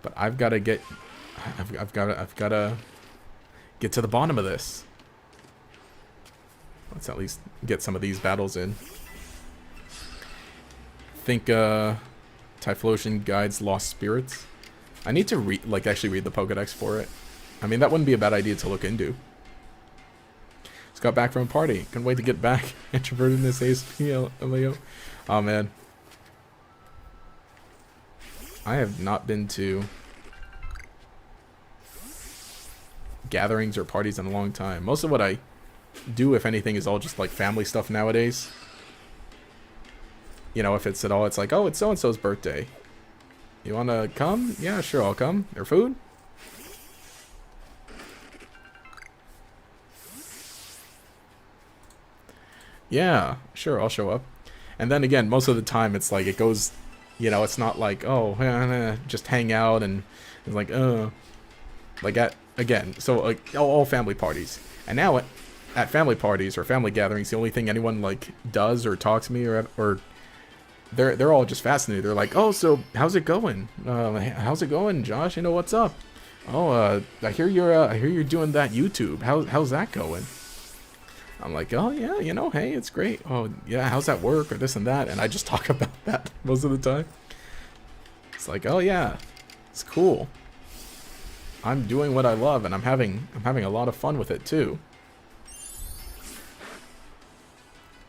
But I've got to get get to the bottom of this. Let's at least get some of these battles in. I think Typhlosion guides lost spirits. I need to read, like, actually read the Pokedex for it. I mean, that wouldn't be a bad idea to look into. Just got back from a party. Couldn't wait to get back. Introvertedness, ASP, Leo. Oh, man. I have not been to gatherings or parties in a long time. Most of what I do, if anything, is all just, like, family stuff nowadays. You know, if it's at all, it's like, oh, it's so-and-so's birthday. You want to come? Yeah, sure, I'll come. Or food? Yeah, sure, I'll show up. And then again, most of the time, it's like, it goes, you know, it's not like, oh, just hang out and it's like, like again, so like all family parties. And now at family parties or family gatherings, the only thing anyone like does or talks to me or they're all just fascinated. They're like, oh, so how's it going? How's it going, Josh? You know, what's up? Oh, I hear you're doing that YouTube. How's that going? I'm like, oh yeah, you know, hey, it's great. Oh yeah, how's that work or this and that? And I just talk about that most of the time. It's like, oh yeah, it's cool. I'm doing what I love, and I'm having a lot of fun with it too.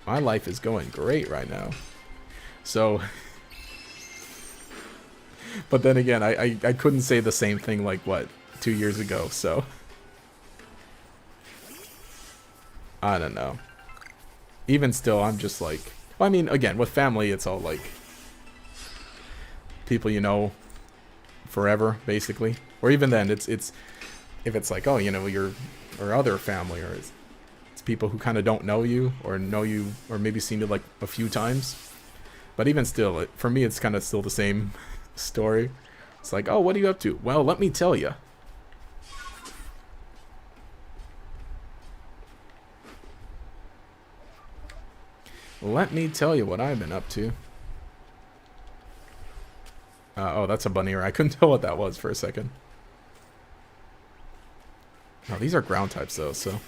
My life is going great right now. So, but then again, I couldn't say the same thing like, what, 2 years ago, so. I don't know. Even still, I'm just like, well, I mean, again, with family, it's all like people you know forever, basically. Or even then, it's if it's like, oh, you know, or other family, or it's people who kind of don't know you, or maybe seen you like a few times. But even still, for me, it's kind of still the same story. It's like, oh, what are you up to? Well, let me tell you. Let me tell you what I've been up to. Oh, that's a bunny ear. I couldn't tell what that was for a second. Oh, these are ground types, though, so.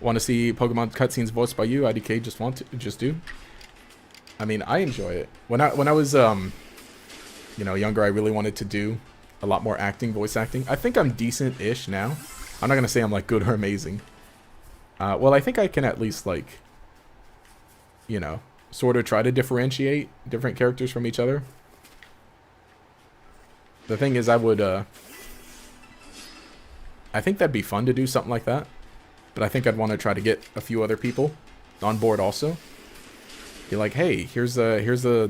Want to see Pokemon cutscenes voiced by you? IDK just do. I mean, I enjoy it. When I was you know, younger, I really wanted to do a lot more acting, voice acting. I think I'm decent-ish now. I'm not gonna say I'm like good or amazing. Well, I think I can at least, like, you know, sort of try to differentiate different characters from each other. The thing is, I think that'd be fun to do something like that. But I think I'd want to try to get a few other people on board also. Be like, hey, here's a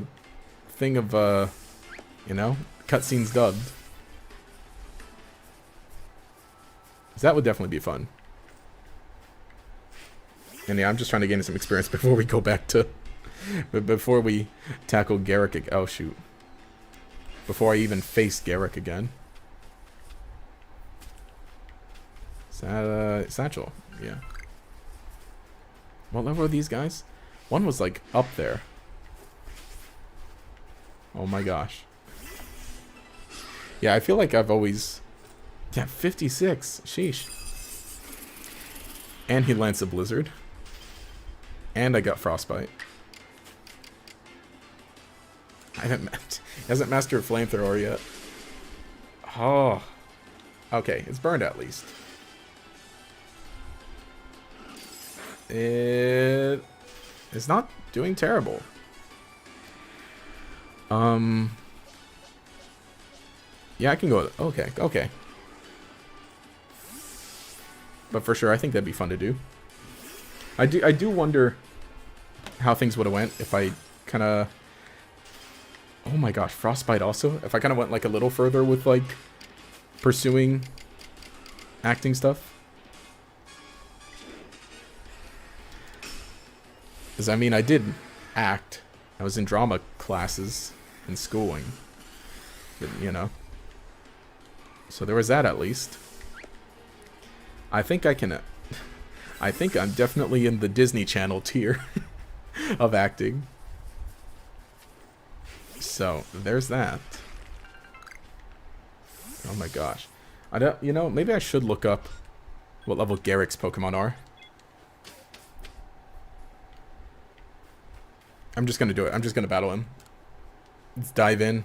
thing of, you know, cutscenes dubbed. 'Cause that would definitely be fun. And yeah, I'm just trying to gain some experience before we go back to... before we tackle Garrick... Oh, shoot. Before I even face Garrick again. Satchel. Yeah. What level are these guys? One was, like, up there. Oh my gosh. Yeah, I feel like I've always... Yeah, 56. Sheesh. And he lands a blizzard. And I got frostbite. He hasn't mastered flamethrower yet. Oh. Okay, it's burned at least. It is not doing terrible. Yeah, I can go. Okay, okay. But for sure, I think that'd be fun to do. I do wonder how things would have went if I kind of... Oh my gosh, frostbite also? If I kind of went like a little further with like pursuing acting stuff. Because I mean, I did act. I was in drama classes in schooling. But, you know. So there was that at least. I think I can... I think I'm definitely in the Disney Channel tier of acting. So, there's that. Oh my gosh. I don't, you know, maybe I should look up what level Garrick's Pokemon are. I'm just gonna do it. I'm just gonna battle him. Let's dive in.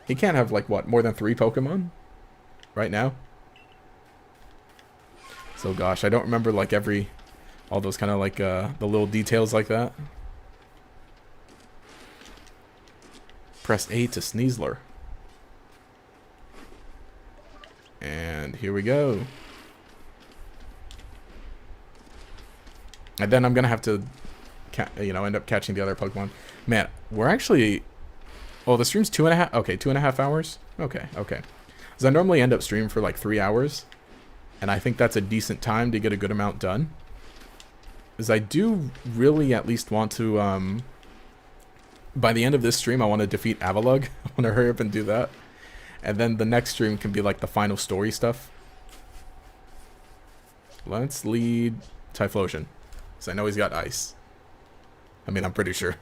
He can't have, like, what, more than 3 Pokemon? Right now? So, gosh, I don't remember, like, all those kind of, like, the little details like that. Press A to Sneasler. And here we go. And then I'm gonna have to, end up catching the other Pokemon. Man, we're actually... Oh, the stream's 2.5... Okay, 2.5 hours? Okay. Because I normally end up streaming for, like, 3 hours. And I think that's a decent time to get a good amount done. Because I do really at least want to, by the end of this stream, I want to defeat Avalugg. I want to hurry up and do that. And then the next stream can be, like, the final story stuff. Let's lead Typhlosion. Because I know he's got ice. I mean, I'm pretty sure.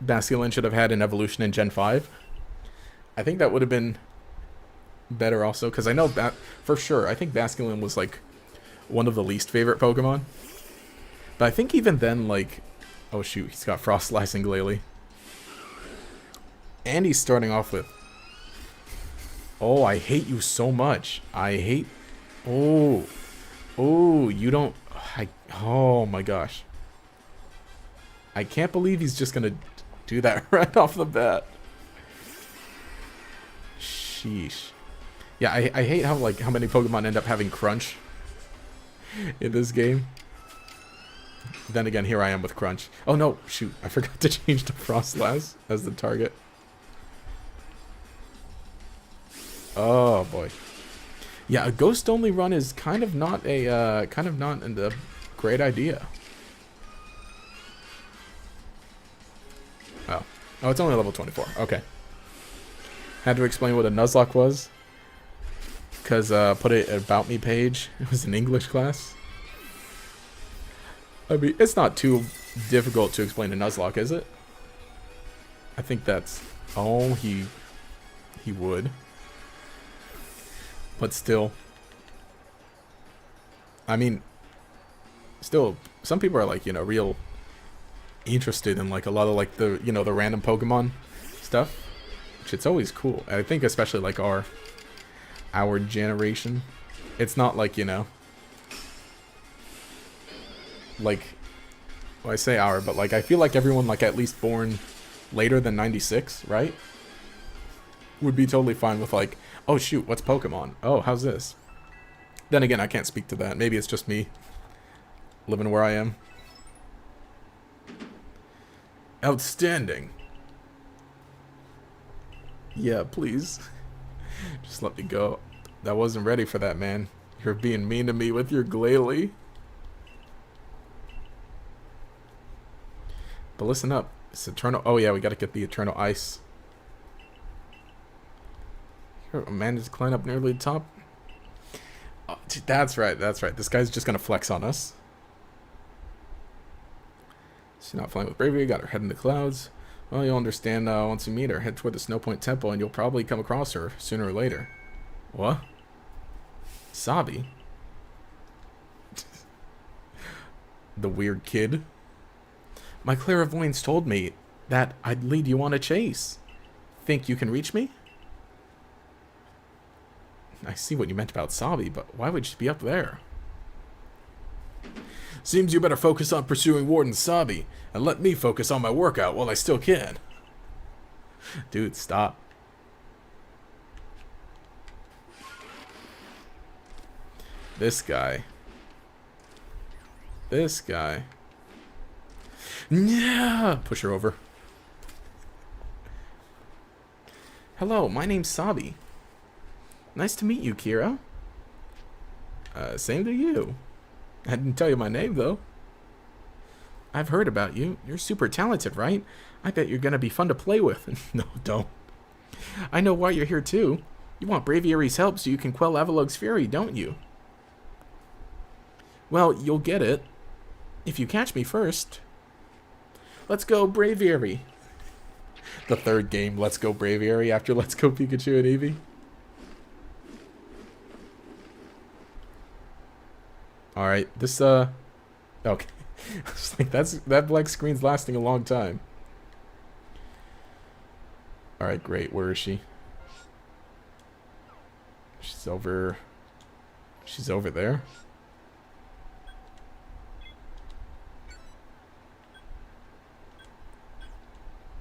Basculin should have had an evolution in Gen 5. I think that would have been better also. Because I know, for sure, I think Basculin was, like, one of the least favorite Pokemon. But I think even then, like... Oh, shoot. He's got Frostlass and Glalie. And he's starting off with... Oh, I hate you so much. I hate... Oh. Oh, you don't... Oh, my gosh. I can't believe he's just going to do that right off the bat. Sheesh. Yeah, I hate how, like, how many Pokemon end up having Crunch in this game. Then again, here I am with Crunch. Oh no, shoot, I forgot to change to Frostlass as the target. Oh boy. Yeah, a ghost only run is kind of not a great idea. Oh. Oh, it's only level 24. Okay. Had to explain what a Nuzlocke was. Because put it about me page. It was an English class. I mean, it's not too difficult to explain a Nuzlocke, is it? I think that's... Oh, he would. But still. I mean, still, some people are like, real interested in like a lot of like the, the random Pokemon stuff. Which it's always cool. I think especially like our generation. It's not like, like, well, I say our, but like I feel like everyone like at least born later than 96, right? Would be totally fine with like, oh shoot, what's Pokemon? Oh, how's this? Then again, I can't speak to that. Maybe it's just me living where I am. Outstanding. Yeah, please. Just let me go. I wasn't ready for that, man. You're being mean to me with your Glalie. But listen up. It's Eternal... Oh, yeah, we gotta get the Eternal Ice. Here, a man just climb up nearly the top. Oh, that's right, that's right. This guy's just gonna flex on us. She's not flying with bravery. Got her head in the clouds. Well, you'll understand once you meet her. Head toward the Snow Point Temple, and you'll probably come across her sooner or later. What? Sabi? The weird kid? My clairvoyance told me that I'd lead you on a chase. Think you can reach me? I see what you meant about Sabi, but why would she be up there? Seems you better focus on pursuing Warden Sabi, and let me focus on my workout while I still can. Dude, stop. This guy. This guy. Yeah! Push her over. Hello, my name's Sabi. Nice to meet you, Kira. Same to you. I didn't tell you my name, though. I've heard about you. You're super talented, right? I bet you're gonna be fun to play with. No, don't. I know why you're here, too. You want Braviary's help so you can quell Avalugg's fury, don't you? Well, you'll get it. If you catch me first. Let's go, Braviary. The third game, Let's Go Braviary after Let's Go Pikachu and Eevee. Alright, this, okay. It's like, that black screen's lasting a long time. Alright, great. Where is she? She's over there.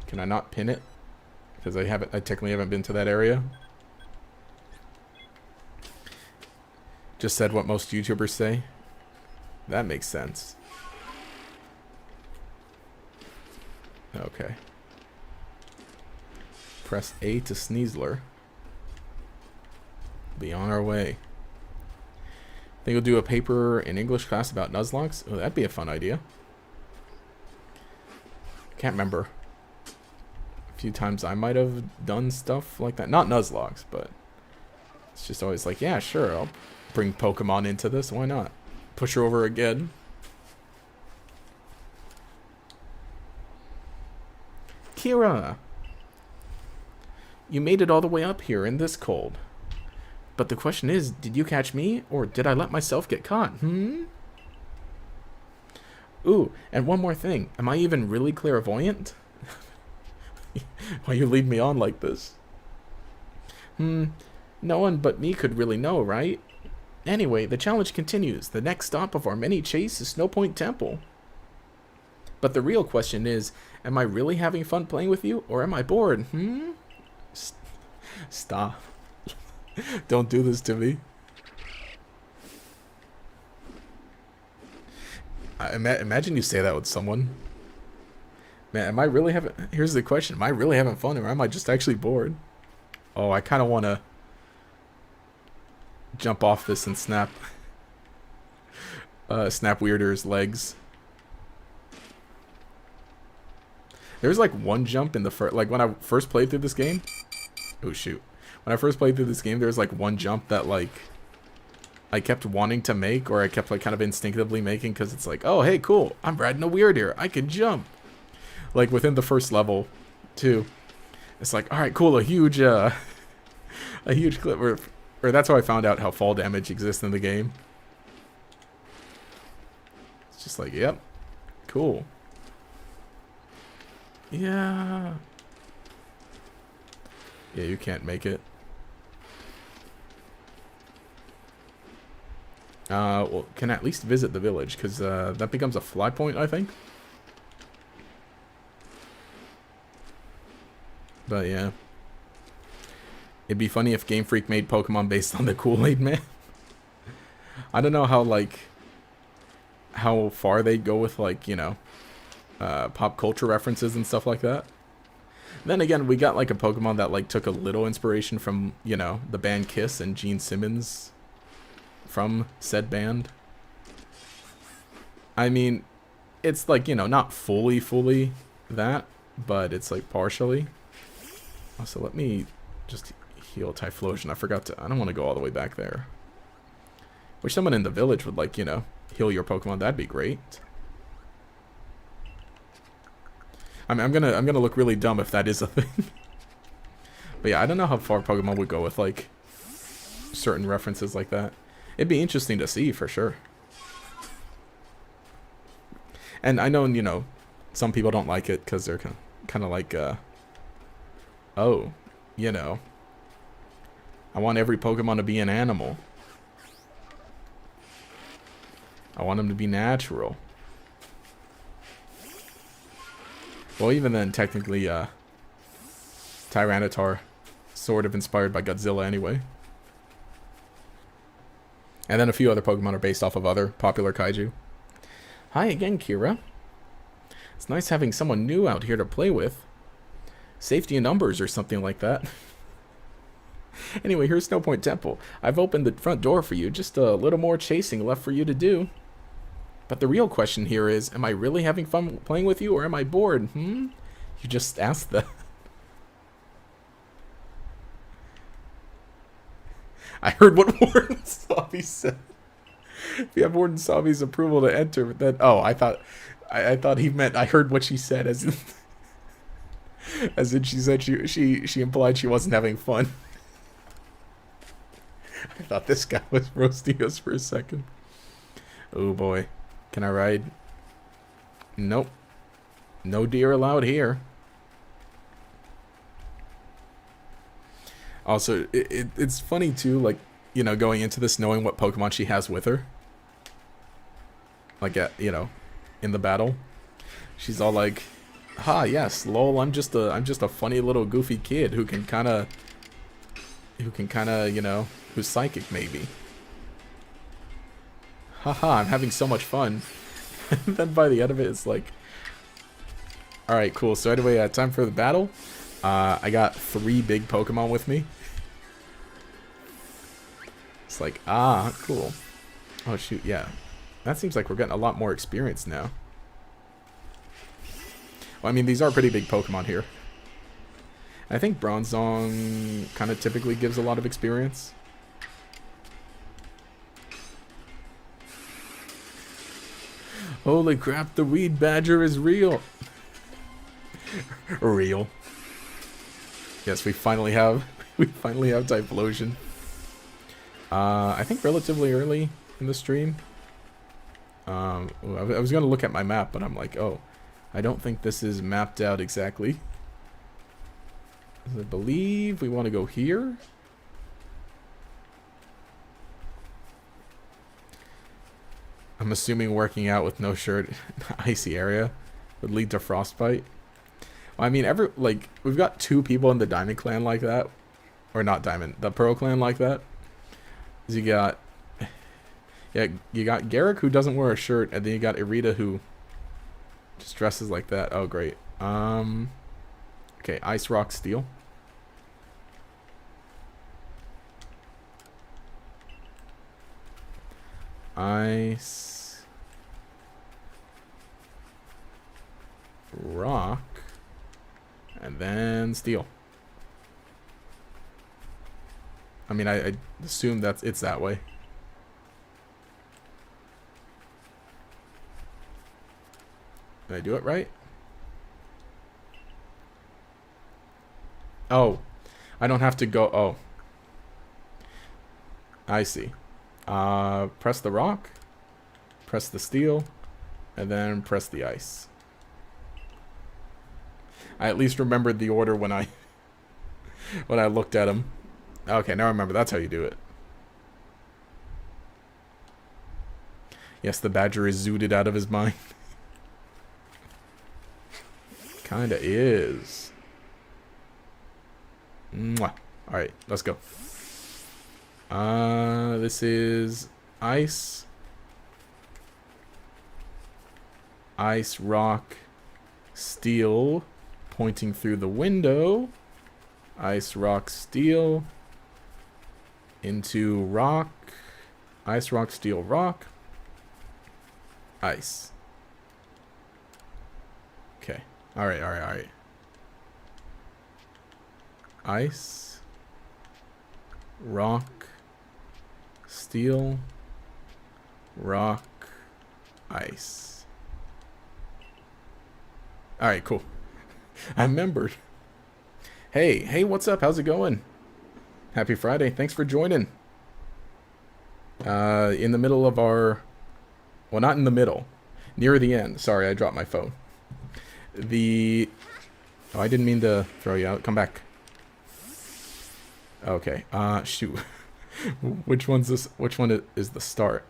Can I not pin it? Because I technically haven't been to that area. Just said what most YouTubers say. That makes sense. Okay. Press A to Sneasler. Be on our way. Think we'll do a paper in English class about Nuzlockes? Oh, that'd be a fun idea. Can't remember. A few times I might have done stuff like that. Not Nuzlockes, but it's just always like, yeah, sure, I'll bring Pokemon into this. Why not? Push her over again. Kira! You made it all the way up here in this cold. But the question is, did you catch me, or did I let myself get caught? Ooh, and one more thing. Am I even really clairvoyant? Why you lead me on like this? No one but me could really know, right? Anyway, the challenge continues. The next stop of our mini chase is Snow Point Temple. But the real question is, am I really having fun playing with you, or am I bored? Stop. Don't do this to me. Imagine you say that with someone. Man, am I really having... Here's the question. Am I really having fun, or am I just actually bored? Oh, I kind of want to jump off this and snap... snap Weirder's legs. There's like one jump in the first... Like when I first played through this game... Oh, shoot. When I first played through this game, there was like one jump that like I kept wanting to make, or I kept like kind of instinctively making, because it's like, oh hey, cool, I'm riding a Weirder, I can jump. Like within the first level, too. It's like, all right, cool, a huge clip. Or that's how I found out how fall damage exists in the game. It's just like, yep, cool. Yeah. Yeah, you can't make it. Well, can at least visit the village, because that becomes a fly point, I think. But yeah. It'd be funny if Game Freak made Pokemon based on the Kool-Aid Man. I don't know how, like, how far they go with, like, you know, pop culture references and stuff like that. Then again, we got, like, a Pokemon that, like, took a little inspiration from, you know, the band Kiss and Gene Simmons from said band. I mean, it's, like, you know, not fully that, but it's, like, partially. Also, let me just heal Typhlosion. I don't want to go all the way back there. Wish someone in the village would, like, you know, heal your Pokemon. That'd be great. I mean, I'm gonna look really dumb if that is a thing. But yeah, I don't know how far Pokemon would go with, like, certain references like that. It'd be interesting to see, for sure. And I know, you know, some people don't like it because they're kind of like, oh, you know, I want every Pokemon to be an animal. I want them to be natural. Well, even then, technically, Tyranitar, sort of inspired by Godzilla anyway. And then a few other Pokemon are based off of other popular kaiju. Hi again, Kira. It's nice having someone new out here to play with. Safety in numbers or something like that. Anyway, here's Snow Point Temple. I've opened the front door for you. Just a little more chasing left for you to do. But the real question here is, am I really having fun playing with you, or am I bored? You just asked that. I heard what Warden Sabi said. If you have Warden Sabi's approval to enter, then... Oh, I thought he meant I heard what she said, as in... As in she said she implied she wasn't having fun. I thought this guy was roasting us for a second. Oh boy. Can I ride? Nope. No deer allowed here. Also, it's funny too, like, you know, going into this knowing what Pokemon she has with her. Like, you know, in the battle. She's all like, "Ha, yes, lol, I'm just a funny little goofy kid who can kind of, you know, who's psychic maybe. Haha, I'm having so much fun." And then by the end of it, it's like, all right, cool. So anyway, time for the battle. I got 3 big Pokemon with me. It's like, ah, cool. Oh shoot, yeah. That seems like we're getting a lot more experience now. Well, I mean, these are pretty big Pokemon here. I think Bronzong kind of typically gives a lot of experience. Holy crap, the Weed Badger is real. Real. Yes, we finally have Typhlosion. I think relatively early in the stream. I was going to look at my map, but I'm like, oh, I don't think this is mapped out exactly. I believe we want to go here. I'm assuming working out with no shirt in the icy area would lead to frostbite. Well, I mean, we've got 2 people in the Diamond Clan like that. Or not Diamond, the Pearl Clan like that. You got, yeah, you got Garrick who doesn't wear a shirt, and then you got Irida who just dresses like that. Oh, great. Okay, Ice Rock Steel. Ice Rock, and then Steel. I mean, I assume it's that way. Did I do it right? Oh, I don't have to go. Oh, I see. Press the rock, press the steel, and then press the ice. I at least remembered the order when I looked at them. Okay, now I remember. That's how you do it. Yes, the badger is zooted out of his mind. Kinda is. Mwah. Alright, let's go. This is ice. Ice, rock, steel, pointing through the window. Ice, rock, steel. Into rock. Ice, rock, steel, rock. Ice. Okay. Alright. Ice. Rock. Steel. Rock. Ice. Alright, cool. I remembered. Hey, what's up? How's it going? Happy Friday. Thanks for joining. In the middle of our... Well, not in the middle. Near the end. Sorry, I dropped my phone. Oh, I didn't mean to throw you out. Come back. Okay. Shoot. Which one is the start?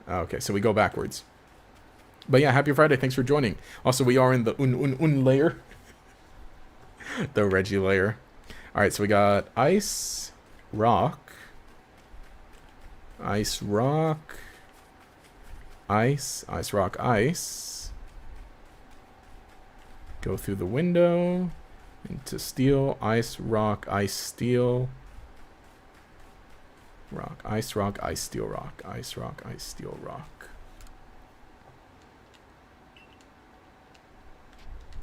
Okay, so we go backwards. But yeah, happy Friday. Thanks for joining. Also, we are in the un layer. The Reggie layer. Alright, so we got ice, rock, ice, rock, ice, ice, rock, ice. Go through the window into steel, ice, rock, ice, steel. Rock, ice, steel, rock, ice, rock, ice, steel, rock.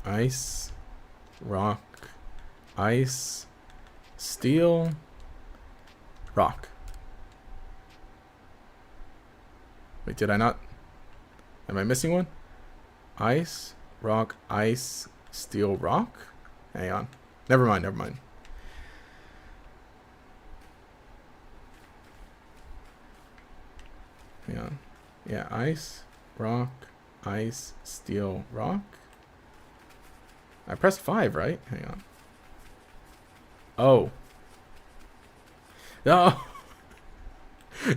Ice, rock, ice, steel, rock. Wait, did I not? Am I missing one? Ice, rock, ice, steel, rock? Hang on. Never mind. Hang on. Yeah, ice, rock, ice, steel, rock. I pressed 5, right? Hang on. Oh. No.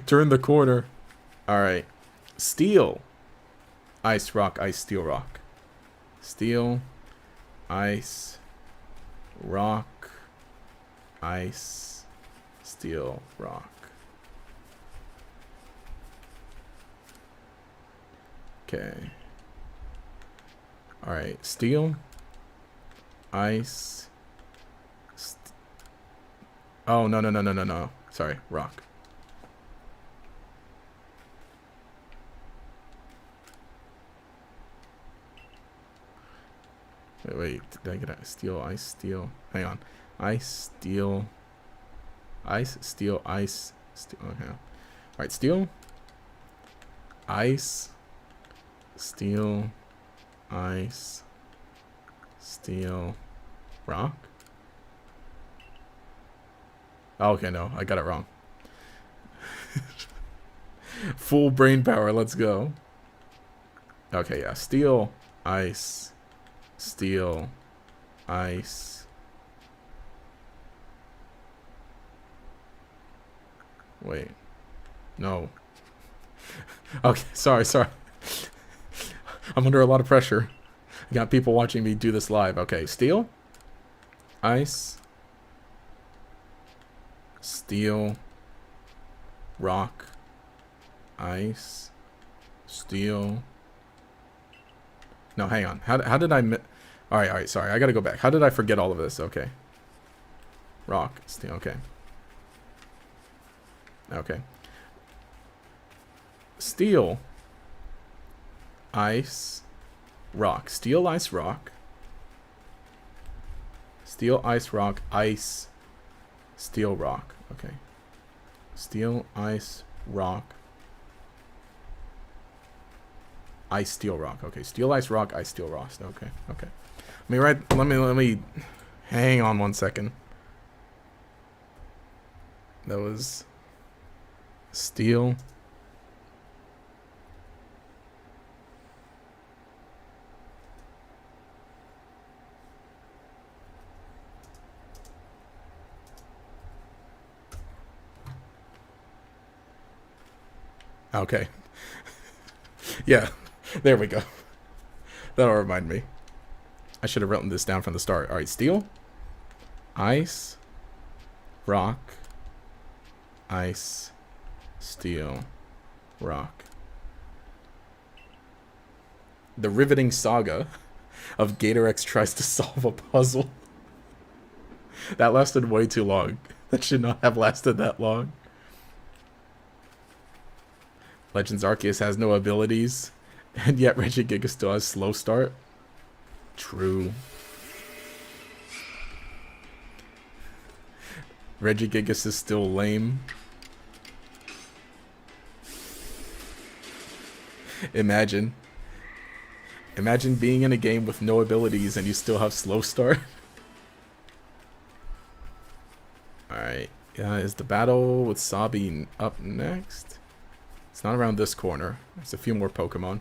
Turn the corner. Alright. Steel. Ice, rock, ice, steel, rock. Steel. Ice. Rock. Ice. Steel, rock. Okay. Alright. Steel. Ice. Oh, no. Sorry. Rock. Wait, did I get a steel, ice, steel? Hang on. Ice, steel, ice, steel, ice, steel. Okay. Alright, steel, ice, steel, ice, steel, rock. Oh, okay, no, I got it wrong. Full brain power, let's go. Okay, yeah, steel, ice, steel, ice. Wait. No. Okay, sorry. I'm under a lot of pressure. I got people watching me do this live. Okay, steel, ice, steel, rock, ice, steel. No, hang on. How did I... Alright, sorry. I gotta go back. How did I forget all of this? Okay. Rock, steel, okay. Okay. Steel, ice, rock. Steel, ice, rock. Steel, ice, rock, ice, steel, rock. Okay. Steel, ice, rock, ice, steel, rock. Okay. Steel, ice, rock, ice, steel, rock. Okay. Let me hang on 1 second. That was steel. Okay. Yeah. There we go. That'll remind me. I should have written this down from the start. Alright, steel, ice, rock, ice, steel, rock. The riveting saga of Gatorex tries to solve a puzzle. That lasted way too long. That should not have lasted that long. Legends Arceus has no abilities, and yet Regigigas still has slow start. True. Regigigas is still lame. Imagine being in a game with no abilities and you still have slow start. Alright. Yeah, is the battle with Sabi up next? It's not around this corner. There's a few more Pokemon.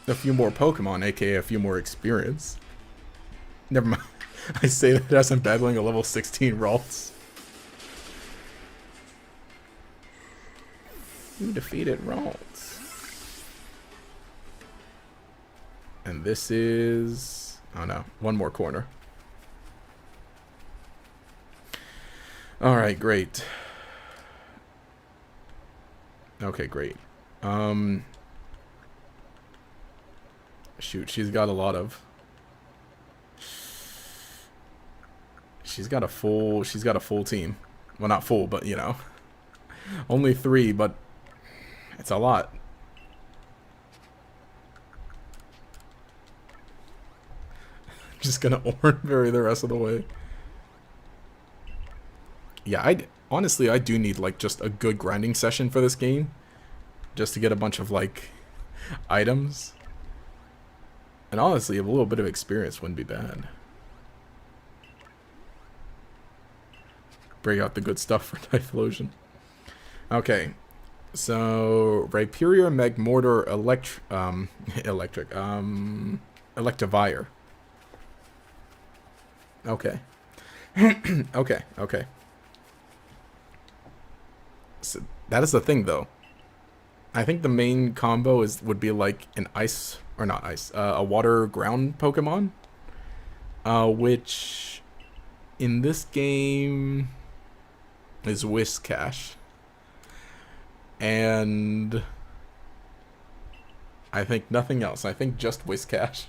A few more Pokemon, aka a few more experience. Never mind. I say that as I'm battling a level 16 Ralts. You defeated Ralts. And this is... oh no, one more corner. Alright, great. Okay, great. Shoot, she's got a lot of... She's got a full team. Well, not full, but you know. Only 3, but it's a lot. Just gonna Orange Berry the rest of the way. Yeah, honestly, I do need like just a good grinding session for this game. Just to get a bunch of like items. And honestly, a little bit of experience wouldn't be bad. Bring out the good stuff for Typhlosion. Okay. So Rhyperior, Magmortar, Electivire. Okay. Okay, okay. So that is the thing, though. I think the main combo would be like an ice, or not ice, a water ground Pokemon. Which in this game is Whiscash. And I think nothing else. I think just Whiscash.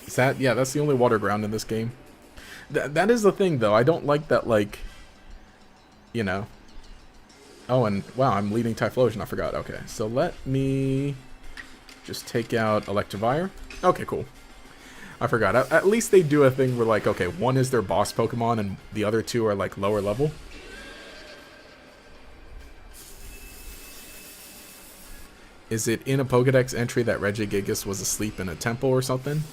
Is that, yeah, that's the only water ground in this game. That is the thing, though. I don't like that, like, you know. Oh, and wow, I'm leading Typhlosion. I forgot. Okay, so let me just take out Electivire. Okay, cool. I forgot. At least they do a thing where, like, okay, one is their boss Pokemon and the other two are, like, lower level. Is it in a Pokedex entry that Regigigas was asleep in a temple or something?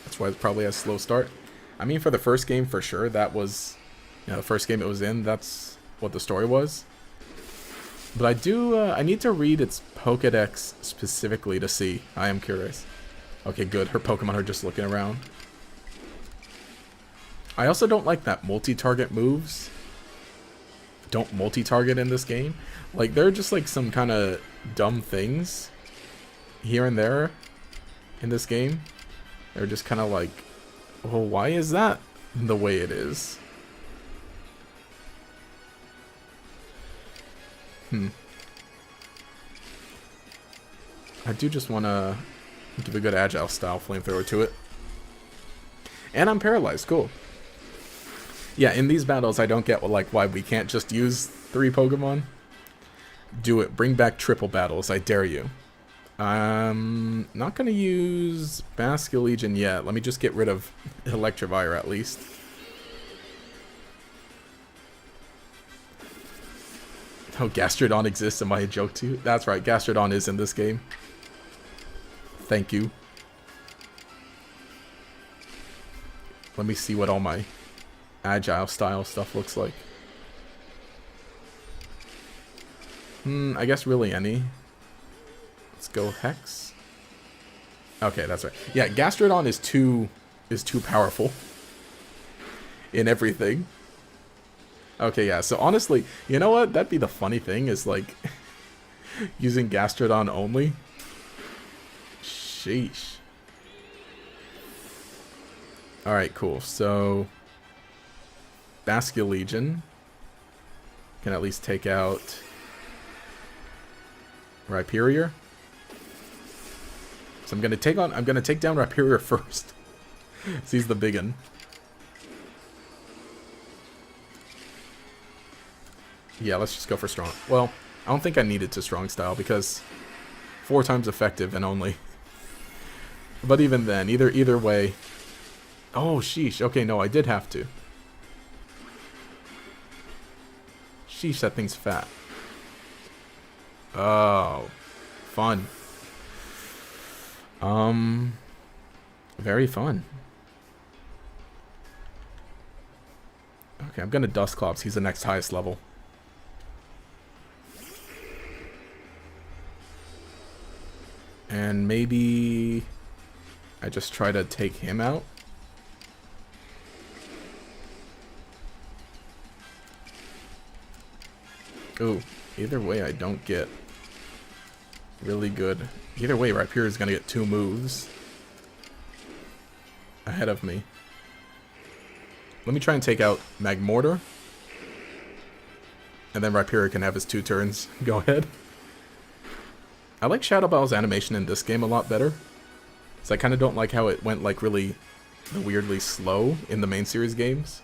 That's why it probably has a slow start. I mean, for the first game, for sure, that was, you know, the first game it was in, that's what the story was. But I do, I need to read its Pokedex specifically to see. I am curious. Okay, good. Her Pokemon are just looking around. I also don't like that multi-target moves don't multi-target in this game. Like, there are just, like, some kind of dumb things here and there in this game. They're just kind of like, well, why is that the way it is? I do just want to give a good agile style flamethrower to it. And I'm paralyzed. Cool. Yeah, in these battles, I don't get, like, why we can't just use 3 Pokemon. Do it. Bring back triple battles. I dare you. I'm not going to use Basculegion yet. Let me just get rid of Electivire at least. Oh, Gastrodon exists. Am I a joke to you? That's right. Gastrodon is in this game. Thank you. Let me see what all my agile style stuff looks like. I guess really any. Let's go Hex. Okay, that's right. Yeah, Gastrodon is too powerful in everything. Okay, yeah. So honestly, you know what? That'd be the funny thing is like using Gastrodon only. Sheesh. All right, cool. So Basculegion can at least take out Rhyperior. So I'm gonna take down Rhyperior first. So he's the big one. Yeah, let's just go for strong. Well, I don't think I needed to strong style because 4 times effective and only. But even then, either way. Oh, sheesh. Okay, no, I did have to. Sheesh, that thing's fat. Oh, fun. Very fun. Okay, I'm gonna Dusclops. He's the next highest level. And maybe I just try to take him out. Ooh, either way I don't get really good. Either way, Rhyperior is gonna get 2 moves ahead of me. Let me try and take out Magmortar. And then Rhyperior can have his 2 turns. Go ahead. I like Shadow Ball's animation in this game a lot better. So I kind of don't like how it went like really weirdly slow in the main series games.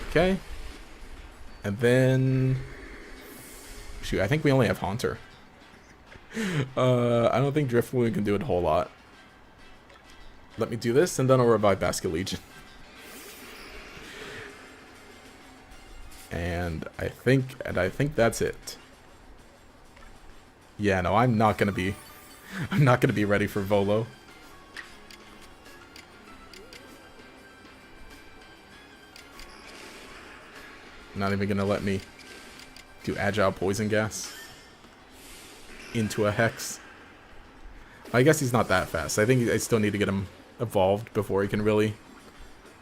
Okay. And then... Shoot, I think we only have Haunter. I don't think Driftwood can do it a whole lot. Let me do this, and then I'll revive Basculegion. And I think that's it. Yeah, no, I'm not gonna be ready for Volo. Not even gonna let me do agile poison gas into a hex. I guess he's not that fast. I think I still need to get him evolved before he can really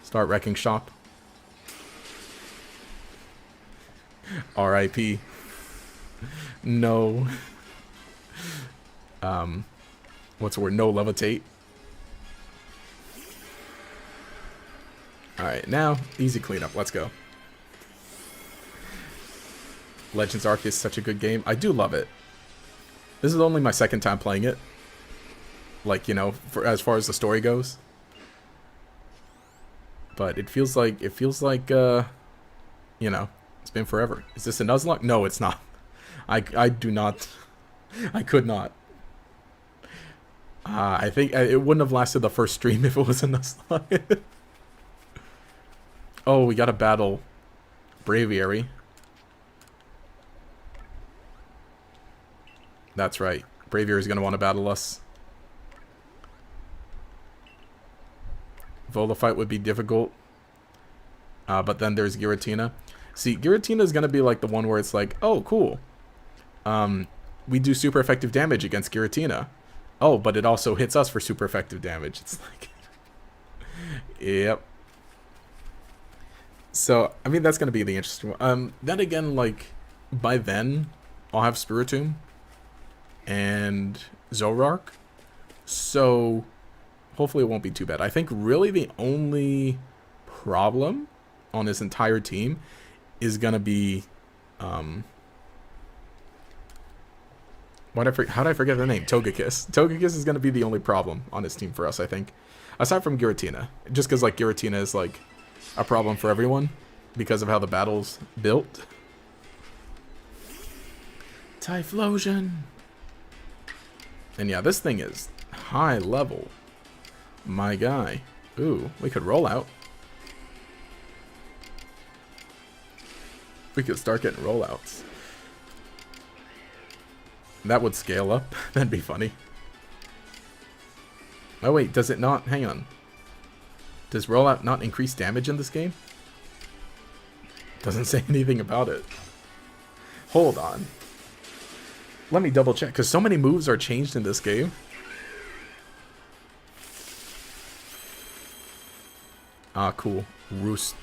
start wrecking shop. R.I.P. No. What's the word? No levitate. Alright, now, easy cleanup. Let's go. Legends Arc is such a good game. I do love it. This is only my second time playing it. Like, you know, as far as the story goes. But it feels like, you know, it's been forever. Is this a Nuzlocke? No, it's not. I do not. I could not. I think it wouldn't have lasted the first stream if it was a Nuzlocke. Oh, we got to battle Braviary. That's right. Braviary is going to want to battle us. Volophyte would be difficult. But then there's Giratina. See, Giratina is going to be like the one where it's like, oh, cool. We do super effective damage against Giratina. Oh, but it also hits us for super effective damage. It's like... Yep. So, I mean, that's going to be the interesting one. Then again, like, by then, I'll have Spiritomb and Zoroark. So, hopefully it won't be too bad. I think really the only problem on this entire team is going to be... how did I forget the name? Togekiss. Togekiss is going to be the only problem on this team for us, I think. Aside from Giratina. Just because, like, Giratina is, like, a problem for everyone because of how the battle's built. Typhlosion! And yeah, this thing is high level. My guy. Ooh, we could roll out. We could start getting rollouts. That would scale up. That'd be funny. Oh wait, does it not? Hang on. Does rollout not increase damage in this game? Doesn't say anything about it. Hold on. Let me double check, because so many moves are changed in this game. Ah, cool. Roost.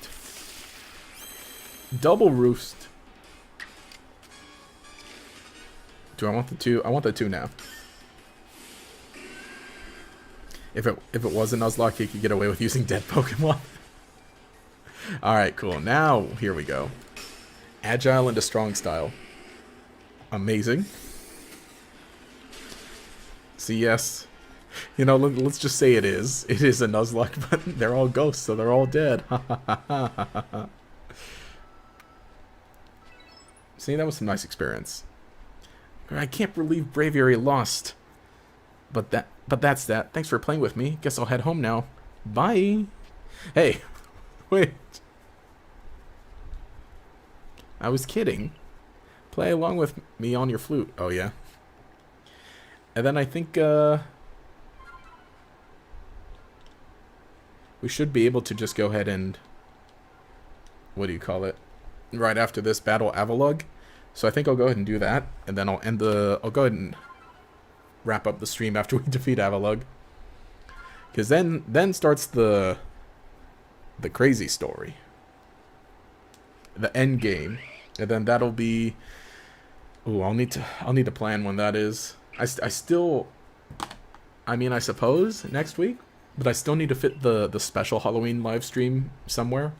Double Roost. Do I want the two? I want the two now. If it was a Nuzlocke, he could get away with using dead Pokemon. Alright, cool. Now, here we go. Agile into strong style. Amazing. So yes, you know, let's just say it is. It is a Nuzlocke, but they're all ghosts, so they're all dead. See, that was some nice experience. I can't believe Braviary lost. But that's that. Thanks for playing with me. Guess I'll head home now. Bye. Hey, wait. I was kidding. Play along with me on your flute. Oh, yeah. And then I think, we should be able to just go ahead and... What do you call it? Right after this, battle Avalugg. So I think I'll go ahead and do that. And then I'll end the... I'll go ahead and wrap up the stream after we defeat Avalugg. Because then starts the crazy story. The end game. And then that'll be... Ooh, I'll need to plan when that is. I still... I mean, I suppose next week. But I still need to fit the special Halloween live stream somewhere.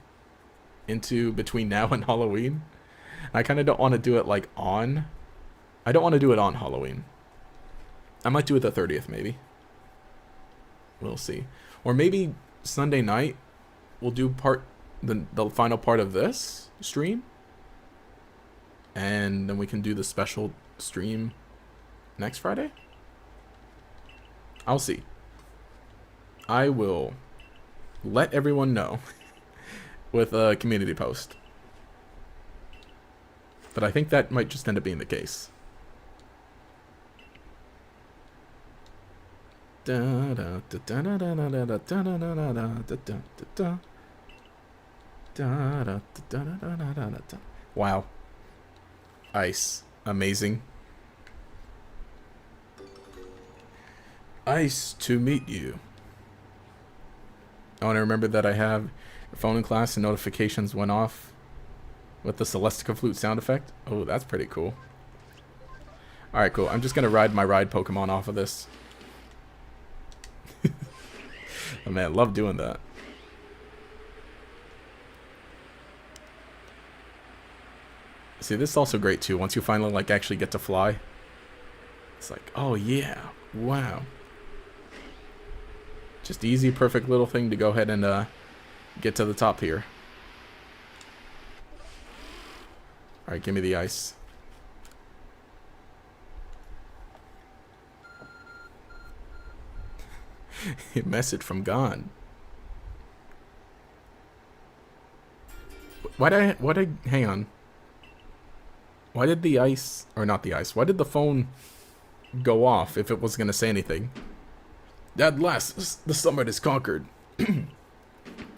Into between now and Halloween. I kind of don't want to do it like on... I don't want to do it on Halloween. I might do it the 30th, maybe. We'll see. Or maybe Sunday night, we'll do the final part of this stream. And then we can do the special stream next Friday? I'll see. I will let everyone know with a community post. But I think that might just end up being the case. Wow. Ice. Amazing. Ice to meet you. I want to remember that I have your phone in class and notifications went off with the Celestica flute sound effect. Oh, that's pretty cool. Alright, cool. I'm just going to ride my ride Pokemon off of this. Oh, man, love doing that. See, this is also great, too. Once you finally, like, actually get to fly. It's like, oh, yeah. Wow. Just easy, perfect little thing to go ahead and get to the top here. Alright, give me the ice. Message from Gon. Hang on. Why did the ice, or not the ice, why did the phone go off if it wasn't going to say anything? At last, the summit is conquered. Ooh,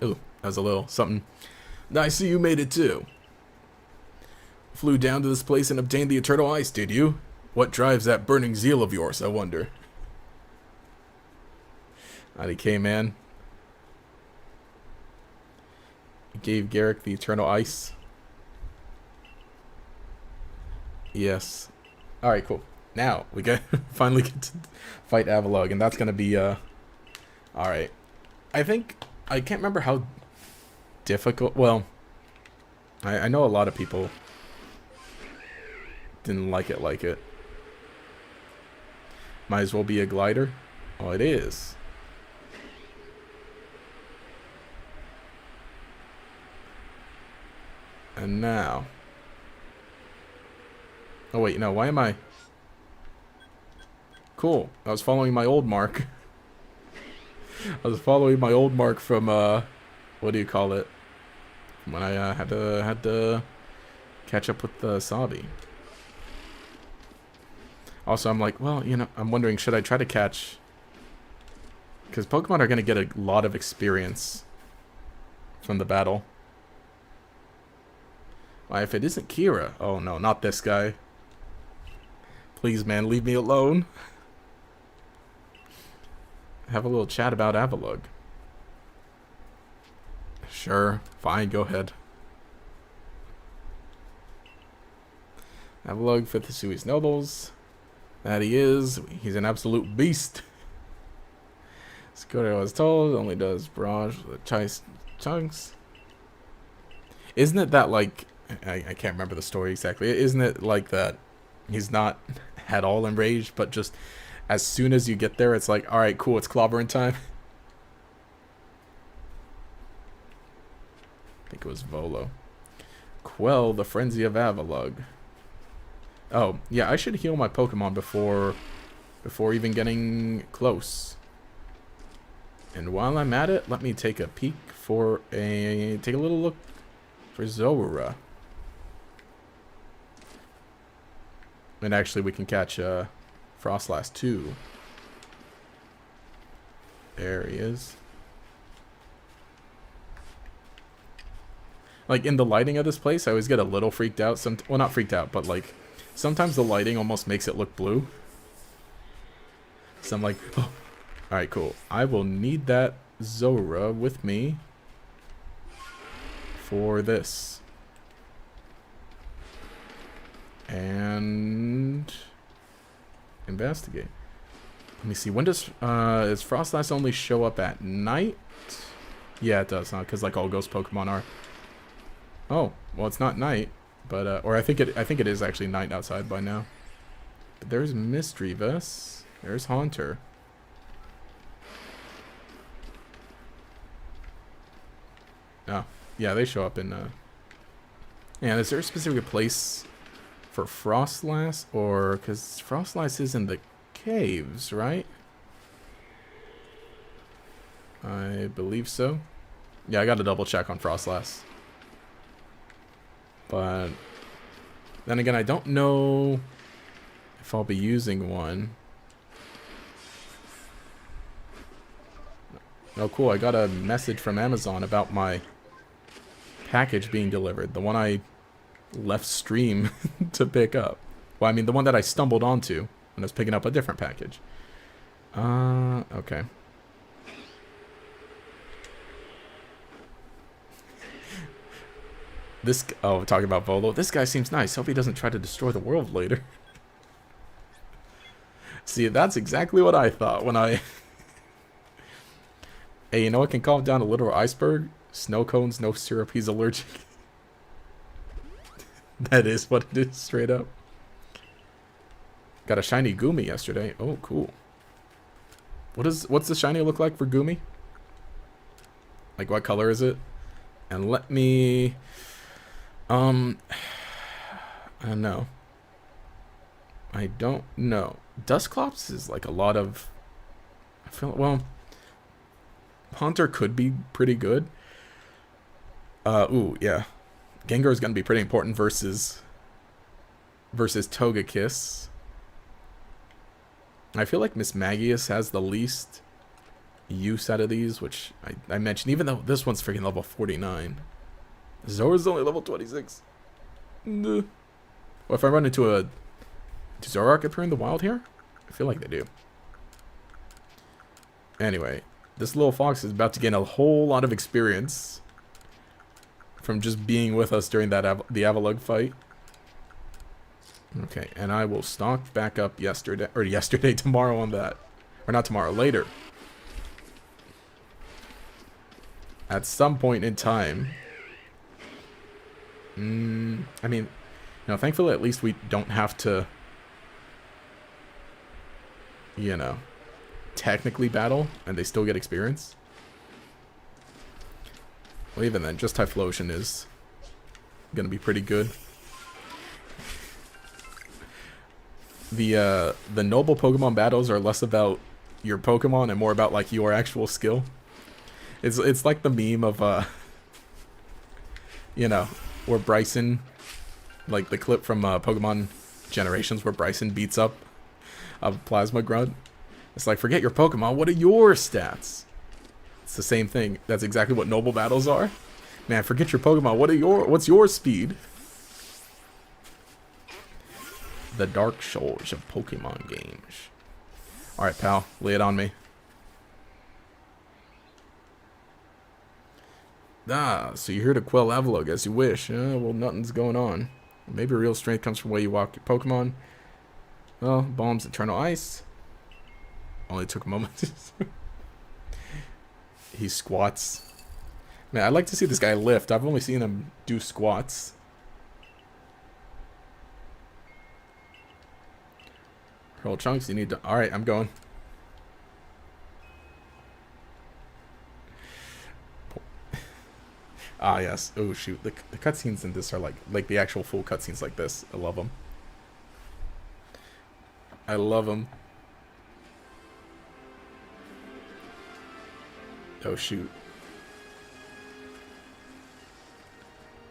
that was a little something. I see you made it too. Flew down to this place and obtained the eternal ice, did you? What drives that burning zeal of yours, I wonder? IDK, man. He gave Garrick the eternal ice. Yes. Alright, cool. Now, we finally get to fight Avalugg, and that's gonna be, alright. I can't remember how difficult, well, I know a lot of people didn't like it. Might as well be a glider. Oh, it is. And now. Oh, wait, no, why am I? Cool. I was following my old mark. I was following my old mark from, what do you call it? When I had to catch up with Sabi. Also, I'm like, well, you know, I'm wondering, should I try to catch? Because Pokemon are going to get a lot of experience from the battle. Why, if it isn't Kira? Oh, no, not this guy. Please, man, leave me alone. Have a little chat about Avalugg. Sure, fine, go ahead. Avalugg, 5th Hisui's Nobles. That he is. He's an absolute beast. Scoto, I was told, only does barrage with chunks. Isn't it that, like, I can't remember the story exactly. Isn't it like that he's not at all enraged, but just as soon as you get there, it's like, alright, cool, it's clobbering time. I think it was Volo. Quell the frenzy of Avalugg. Oh, yeah, I should heal my Pokemon before even getting close. And while I'm at it, let me take a peek take a little look for Zorua. And actually, we can catch Frostlass too. There he is. Like, in the lighting of this place, I always get a little freaked out. Well, not freaked out, but like, sometimes the lighting almost makes it look blue. So I'm like, oh. Alright, cool. I will need that Zorua with me for this. And investigate. Let me see. When does Frostlass only show up at night? Yeah, it does, huh? Because like all ghost Pokemon are. Oh, well, it's not night, but or I think it is actually night outside by now. But there's Misdreavus. There's Haunter. Oh, yeah, they show up in. Yeah, is there a specific place for Frostlass, or because Frostlass is in the caves, right? I believe so. Yeah, I got to double check on Frostlass. But then again, I don't know if I'll be using one. Oh, cool! I got a message from Amazon about my package being delivered. The one I left stream to pick up. Well, I mean, the one that I stumbled onto when I was picking up a different package. Okay. Oh, talking about Volo. This guy seems nice. Hope he doesn't try to destroy the world later. See, that's exactly what I thought when I... Hey, you know what can calm down a literal iceberg? Snow cones, no syrup, he's allergic. That is what it is, straight up. Got a shiny Gumi yesterday. Oh, cool. What's the shiny look like for Gumi? Like, what color is it? And let me... I don't know. I don't know. Dusclops is like a lot of... I feel... Well... Haunter could be pretty good. Ooh, yeah. Gengar is going to be pretty important versus Togekiss. I feel like Miss Magius has the least use out of these, which I mentioned, even though this one's freaking level 49. Zora's only level 26. Well, if I run into a... Does Zoroark appear in the wild here? I feel like they do. Anyway, this little fox is about to gain a whole lot of experience from just being with us during that the Avalugg fight. Okay, and I will stock back up tomorrow on that. Or not tomorrow, later. At some point in time. I mean, you know, thankfully at least we don't have to, you know, technically battle, and they still get experience. Well, even then, just Typhlosion is gonna be pretty good. The noble Pokemon battles are less about your Pokemon and more about like your actual skill. It's like the meme of you know, where Bryson, like the clip from Pokemon Generations where Bryson beats up a Plasma Grunt. It's like, forget your Pokemon, what are your stats? It's the same thing. That's exactly what noble battles are. Man, forget your Pokemon, what's your speed? The Dark Shores of Pokemon games. Alright, pal, lay it on me. Ah, so you're here to quell Avalugg as you wish. Well, nothing's going on. Maybe real strength comes from the way you walk your Pokemon. Well, Bomb's Eternal Ice. Only took a moment. He squats. Man, I'd like to see this guy lift. I've only seen him do squats. Hurl Chunks, you need to... Alright, I'm going. Ah, yes. Oh, shoot. The cutscenes in this are like the actual full cutscenes like this. I love them. I love them. Oh, shoot.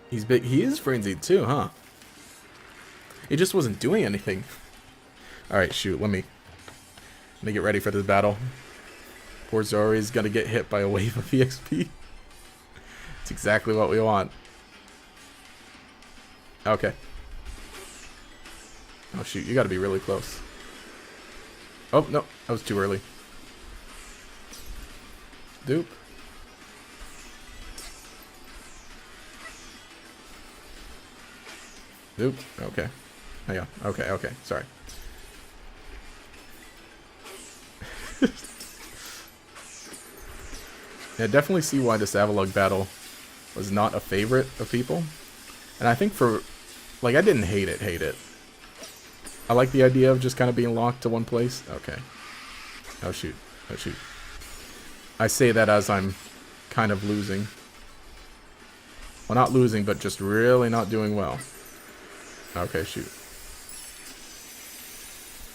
He's big. He is frenzied too, huh? He just wasn't doing anything. Alright, shoot. Let me get ready for this battle. Poor Zori's gonna get hit by a wave of EXP. It's exactly what we want. Okay. Oh shoot, you gotta be really close. Oh, no, that was too early. Dupe. Dupe, okay. Hang on, okay, sorry. Yeah, definitely see why this Avalugg battle was not a favorite of people. And I think for... Like, I didn't hate it. I like the idea of just kind of being locked to one place. Okay. Oh, shoot. Oh, shoot. I say that as I'm kind of losing. Well, not losing, but just really not doing well. Okay, shoot.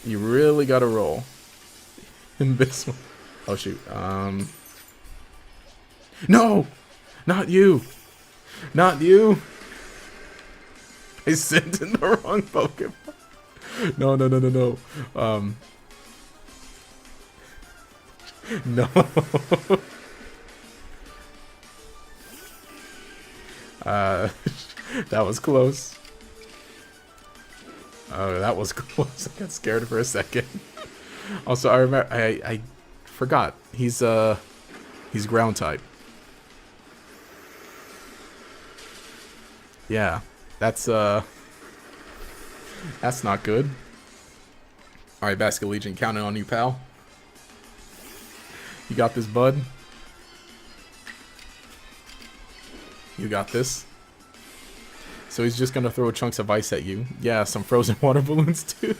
You really gotta roll. In this one. Oh, shoot. No! Not you! Not you! I sent in the wrong Pokemon. No. No. Uh, that was close. Oh, that was close. I got scared for a second. Also, I remember I forgot he's ground type. Yeah, that's not good. All right, Basket Legion, counting on you, pal. You got this, bud. You got this. So he's just gonna throw chunks of ice at you. Yeah, some frozen water balloons too.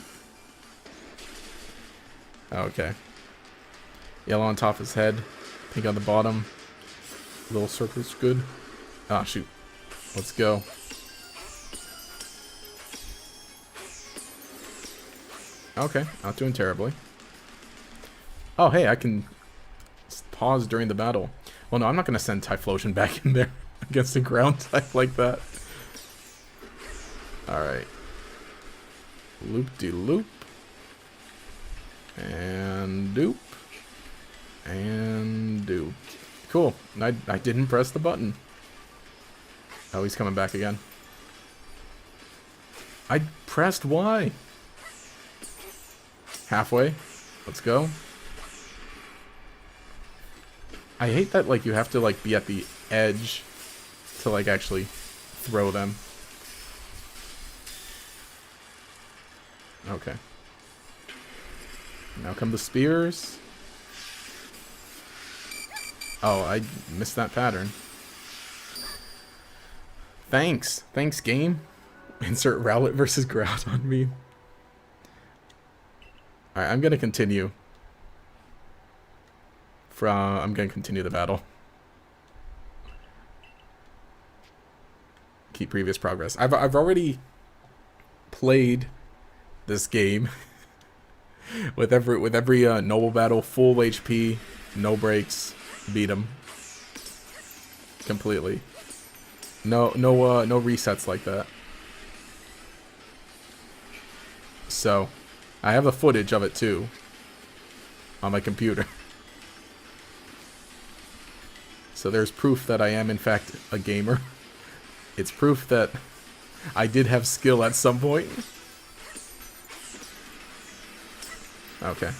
Okay. Yellow on top of his head, pink on the bottom. Little circle's good. Ah, shoot. Let's go. Okay, not doing terribly. Oh, hey, I can pause during the battle. Well, no, I'm not gonna send Typhlosion back in there against a ground type like that. Alright. Loop-de-loop. And doop. And doop. Cool. I didn't press the button. Oh, he's coming back again. I pressed Y. Halfway. Let's go. I hate that, like, you have to, like, be at the edge to, like, actually throw them. Okay. Now come the spears. Oh, I missed that pattern. Thanks. Thanks, game. Insert Rowlet versus Groudon meme. Alright, I'm gonna continue. I'm gonna continue the battle. Keep previous progress. I've already played this game with every noble battle, full HP, no breaks, beat him completely. No resets like that. So, I have the footage of it too on my computer. So there's proof that I am in fact a gamer. It's proof that I did have skill at some point. Okay.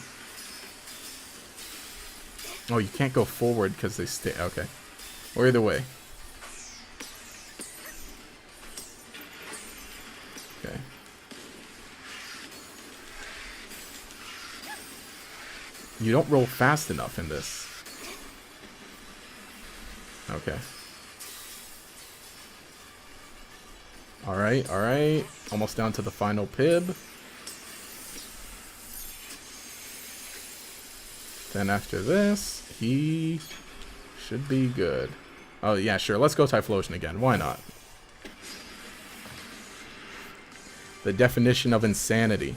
Oh, you can't go forward because they stay. Okay. Or either way. Okay. You don't roll fast enough in this. Okay. Alright, alright. Almost down to the final pib. Then after this, he should be good. Oh, yeah, sure. Let's go Typhlosion again. Why not? The definition of insanity.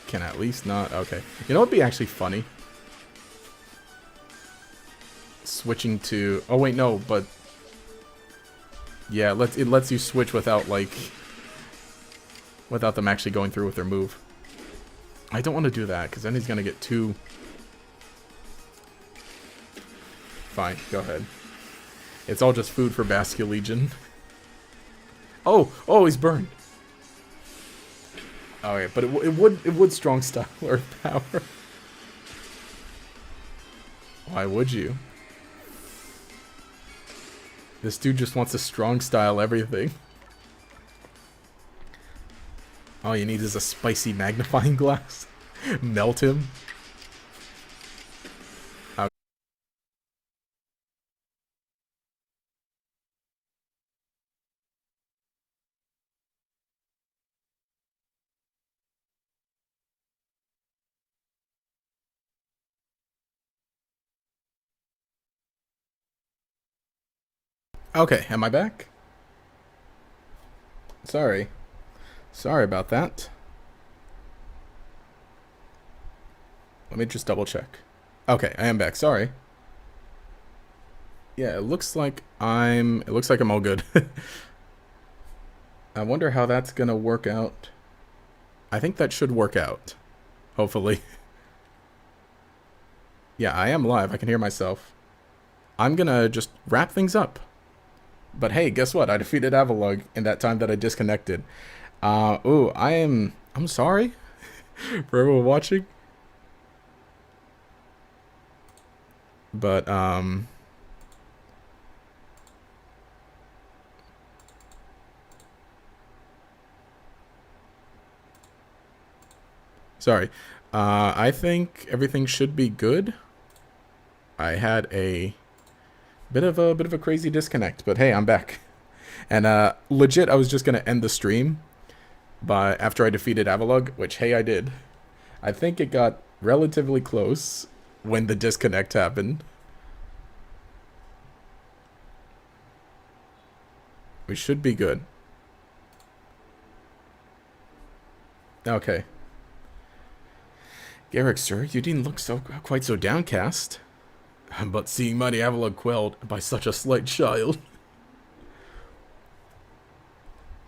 Can at least not... Okay. You know what would be actually funny? Switching to... Oh, wait, no, but... Yeah, it lets you switch without, like... Without them actually going through with their move. I don't want to do that, because then he's going to get too... Fine, go ahead. It's all just food for Basket Legion. Oh! Oh, he's burned! Oh, yeah, but it would strong style Earth Power. Why would you? This dude just wants to strong style everything. All you need is a spicy magnifying glass. Melt him. Okay, am I back? Sorry. Sorry about that. Let me just double check. Okay, I am back. Sorry. Yeah, it looks like I'm all good. I wonder how that's gonna work out. I think that should work out. Hopefully. Yeah, I am live. I can hear myself. I'm gonna just wrap things up. But hey, guess what? I defeated Avalug in that time that I disconnected. Ooh, I'm sorry for everyone watching. But, sorry. I think everything should be good. I had a bit of a crazy disconnect, but hey, I'm back. And legit, I was just gonna end the stream by after I defeated Avalug, which hey, I did. I think it got relatively close when the disconnect happened. We should be good. Okay. Garrick, sir, you didn't look quite so downcast. But seeing mighty Avalug quelled by such a slight child.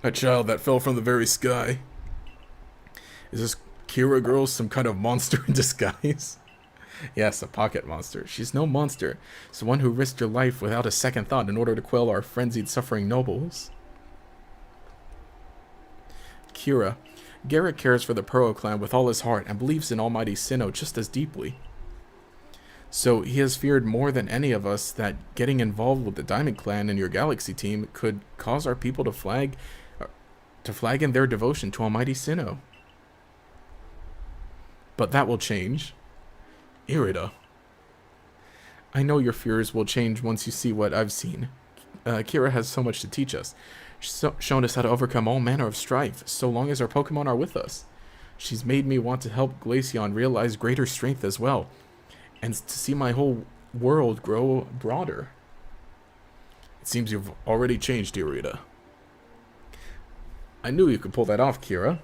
A child that fell from the very sky. Is this Kira girl some kind of monster in disguise? Yes, a pocket monster. She's no monster. It's the one who risked her life without a second thought in order to quell our frenzied suffering nobles. Kira. Garrick cares for the Pearl clan with all his heart and believes in Almighty Sinnoh just as deeply. So he has feared more than any of us that getting involved with the Diamond Clan and your Galaxy team could cause our people to flag in their devotion to Almighty Sinnoh. But that will change. Irida. I know your fears will change once you see what I've seen. Kira has so much to teach us. She's shown us how to overcome all manner of strife, so long as our Pokemon are with us. She's made me want to help Glaceon realize greater strength as well, and to see my whole world grow broader. It seems you've already changed, Irida. I knew you could pull that off, Kira.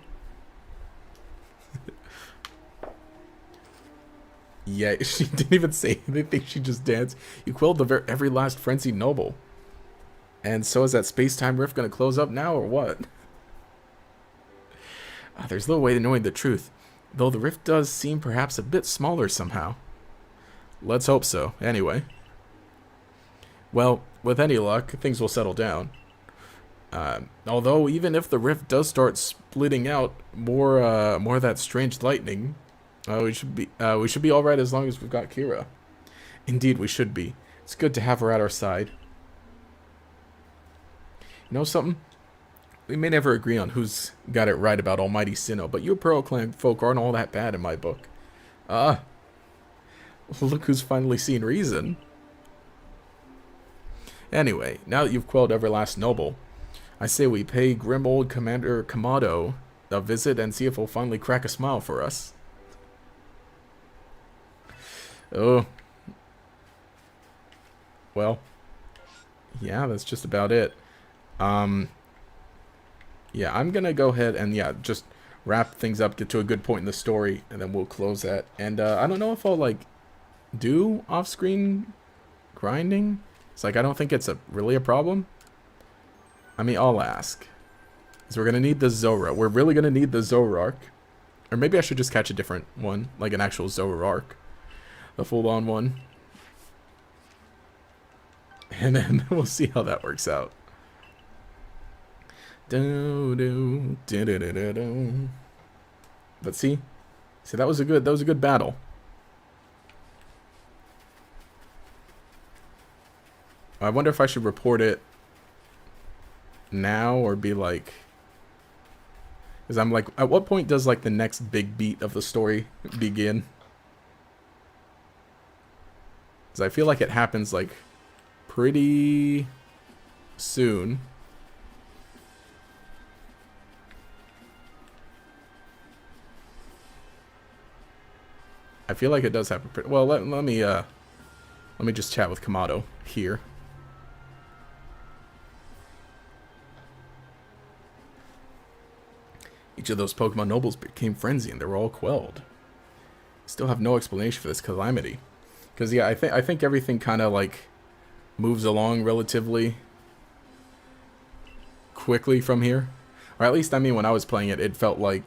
Yeah, she didn't even say anything, she just danced. You quelled every last frenzied noble. And so is that space-time rift gonna close up now, or what? There's little way to knowing the truth, though the rift does seem perhaps a bit smaller somehow. Let's hope so, anyway. Well, with any luck, things will settle down. Although, even if the rift does start splitting out more of that strange lightning, we should be all right as long as we've got Kira. Indeed, we should be. It's good to have her at our side. You know something? We may never agree on who's got it right about Almighty Sinnoh, but you Pearl Clan folk aren't all that bad in my book. Look who's finally seen reason. Anyway, now that you've quelled every last noble, I say we pay grim old Commander Kamado a visit and see if he'll finally crack a smile for us. Oh. Well. Yeah, that's just about it. Yeah, I'm gonna go ahead and, just wrap things up, get to a good point in the story, and then we'll close that. And, I don't know if I'll, do off-screen grinding. It's I don't think it's really a problem. I mean, I'll ask. Because we're gonna need the Zora. We're really gonna need the Zoroark. Or maybe I should just catch a different one, like an actual Zoroark. The full-on one. And then we'll see how that works out. But see, that was a good battle. I wonder if I should report it now or be because I'm at what point does the next big beat of the story begin? Because I feel like it happens pretty soon. I feel like it does happen pretty well. Let me just chat with Kamado here. Each of those Pokemon nobles became frenzied and they were all quelled. Still have no explanation for this calamity. Because yeah, I think everything kind of moves along relatively quickly from here. Or at least I mean when I was playing it, it felt like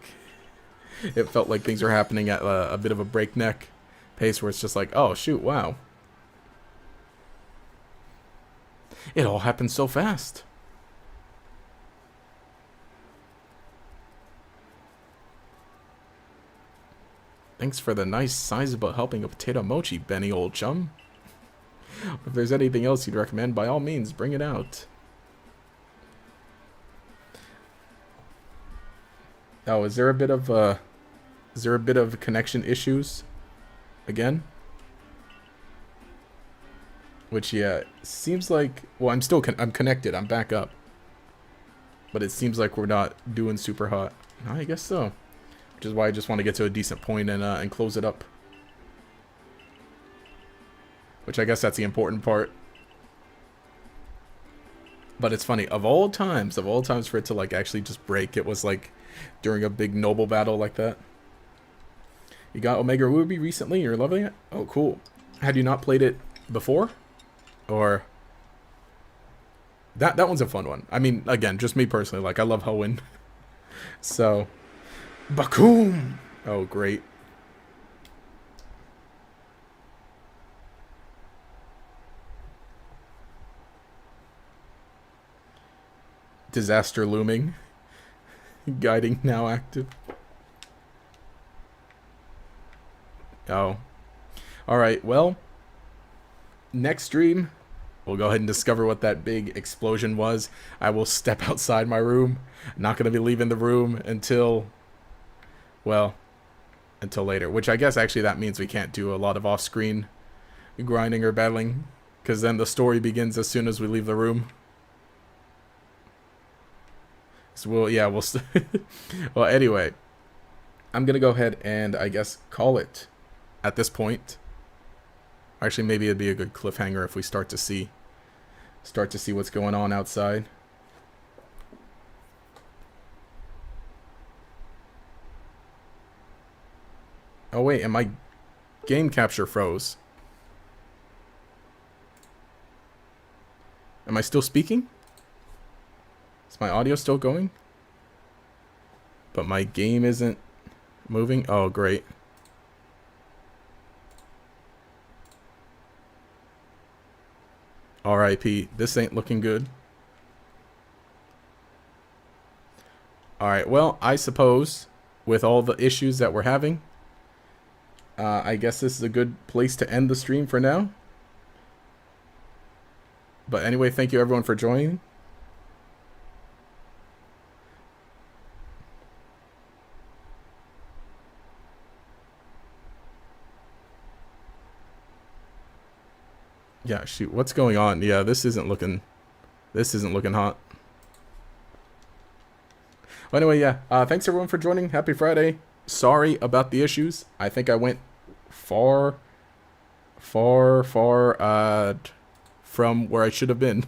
things were happening at a bit of a breakneck pace where it's just like, oh shoot, wow. It all happened so fast. Thanks for the nice sizable helping of potato mochi, Benny, old chum. If there's anything else you'd recommend, by all means, bring it out. Oh, is there a bit of connection issues again? Which, yeah, seems like, well, I'm connected, I'm back up. But it seems like we're not doing super hot. I guess so. Which is why I just want to get to a decent point and close it up. Which I guess that's the important part. But it's funny, of all times for it to like actually just break, it was like during a big noble battle like that. You got Omega Ruby recently, you're loving it? Oh, cool. Had you not played it before? Or... That one's a fun one. I mean, again, just me personally, like, I love Hoenn. So... Bakoom! Oh, great. Disaster looming. Guiding now active. Oh. Alright, well. Next stream, we'll go ahead and discover what that big explosion was. I will step outside my room. Not going to be leaving the room until... Well, until later. Which I guess actually that means we can't do a lot of off-screen grinding or battling. Because then the story begins as soon as we leave the room. So we'll well, anyway. I'm going to go ahead and, I guess, call it at this point. Actually, maybe it'd be a good cliffhanger if we start to see what's going on outside. Oh wait, and my game capture froze. Am I still speaking? Is my audio still going? But my game isn't moving? Oh, great. RIP. This ain't looking good. Alright, well, I suppose with all the issues that we're having, I guess this is a good place to end the stream for now. But anyway, thank you everyone for joining. Yeah, shoot, what's going on? Yeah, this isn't looking hot. Well, anyway, yeah, thanks everyone for joining. Happy Friday. Sorry about the issues. I think I went far from where I should have been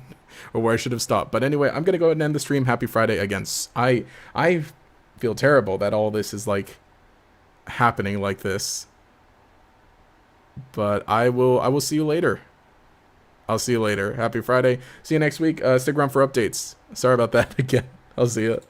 or where I should have stopped. But anyway, I'm gonna go ahead and end the stream. Happy Friday again. I feel terrible that all this is like happening like this. But I will see you later. I'll see you later. Happy Friday. See you next week. Stick around for updates. Sorry about that again. I'll see you.